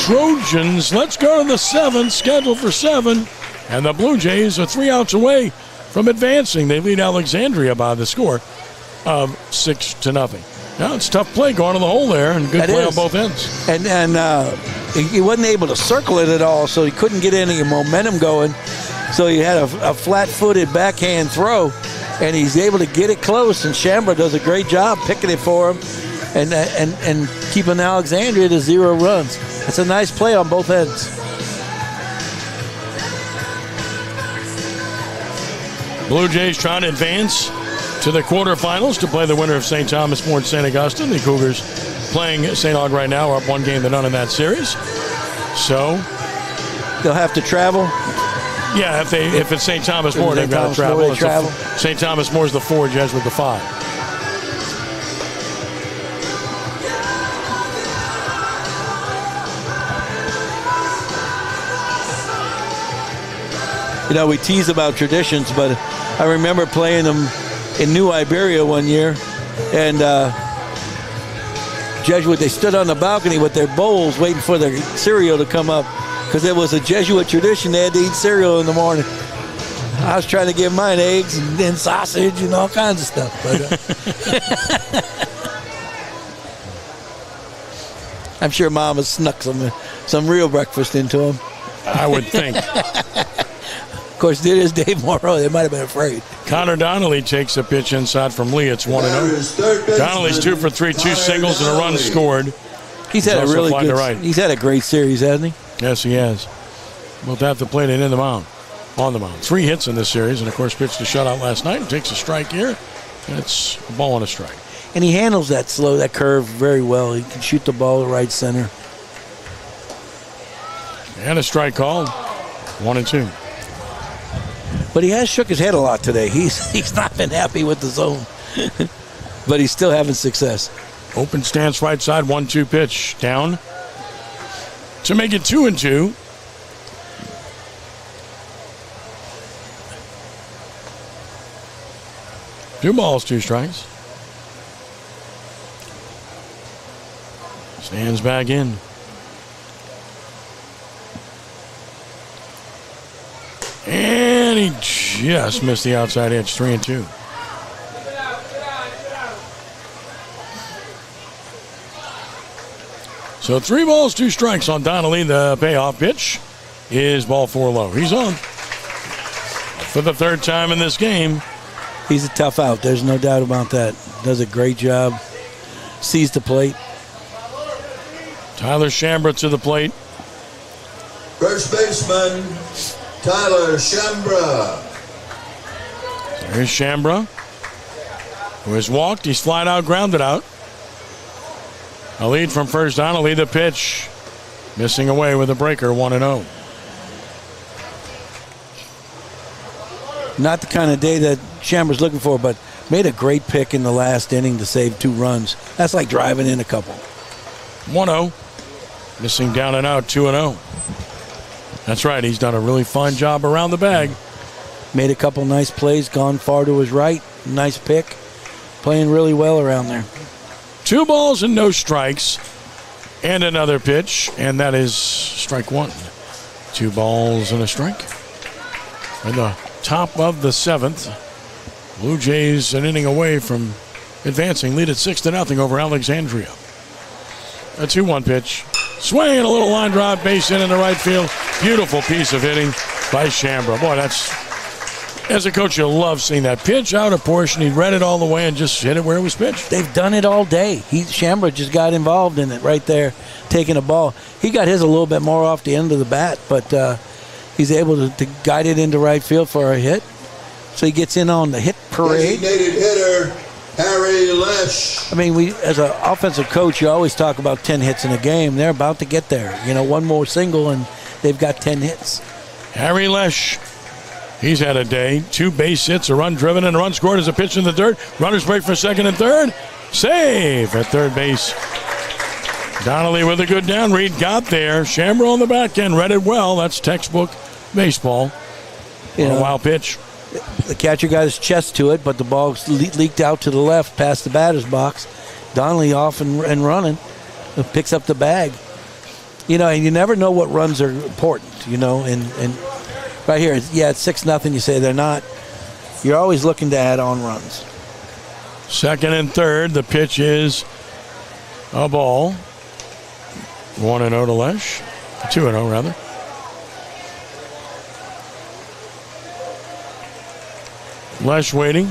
Trojans. Let's go to the 7th, scheduled for 7. And the Blue Jays are 3 outs away from advancing. They lead Alexandria by the score of 6-0. Now it's tough play going to the hole there, and good play on both ends. And he wasn't able to circle it at all, so he couldn't get any momentum going. So he had a flat-footed backhand throw, and he's able to get it close. And Shambra does a great job picking it for him, and keeping Alexandria to 0 runs. It's a nice play on both ends. Blue Jays trying to advance to the quarterfinals to play the winner of St. Thomas More and St. Augustine. The Cougars playing St. Aug right now are up 1 game to none in that series. So they'll have to travel. Yeah, if it's St. Thomas More, they've got to travel. St. Thomas More is the 4, Jesuit the 5. You know, we tease about traditions, but I remember playing them in New Iberia one year, and Jesuit, they stood on the balcony with their bowls waiting for their cereal to come up, because it was a Jesuit tradition. They had to eat cereal in the morning. I was trying to give mine eggs and sausage and all kinds of stuff. But I'm sure Mama snuck some real breakfast into them. I would think. Of course, it is Dave Morrow. They might have been afraid. Connor Donnelly takes a pitch inside from Lee. It's 1-0. Donnelly's 2 for 3, 2 singles and a run scored. He's had a really good. Right. He's had a great series, hasn't he? Yes, he has. Both have to play it in the mound, on the mound. 3 hits in this series, and of course pitched a shutout last night and takes a strike here. It's a ball and a strike. And he handles that curve very well. He can shoot the ball to right center. And a strike called. 1-2. But he has shook his head a lot today. He's not been happy with the zone. But he's still having success. Open stance right side, 1-2 pitch. Down to make it 2-2. Two balls, 2 strikes. Stands back in. And he just missed the outside edge, 3-2. So 3 balls, 2 strikes on Donnelly. The payoff pitch is ball 4 low. He's on for the 3rd time in this game. He's a tough out. There's no doubt about that. Does a great job. Sees the plate. Tyler Shambra to the plate. First baseman, Tyler Shambra. Here's Shambra, who has walked. He's flat out, grounded out. A lead from first down. A lead the pitch. Missing away with a breaker, 1-0. Not the kind of day that Shambra's looking for, but made a great pick in the last inning to save 2 runs. That's like driving in a couple. 1-0. Missing down and out, 2-0. That's right. He's done a really fine job around the bag. Made a couple nice plays, gone far to his right. Nice pick. Playing really well around there. 2 balls and no strikes. And another pitch, and that is strike 1. 2 balls and a strike. In the top of the 7th, Blue Jays an inning away from advancing, lead at 6-0 over Alexandria. A 2-1 pitch. Swing and a little line drive, base hit into right field. Beautiful piece of hitting by Shambra. Boy, that's, as a coach, you'll love seeing that. Pitch out of portion. He read it all the way and just hit it where it was pitched. They've done it all day. Shambra just got involved in it right there, taking a ball. He got his a little bit more off the end of the bat, but he's able to guide it into right field for a hit. So he gets in on the hit parade. Designated hitter, Harry Lesh. I mean, as an offensive coach, you always talk about 10 hits in a game. They're about to get there. You know, one more single, and they've got 10 hits. Harry Lesh. He's had a day. 2 base hits, a run driven, and a run scored as a pitch in the dirt. Runners break for second and third. Save at third base. Donnelly with a good down read. Got there. Shambra on the back end. Read it well. That's textbook baseball. A wild pitch. The catcher got his chest to it, but the ball leaked out to the left past the batter's box. Donnelly off and running. Picks up the bag. You know, and you never know what runs are important, you know, and right here, it's 6-0. You say they're not. You're always looking to add on runs. Second and third. The pitch is a ball. 1-0 to Lesh. 2-0 rather. Lesh waiting.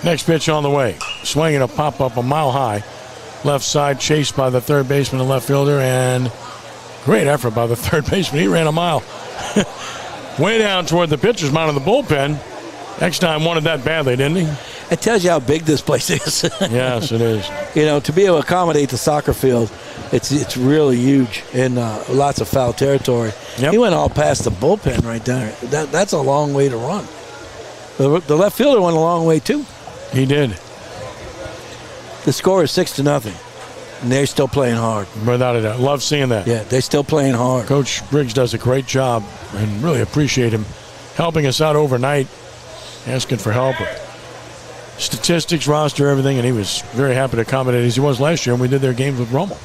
Next pitch on the way. Swinging a pop-up a mile high. Left side, chased by the third baseman and left fielder, and great effort by the third baseman. He ran a mile. Way down toward the pitcher's mound of the bullpen. Eckstein wanted that badly, didn't he? It tells you how big this place is. Yes, it is. You know, to be able to accommodate the soccer field, it's really huge and lots of foul territory. Yep. He went all past the bullpen right there. That's a long way to run. The left fielder went a long way, too. He did. The score is 6-0, and they're still playing hard. Without a doubt. Love seeing that. Yeah, they're still playing hard. Coach Briggs does a great job, and really appreciate him helping us out overnight, asking for help with statistics, roster, everything, and he was very happy to accommodate as he was last year when we did their games with Rommel.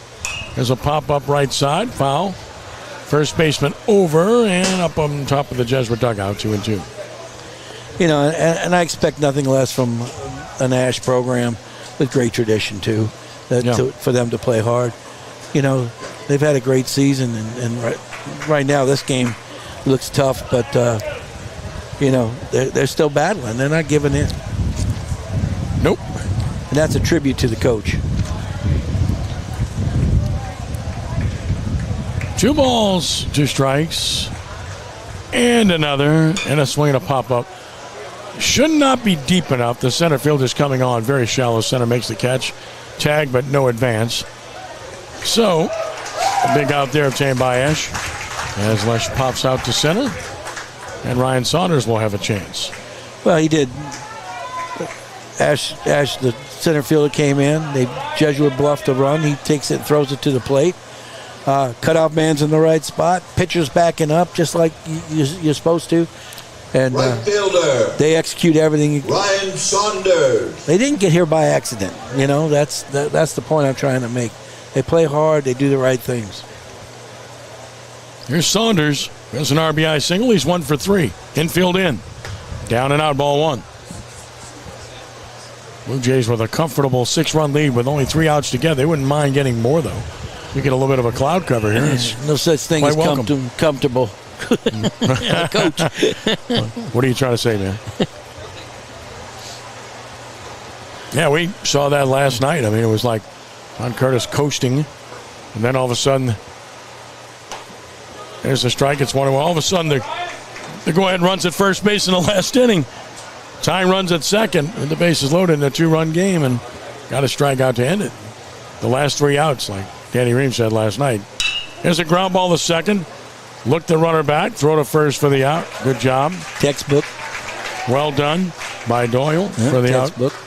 There's a pop-up right side, foul. First baseman over and up on top of the Jesuit dugout, 2-2. You know, and I expect nothing less from an Ash program with great tradition, too, for them to play hard. You know, they've had a great season, and right now this game looks tough, but, you know, they're still battling. They're not giving in. Nope. And that's a tribute to the coach. 2 balls, 2 strikes, and another, and a swing and a pop-up. Should not be deep enough. The center fielder's coming on. Very shallow center makes the catch. Tag, but no advance. So, a big out there obtained by Ash. As Lesh pops out to center. And Ryan Saunders will have a chance. Well, he did. Ash, the center fielder, came in. They Jesuit bluffed a run. He takes it and throws it to the plate. Cutoff man's in the right spot. Pitcher's backing up just like you're supposed to. And Right fielder, they execute everything. Ryan Saunders. They didn't get here by accident. You know, that's the point I'm trying to make. They play hard. They do the right things. Here's Saunders. There's an RBI single. He's 1 for 3. Infield in. Down and out, ball 1. Blue Jays with a comfortable 6-run lead with only 3 outs to get. They wouldn't mind getting more, though. We get a little bit of a cloud cover here. It's no such thing as comfortable. Coach. What are you trying to say, man? Yeah, we saw that last night. I mean, it was like Ron Curtis coasting, and then all of a sudden, there's a strike. It's 1-1. All of a sudden, the go-ahead runs at first base in the last inning. Ty runs at second, and the base is loaded in a 2-run game, and got a strikeout to end it. The last 3 outs, like Danny Ream said last night. Here's a ground ball to second. Look the runner back. Throw to first for the out. Good job. Textbook. Well done by Doyle for the textbook. out.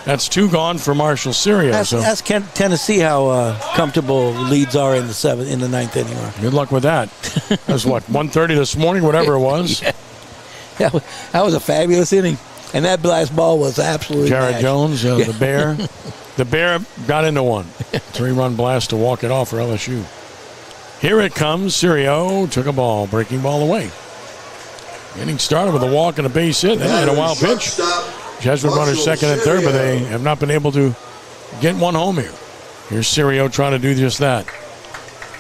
That's 2 gone for Marshall Sirio. Ask Tennessee how comfortable leads are in the ninth inning. Good luck with that. That was what, 1:30 this morning, whatever it was. Yeah, that was a fabulous inning. And that last ball was absolutely Jared Jones, the Bear. The Bear got into one. 3-run blast to walk it off for LSU. Here it comes. Sirio took a ball, breaking ball away. Inning started with a walk and a base hit. Then had a wild pitch. Jesuit runners second and third, but they have not been able to get one home here. Here's Sirio trying to do just that.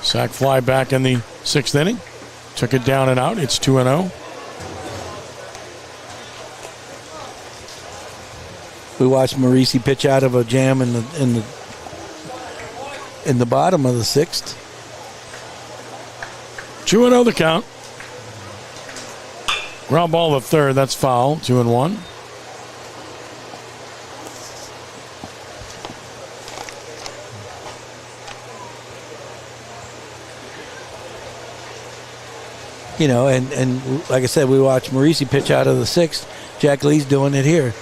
Sac fly back in the 6th inning. Took it down and out. It's 2-0. We watched Marisi pitch out of a jam in the bottom of the 6th. 2-0 the count. Ground ball to third. That's foul. 2-1. You know, and like I said, we watched Marisi pitch out of the 6th. Jack Lee's doing it here.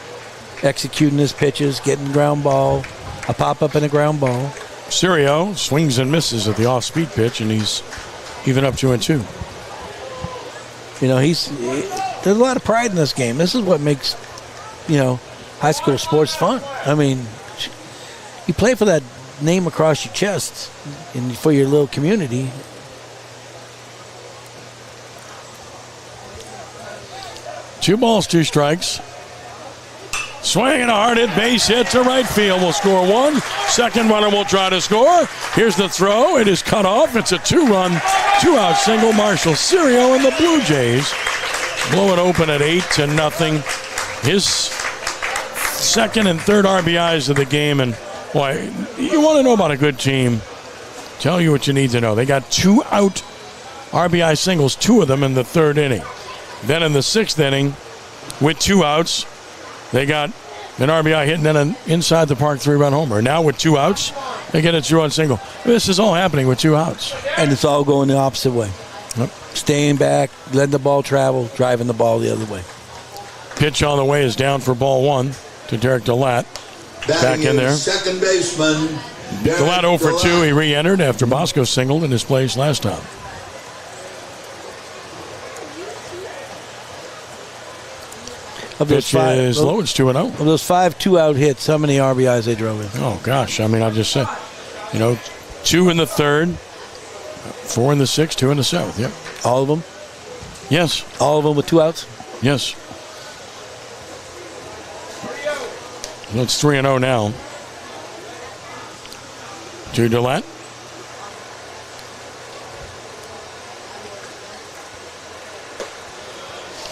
Executing his pitches, getting ground ball, a pop-up and a ground ball. Sirio swings and misses at the off-speed pitch, and he's even up 2-2. You know, there's a lot of pride in this game. This is what makes, high school sports fun. I mean, you play for that name across your chest and for your little community. Two balls, 2 strikes. Swing and a hard hit, base hit to right field. Will score 1. Second runner will try to score. Here's the throw. It is cut off. It's a 2-run, 2-out single. Marshall Sirio and the Blue Jays blow it open at 8-0. His second and third RBIs of the game. And boy, you want to know about a good team, tell you what you need to know. They got 2-out RBI singles, 2 of them in the 3rd inning. Then in the 6th inning, with 2 outs, they got an RBI hit and then an inside the park 3-run homer. Now with 2 outs, they get a 2-run single. This is all happening with 2 outs. And it's all going the opposite way. Yep. Staying back, letting the ball travel, driving the ball the other way. Pitch on the way is down for ball 1 to Derek DeLatte. Back in there. Second baseman. DeLatte 0 for 2. He re-entered after Bosco singled in his place last time. Pitch is low. It's 2-0. Of those 5 2-out hits, how many RBIs they drove in? Oh, gosh. I mean, I just said, 2 in the 3rd, 4 in the 6th, 2 in the 7th. Yep. All of them? Yes. All of them with 2 outs? Yes. Well, it's 3-0 now. To DeLatte.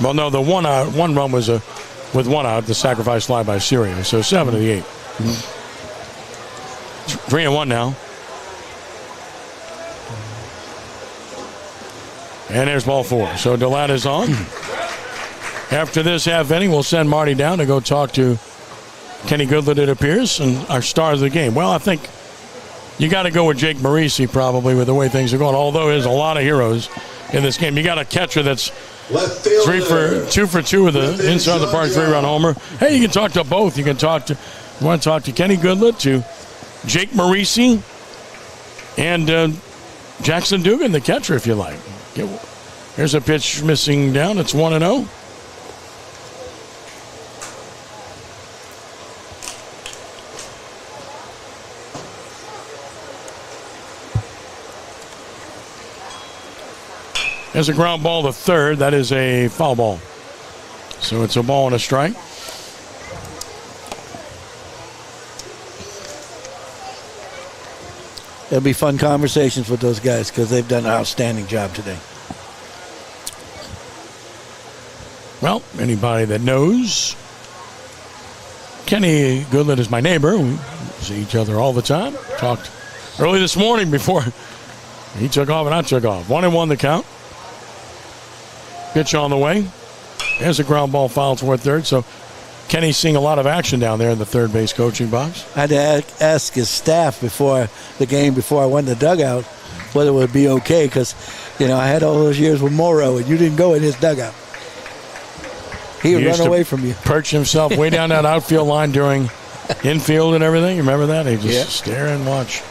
Well, no, the one run was with 1 out, the sacrifice fly by Sirio. So 7 of the 8. 3-1 now. And there's ball 4. So DeLatte is on. After this half inning, we'll send Marty down to go talk to Kenny Goodland, it appears, and our star of the game. Well, I think you got to go with Jake Marisi probably with the way things are going, although there's a lot of heroes in this game. You got a catcher that's 2 for 2 with the inside the park 3-run homer. Hey, you can talk to both. You want to talk to Kenny Goodland, to Jake Marisi, and Jackson Dugan, the catcher, if you like. Here's a pitch missing down. It's 1-0. There's a ground ball to third. That is a foul ball. So it's a ball and a strike. There'll be fun conversations with those guys because they've done an outstanding job today. Well, anybody that knows Kenny Goodland is my neighbor. We see each other all the time. Talked early this morning before he took off and I took off. 1-1 the count. Pitch on the way. There's a ground ball foul toward third. So Kenny's seeing a lot of action down there in the third base coaching box. I had to ask his staff before the game, before I went in the dugout, whether it would be okay, because, I had all those years with Morrow, and you didn't go in his dugout. He would run away from you. Perch himself way down that outfield line during infield and everything. You remember that? He just stare and watch.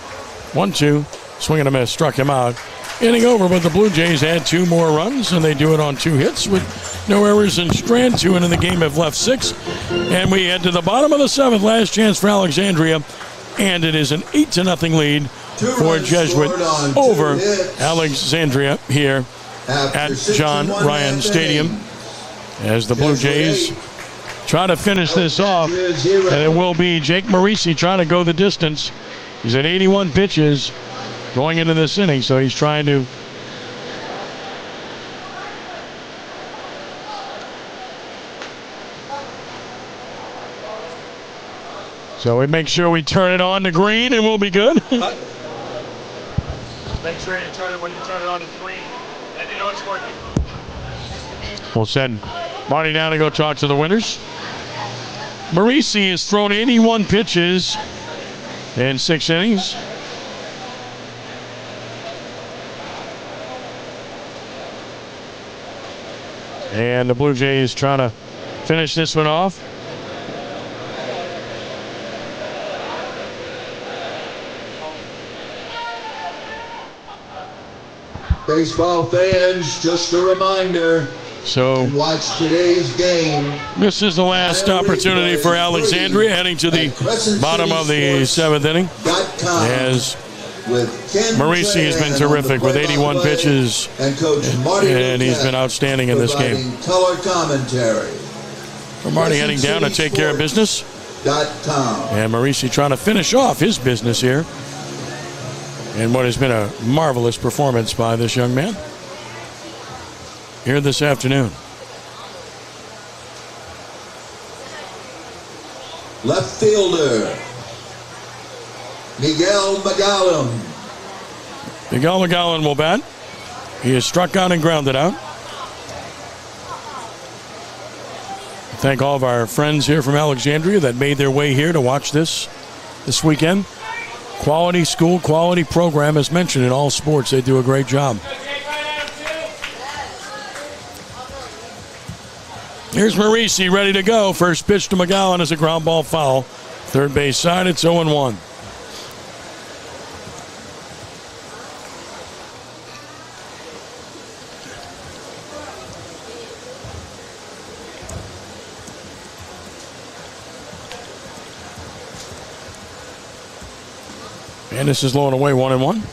1-2, swing and a miss, struck him out. Inning over, but the Blue Jays had 2 more runs, and they do it on 2 hits with no errors in strand. 2 into the game have left 6. And we head to the bottom of the 7th. Last chance for Alexandria, and it is an 8-0 lead for Jesuit over Alexandria here at John Ryan Stadium, as the Blue Jays try to finish this off. And it will be Jake Marisi trying to go the distance. He's at 81 pitches going into this inning, so he's trying to we make sure we turn it on to green and we'll be good. Make sure you turn it when you turn it on to green and you know it's working. We'll send Marty down to go talk to the winners. Marisi has thrown 81 pitches in 6 innings. And the Blue Jays trying to finish this one off. Baseball fans, just a reminder. So watch today's game. This is the last opportunity for Alexandria, heading to the bottom of the 7th inning. As Marisi has been terrific with 81 pitches, and he's been outstanding in this game. Color commentary. For Marty heading down to take care of business. And Marisi trying to finish off his business here in what has been a marvelous performance by this young man here this afternoon. Left fielder, Miguel Magallan. Miguel Magallan will bat. He is struck out and grounded out. Thank all of our friends here from Alexandria that made their way here to watch this weekend. Quality school, quality program, as mentioned in all sports. They do a great job. Here's Marisi ready to go. First pitch to Magallan is a ground ball foul. Third base side, it's 0-1. And this is low and away, 1-1.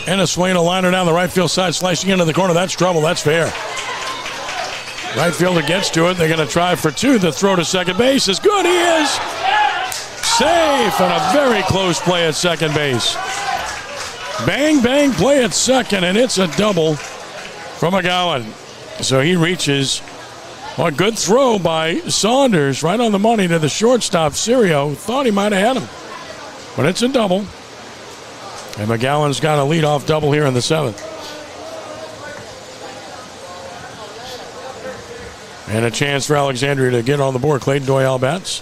And a swing and a liner down the right field side, slicing into the corner. That's trouble. That's fair. Right fielder gets to it. They're going to try for 2. The throw to second base is good. He is safe, and a very close play at second base. Bang, bang play at second, and it's a double from Magallan. So he reaches. Well, a good throw by Saunders right on the money to the shortstop. Sirio thought he might have had him, but it's a double. And Magallan's got a leadoff double here in the 7th. And a chance for Alexandria to get on the board. Clayton Doyle bats.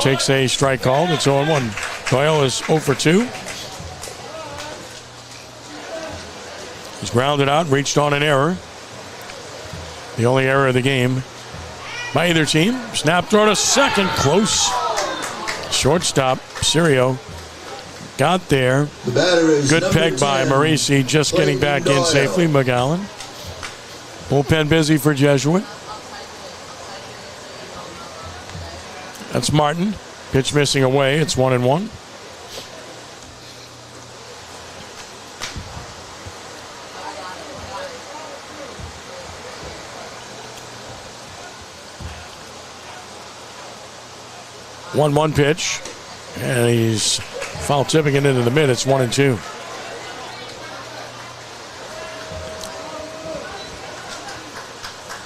Takes a strike call. It's 0-1. Doyle is 0 for 2. He's grounded out, reached on an error. The only error of the game by either team. Snap throw to second, close. Shortstop, Sirio got there. Good peg by Marisi, just getting back in safely. Magallan. Bullpen busy for Jesuit. That's Martin. Pitch missing away. It's 1-1. One pitch, and he's Foul tipping it into the mid. It's 1-2.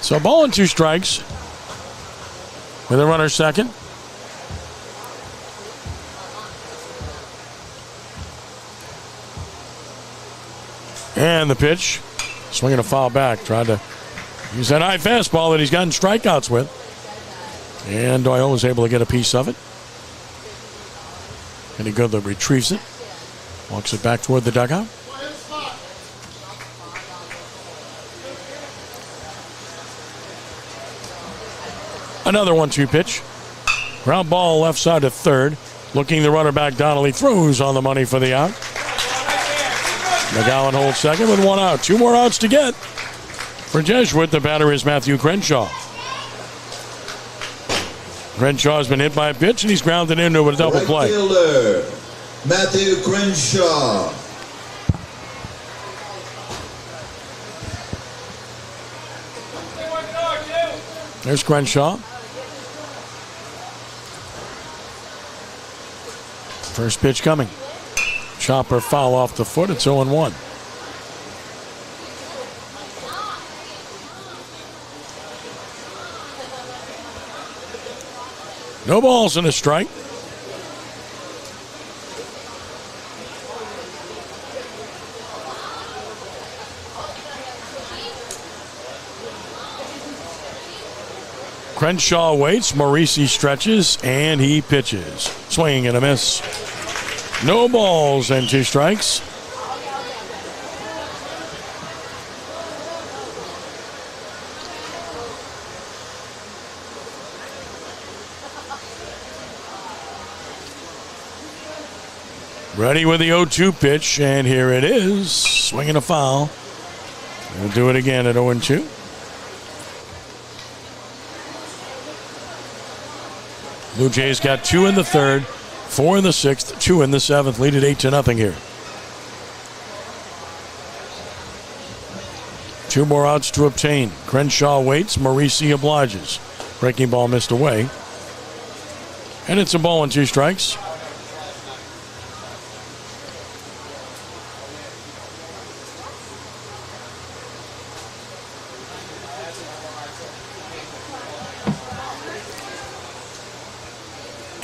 So ball and 2 strikes. With a runner second. And the pitch. Swinging a foul back. Tried to use that high fastball that he's gotten strikeouts with. And Doyle was able to get a piece of it. And he Goodler retrieves it. Walks it back toward the dugout. Another 1-2 pitch. Ground ball left side to third. Looking the runner back, Donnelly throws on the money for the out. McGowan holds second with 1 out. 2 more outs to get. For Jesuit, the batter is Matthew Crenshaw. Crenshaw has been hit by a pitch, and he's grounded into a double play. Fielder, Matthew Crenshaw. There's Crenshaw. First pitch coming. Chopper foul off the foot. It's 0-1. No balls and a strike. Crenshaw waits. Morisi stretches, and he pitches. Swing and a miss. No balls and 2 strikes. Ready with the 0-2 pitch, and here it is. Swinging a foul. We'll do it again at 0-2. Blue Jays got 2 in the third, 4 in the sixth, 2 in the seventh. Lead at 8-0 here. 2 more outs to obtain. Crenshaw waits. Morisi obliges. Breaking ball missed away. And it's a ball and 2 strikes.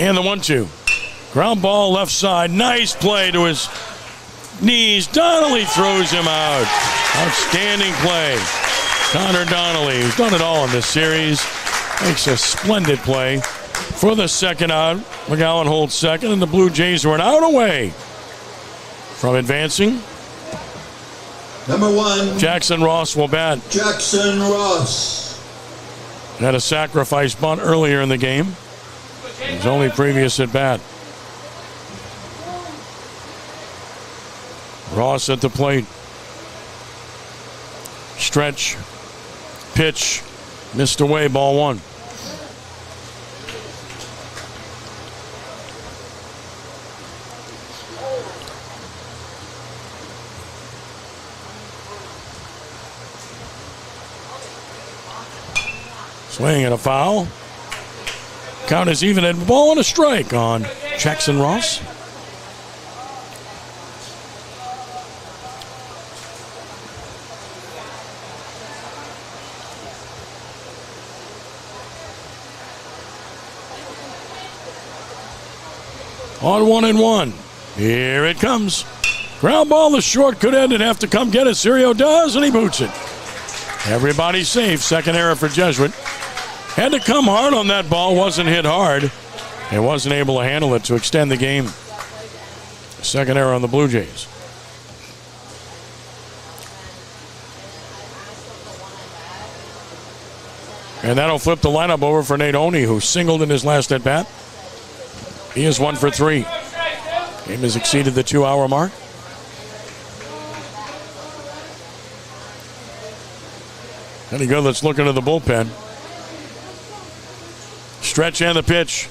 And the 1-2. Ground ball left side. Nice play to his knees. Donnelly throws him out. Outstanding play. Connor Donnelly, who's done it all in this series, makes a splendid play for the second out. McGowan holds second, and the Blue Jays are an out away from advancing. Number 1. Jackson Ross will bat. Jackson Ross. Had a sacrifice bunt earlier in the game. His only previous at bat. Ross at the plate. Stretch. Pitch. Missed away. Ball 1. Swing and a foul. Count is even at ball and a strike on Jackson Ross. On 1-1. Here it comes. Ground ball, the short could end and have to come get it. Sirio does, and he boots it. Everybody safe. Second error for Jesuit. Had to come hard on that ball. Wasn't hit hard. And wasn't able to handle it to extend the game. Second error on the Blue Jays. And that'll flip the lineup over for Nate Oney, who singled in his last at-bat. He is 1 for 3. Game has exceeded the 2-hour mark. There you go. Let's look into the bullpen. Stretch and the pitch.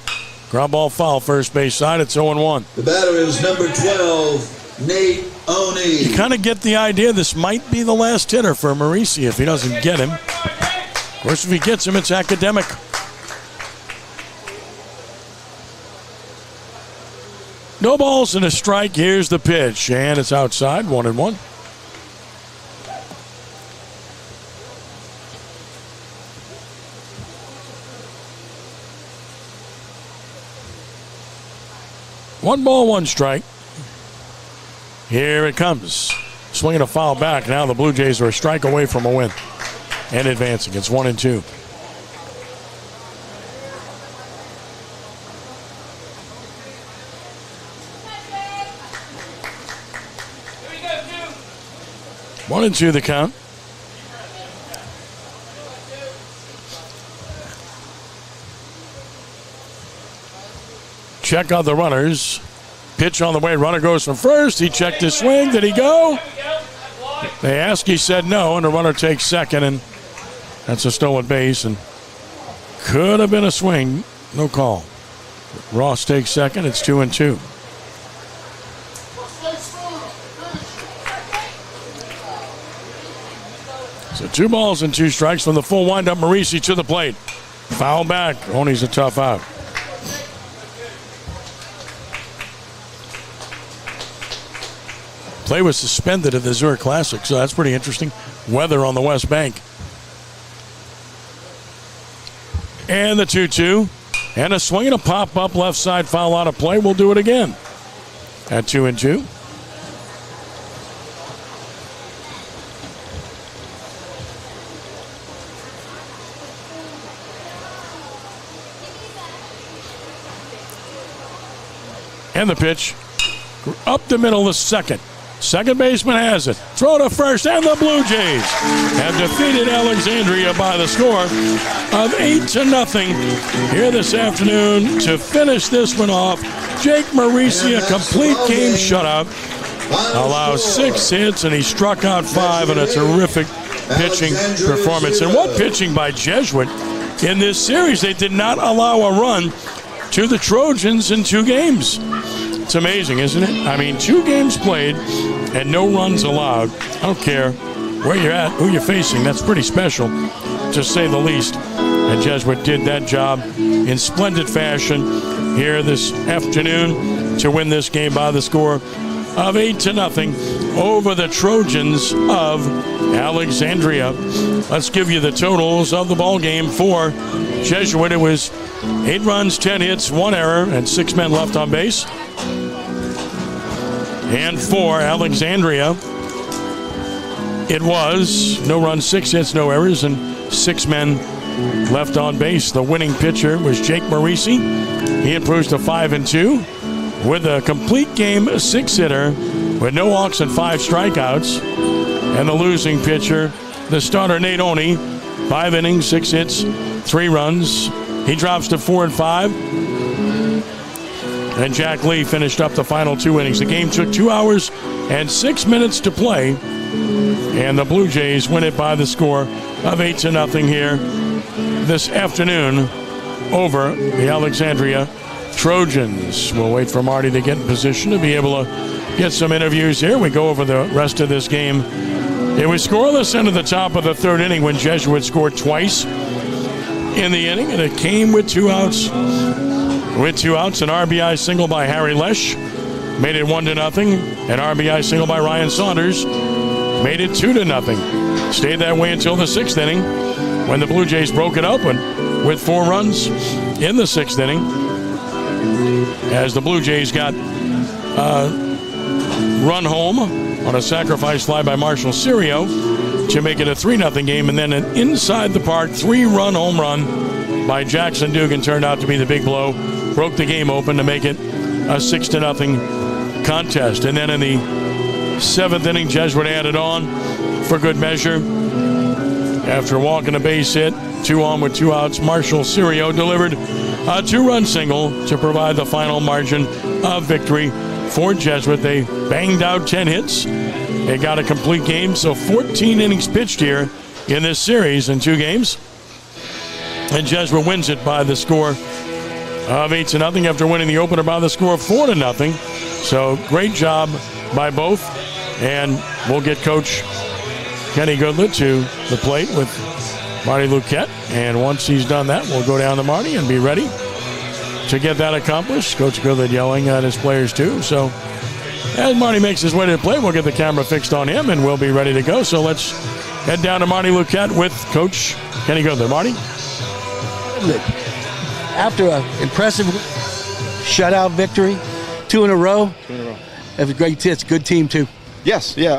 Ground ball foul, first base side. It's 0-1. The batter is number 12, Nate Oney. You kind of get the idea this might be the last hitter for Morisi if he doesn't get him. Of course, if he gets him, it's academic. No balls and a strike. Here's the pitch, and it's outside, 1-1. One ball, one strike. Here it comes. Swinging a foul back. Now the Blue Jays are a strike away from a win and advancing. It's 1-2. One and two the count. Check out the runners. Pitch on the way. Runner goes from first. He checked his swing. Did he go? They asked. He said no, and the runner takes second, and that's a stolen base, and could have been a swing. No call. Ross takes second. It's 2-2. So 2 balls and 2 strikes from the full windup. Marisi to the plate. Foul back. Only's a tough out. Play was suspended at the Zurich Classic, so that's pretty interesting. Weather on the West Bank. And the 2-2. And a swing and a pop-up left side foul out of play. We'll do it again at 2-2. And the pitch up the middle of second. Second baseman has it. Throw to first, and the Blue Jays have defeated Alexandria by the score of 8-0 here this afternoon to finish this one off. Jake Marisi, a complete game shutout, allows 6 hits, and he struck out 5 in a terrific pitching performance. And what pitching by Jesuit in this series. They did not allow a run to the Trojans in 2 games. It's amazing, isn't it? I mean, 2 games played and no runs allowed. I don't care where you're at, who you're facing. That's pretty special, to say the least. And Jesuit did that job in splendid fashion here this afternoon to win this game by the score of 8-0 over the Trojans of Alexandria. Let's give you the totals of the ball game for Jesuit. It was 8 runs, 10 hits, 1 error, and 6 men left on base. And for Alexandria, it was no runs, 6 hits, no errors, and 6 men left on base. The winning pitcher was Jake Marisi. He improves to 5-2 with a complete game 6-hitter with no walks and 5 strikeouts. And the losing pitcher, the starter Nate Oney, 5 innings, 6 hits, 3 runs. He drops to 4-5. And Jack Lee finished up the final 2 innings. The game took 2 hours and 6 minutes to play. And the Blue Jays win it by the score of 8-0 here this afternoon over the Alexandria Trojans. We'll wait for Marty to get in position to be able to get some interviews here. We go over the rest of this game. It was scoreless into the top of the 3rd inning when Jesuit scored twice in the inning, and it came with 2 outs. With 2 outs, an RBI single by Harry Lesh made it 1-0. An RBI single by Ryan Saunders made it 2-0. Stayed that way until the 6th inning when the Blue Jays broke it open with 4 runs in the 6th inning. As the Blue Jays got run home on a sacrifice fly by Marshall Sirio to make it a 3-0 game, and then an inside the park 3-run home run by Jackson Dugan turned out to be the big blow. Broke the game open to make it a 6-0 contest. And then in the 7th inning, Jesuit added on for good measure. After walking a base hit, 2 on with 2 outs, Marshall Sirio delivered a 2-run single to provide the final margin of victory for Jesuit. They banged out 10 hits. They got a complete game, so 14 innings pitched here in this series in 2 games. And Jesuit wins it by the score of 8-0 after winning the opener by the score of 4-0. So great job by both. And we'll get Coach Kenny Goodlett to the plate with Marty Luquette. And once he's done that, we'll go down to Marty and be ready to get that accomplished. Coach Goodland yelling at his players too. So as Marty makes his way to the play, we'll get the camera fixed on him and we'll be ready to go. So let's head down to Marty Luquette with Coach Kenny Goodland. Marty? After an impressive shutout victory, 2 in a row. It was great. It's a good team too. Yes, yeah.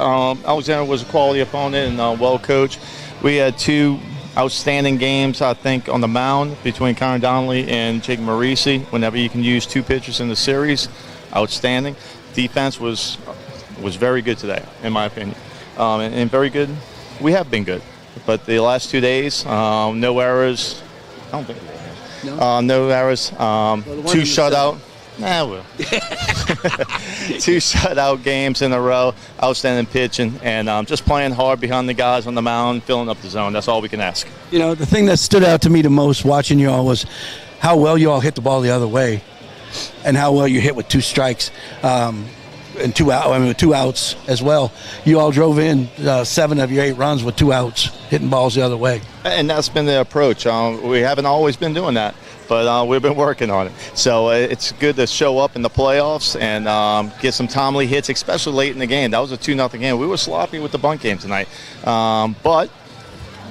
Alexandria was a quality opponent and well coached. We had 2 outstanding games, I think, on the mound between Connor Donnelly and Jake Marisi. Whenever you can use 2 pitchers in the series, outstanding. Defense was very good today, in my opinion, and very good. We have been good, but the last 2 days, no errors. I don't think no errors. 2 shutout. Well. 2 shutout games in a row, outstanding pitching, and just playing hard behind the guys on the mound, filling up the zone. That's all we can ask. You know, the thing that stood out to me the most watching you all was how well you all hit the ball the other way and how well you hit with 2 strikes and 2 outs as well. You all drove in 7 of your 8 runs with 2 outs, hitting balls the other way. And that's been the approach. We haven't always been doing that, but we've been working on it. So it's good to show up in the playoffs and get some timely hits, especially late in the game. That was a 2-0 game. We were sloppy with the bunt game tonight, but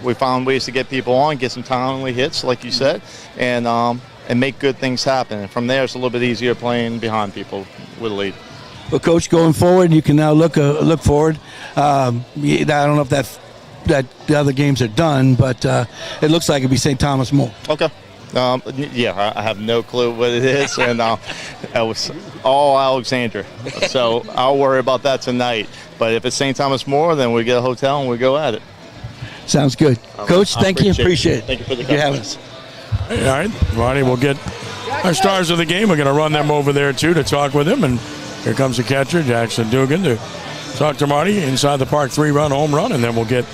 we found ways to get people on, get some timely hits, like you said, and make good things happen. And from there, it's a little bit easier playing behind people with a lead. Well, Coach, going forward, you can now look forward. I don't know if that the other games are done, but it looks like it'll be St. Thomas More. Okay. Yeah, I have no clue what it is, and it was all Alexandria. So I'll worry about that tonight. But if it's St. Thomas More, then we get a hotel and we go at it. Sounds good. Coach, thank you. Appreciate it. Thank you for the having us. All right, Marty, we'll get our stars of the game. We're going to run them over there, too, to talk with him. And here comes the catcher, Jackson Dugan, to talk to Marty inside the park, 3-run home run. And then we'll get,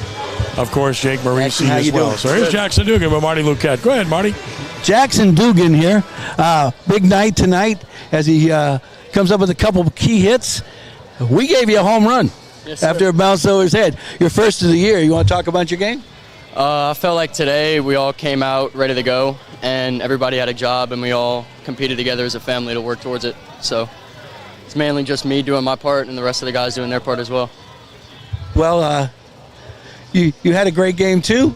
of course, Jake Marisi as well. Doing? So here's Jackson Dugan with Marty Luquette. Go ahead, Marty. Jackson Dugan here. Big night tonight as he comes up with a couple of key hits. We gave you a home run after it bounced over his head. Your first of the year. You want to talk about your game? I felt like today we all came out ready to go, and everybody had a job, and we all competed together as a family to work towards it. So it's mainly just me doing my part and the rest of the guys doing their part as well. Well, you had a great game too.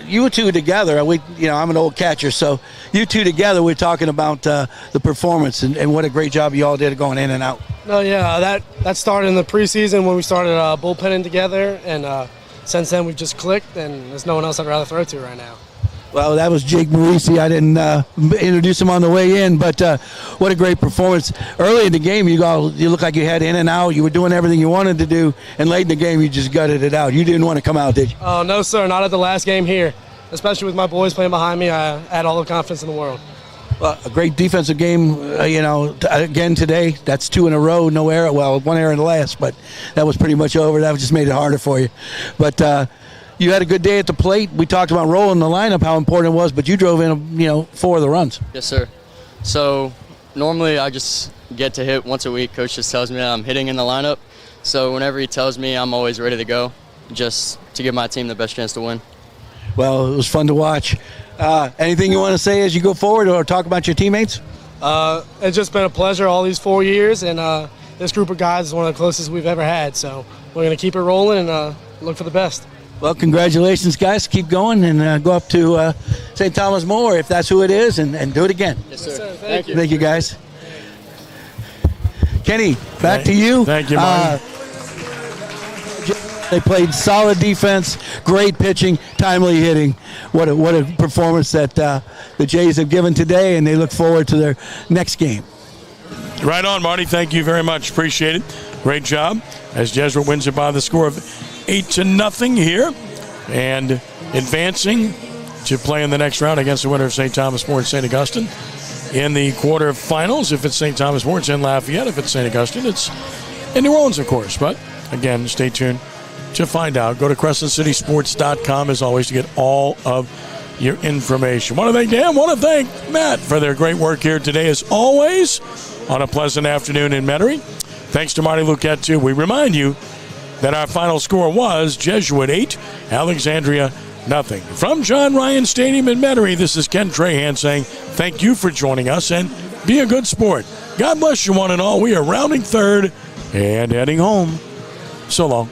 You two together, I'm an old catcher, so you two together, we're talking about the performance and what a great job you all did going in and out. No, yeah, that started in the preseason when we started bullpenning together, and since then we've just clicked, and there's no one else I'd rather throw to right now. Well, that was Jake Marisi. I didn't introduce him on the way in, but what a great performance. Early in the game, you looked like you had in and out. You were doing everything you wanted to do, and late in the game, you just gutted it out. You didn't want to come out, did you? Oh, no, sir, not at the last game here. Especially with my boys playing behind me, I had all the confidence in the world. Well, a great defensive game, again today. That's 2 in a row, no error. Well, 1 error in the last, but that was pretty much over. That just made it harder for you. But you had a good day at the plate. We talked about rolling the lineup, how important it was, but you drove in, 4 of the runs. Yes, sir. So normally I just get to hit once a week. Coach just tells me that I'm hitting in the lineup. So whenever he tells me, I'm always ready to go, just to give my team the best chance to win. Well, it was fun to watch. Anything you want to say as you go forward or talk about your teammates? It's just been a pleasure all these 4 years, and this group of guys is one of the closest we've ever had. So we're going to keep it rolling and look for the best. Well, congratulations, guys. Keep going and go up to St. Thomas More, if that's who it is, and do it again. Yes, sir. Yes, sir. Thank you. Thank you, guys. Kenny, back to you. Thank you, Marty. They played solid defense, great pitching, timely hitting. What a performance that the Jays have given today, and they look forward to their next game. Right on, Marty. Thank you very much. Appreciate it. Great job as Jesuit wins it by the score of 8-0 here, and advancing to play in the next round against the winner of St. Thomas More and St. Augustine in the quarterfinals. If it's St. Thomas More, it's in Lafayette. If it's St. Augustine, it's in New Orleans, of course. But again, stay tuned to find out. Go to CrescentCitySports.com as always to get all of your information. Want to thank Matt for their great work here today as always on a pleasant afternoon in Metairie. Thanks to Marty Luquette too. We remind you that our final score was Jesuit 8, Alexandria nothing. From John Ryan Stadium in Metairie, this is Ken Trahan saying thank you for joining us and be a good sport. God bless you one and all. We are rounding third and heading home. So long.